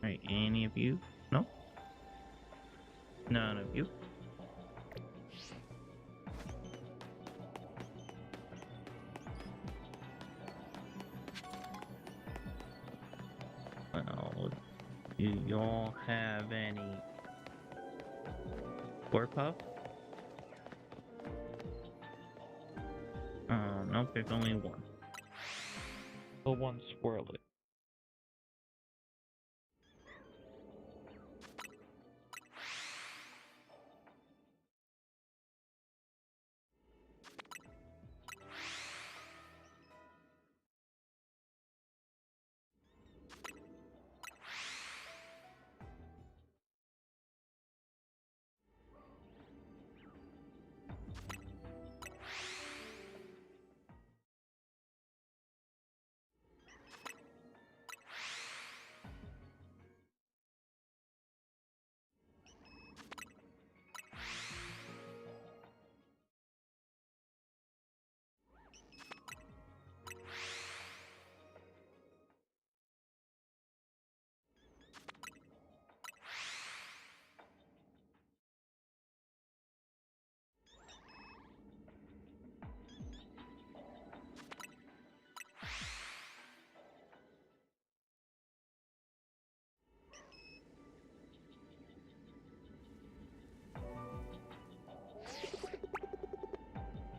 [SPEAKER 1] Alright, any of you? No? None of you? Well, do y'all have any Squirpuff? Nope, there's only one. The one Swirly.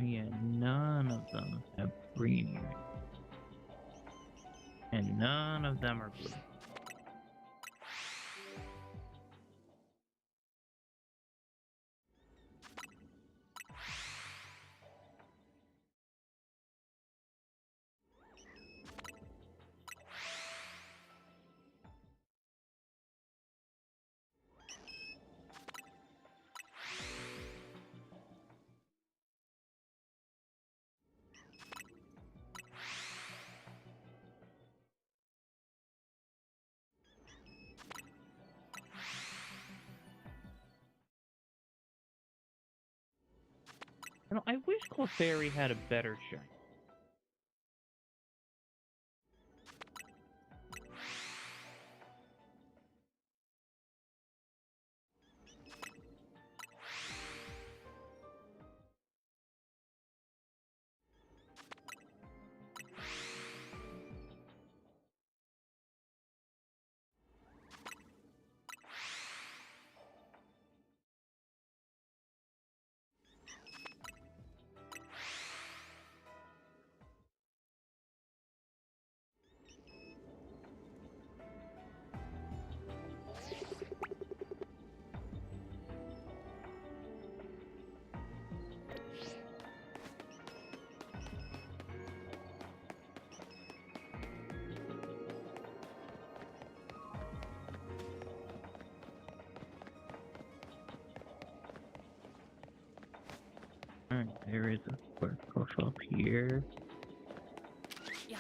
[SPEAKER 1] Yeah, none of them have green. And none of them are blue. You know, I wish Clefairy had a better shine. Alright, there is a square puff up here.
[SPEAKER 2] Yeah.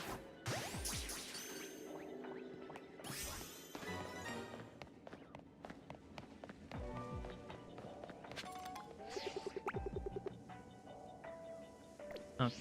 [SPEAKER 1] Okay.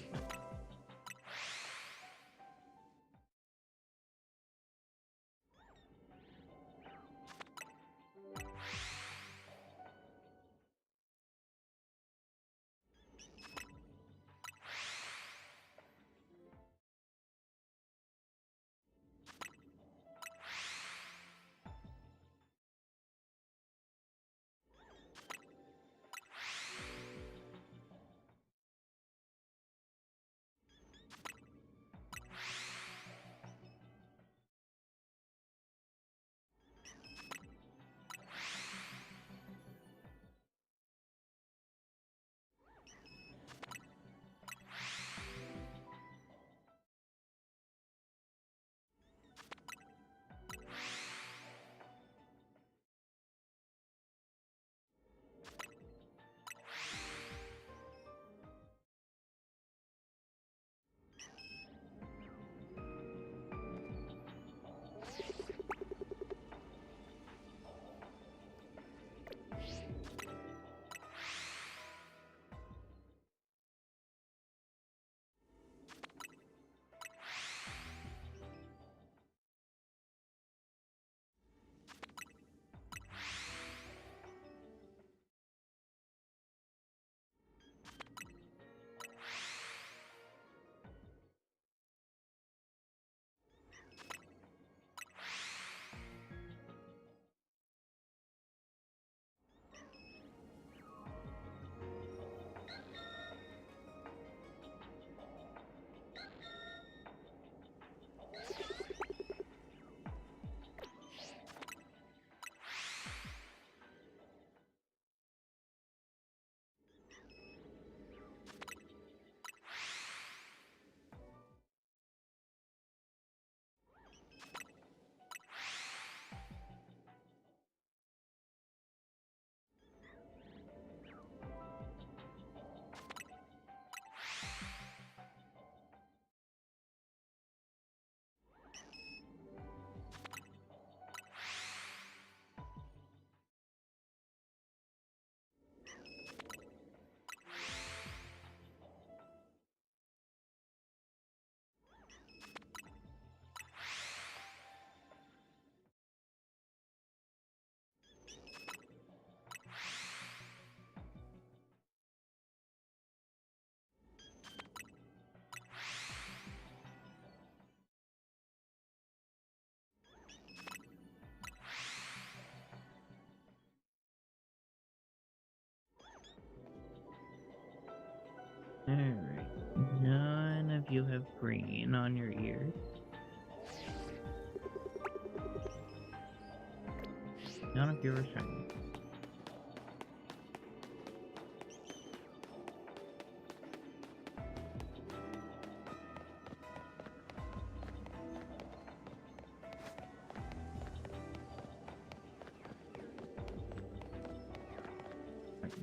[SPEAKER 1] Alright. None of you have green on your ears. None of you are shiny.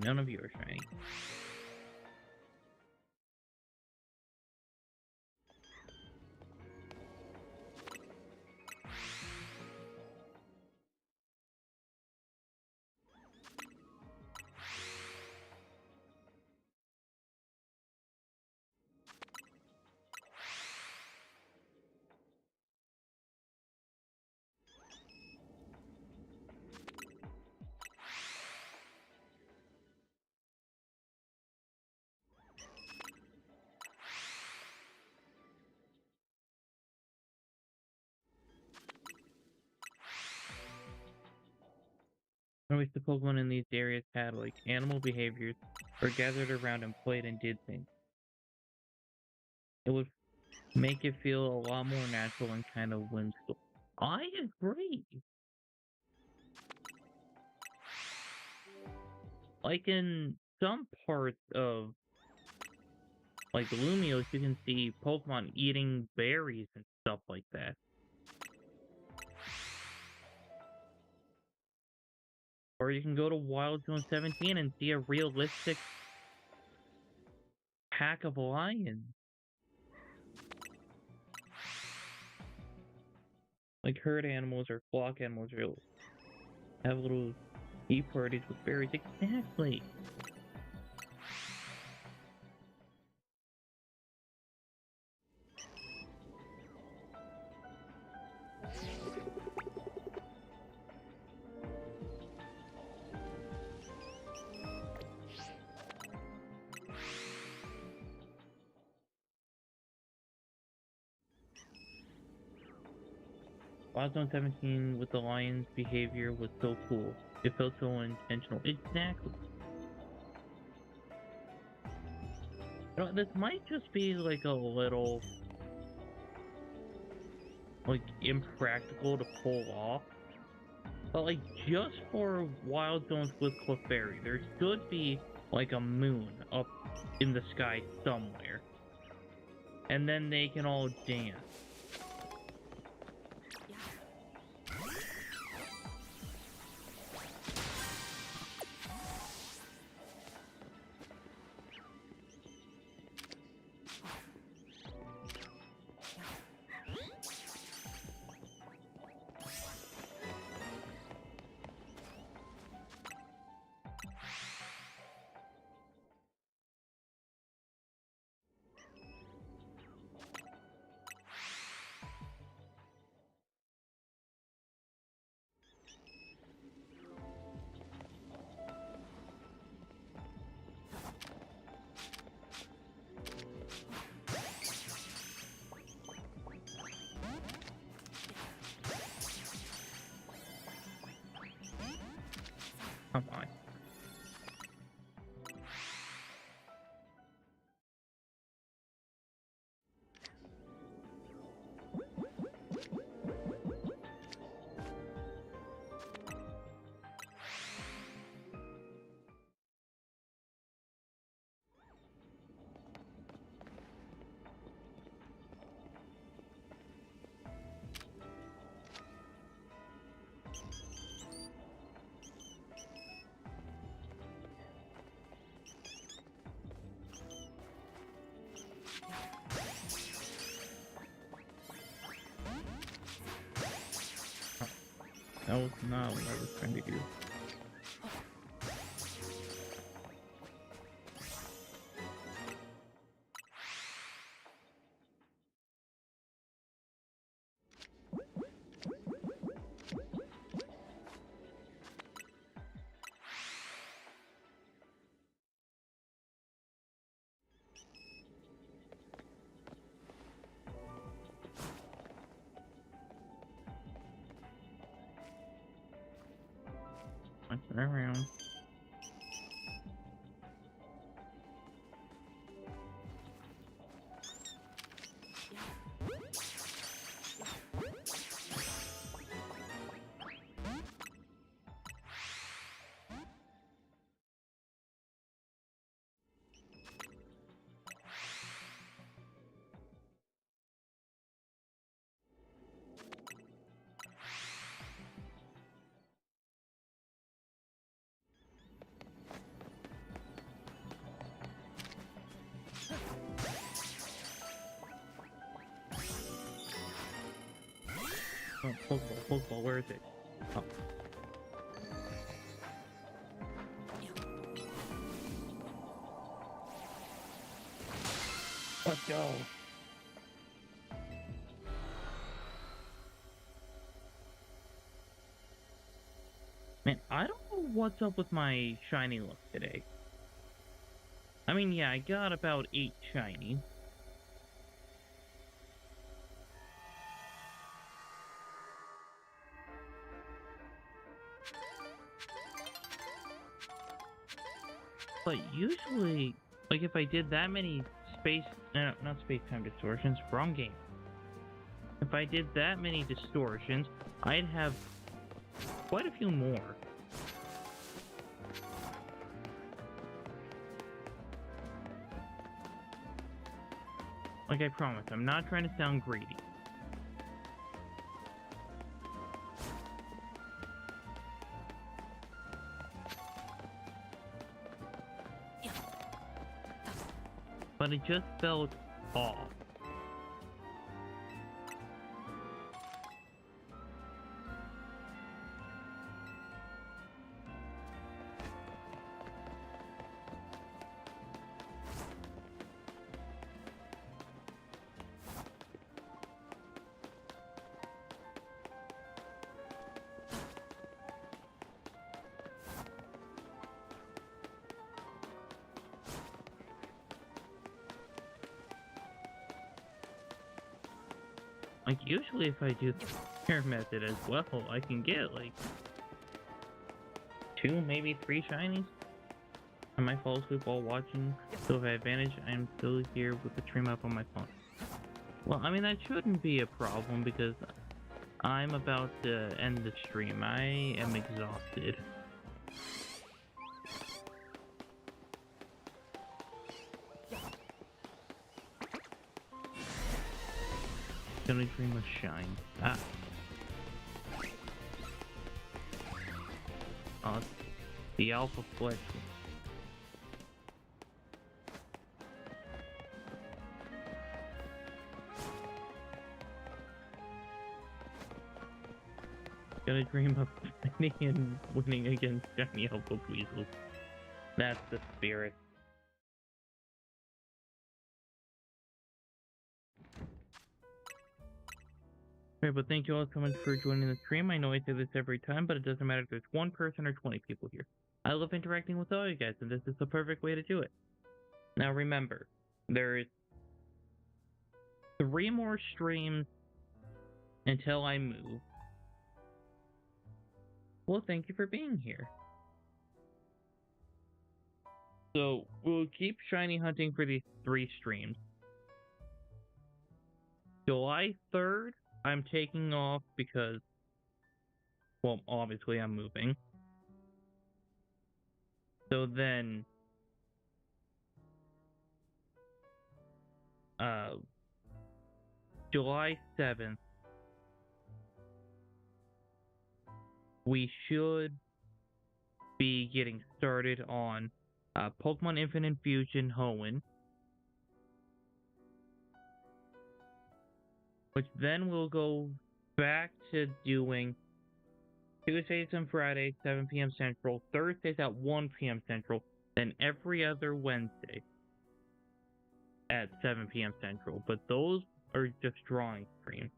[SPEAKER 1] None of you are shiny. I wish the Pokemon in these areas had like animal behaviors or gathered around and played and did things. It would make it feel a lot more natural and kind of whimsical. I agree. Like in some parts of like Lumios, you can see Pokemon eating berries and stuff like that. Or you can go to Wild Zone 17 and see a realistic pack of lions. Like herd animals or flock animals will have little tea parties with berries. Exactly. Wild Zone 17 with the lion's behavior was so cool. It felt so intentional. Exactly. You know, this might just be like a little like impractical to pull off. But like just for Wild Zones with Clefairy, there should be like a moon up in the sky somewhere. And then they can all dance. Come on. That was not what I was trying to do. Turn around. Oh, Pokeball, where is it? Oh. Let's go. Man, I don't know what's up with my shiny luck today. I mean, yeah, I got about 8 shiny. But usually, like if I did that many not space-time distortions, wrong game. If I did that many distortions, I'd have quite a few more. Like I promise, I'm not trying to sound greedy. But it just felt off. Like, usually if I do the fair method as well, I can get, like, 2, maybe 3 shinies. I might fall asleep while watching, so if I advantage, I'm still here with the stream up on my phone. Well, I mean, that shouldn't be a problem, because I'm about to end the stream. I am exhausted. Gonna dream of shine. Ah. Oh, the alpha flex. Gonna dream of finding and winning against shiny alpha weasels. That's the spirit. Alright, but thank you all so much for joining the stream. I know I say this every time, but it doesn't matter if there's 1 person or 20 people here. I love interacting with all you guys, and this is the perfect way to do it. Now remember, there's 3 more streams until I move. Well, thank you for being here. So, we'll keep shiny hunting for these 3 streams. July 3rd, I'm taking off because, well, obviously I'm moving. So then, July 7th, we should be getting started on Pokemon Infinite Fusion Hoenn, which then we'll go back to doing Tuesdays and Fridays, 7 p.m. Central, Thursdays at 1 p.m. Central, then every other Wednesday at 7 p.m. Central. But those are just drawing streams.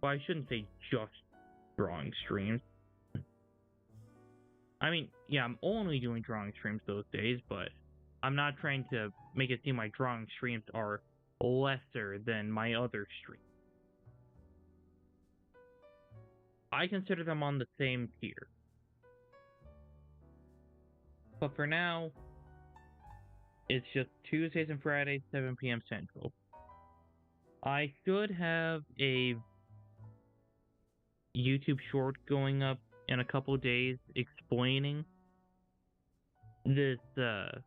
[SPEAKER 1] Well, I shouldn't say just drawing streams. I mean, yeah, I'm only doing drawing streams those days, but I'm not trying to make it seem like drawing streams are lesser than my other streams. I consider them on the same tier. But for now, it's just Tuesdays and Fridays, 7 p.m. Central. I should have a YouTube short going up in a couple days explaining this a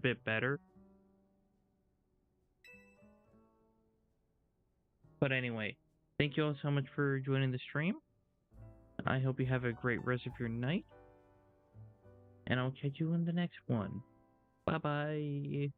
[SPEAKER 1] bit better. But anyway, thank you all so much for joining the stream. I hope you have a great rest of your night. And I'll catch you in the next one. Bye-bye.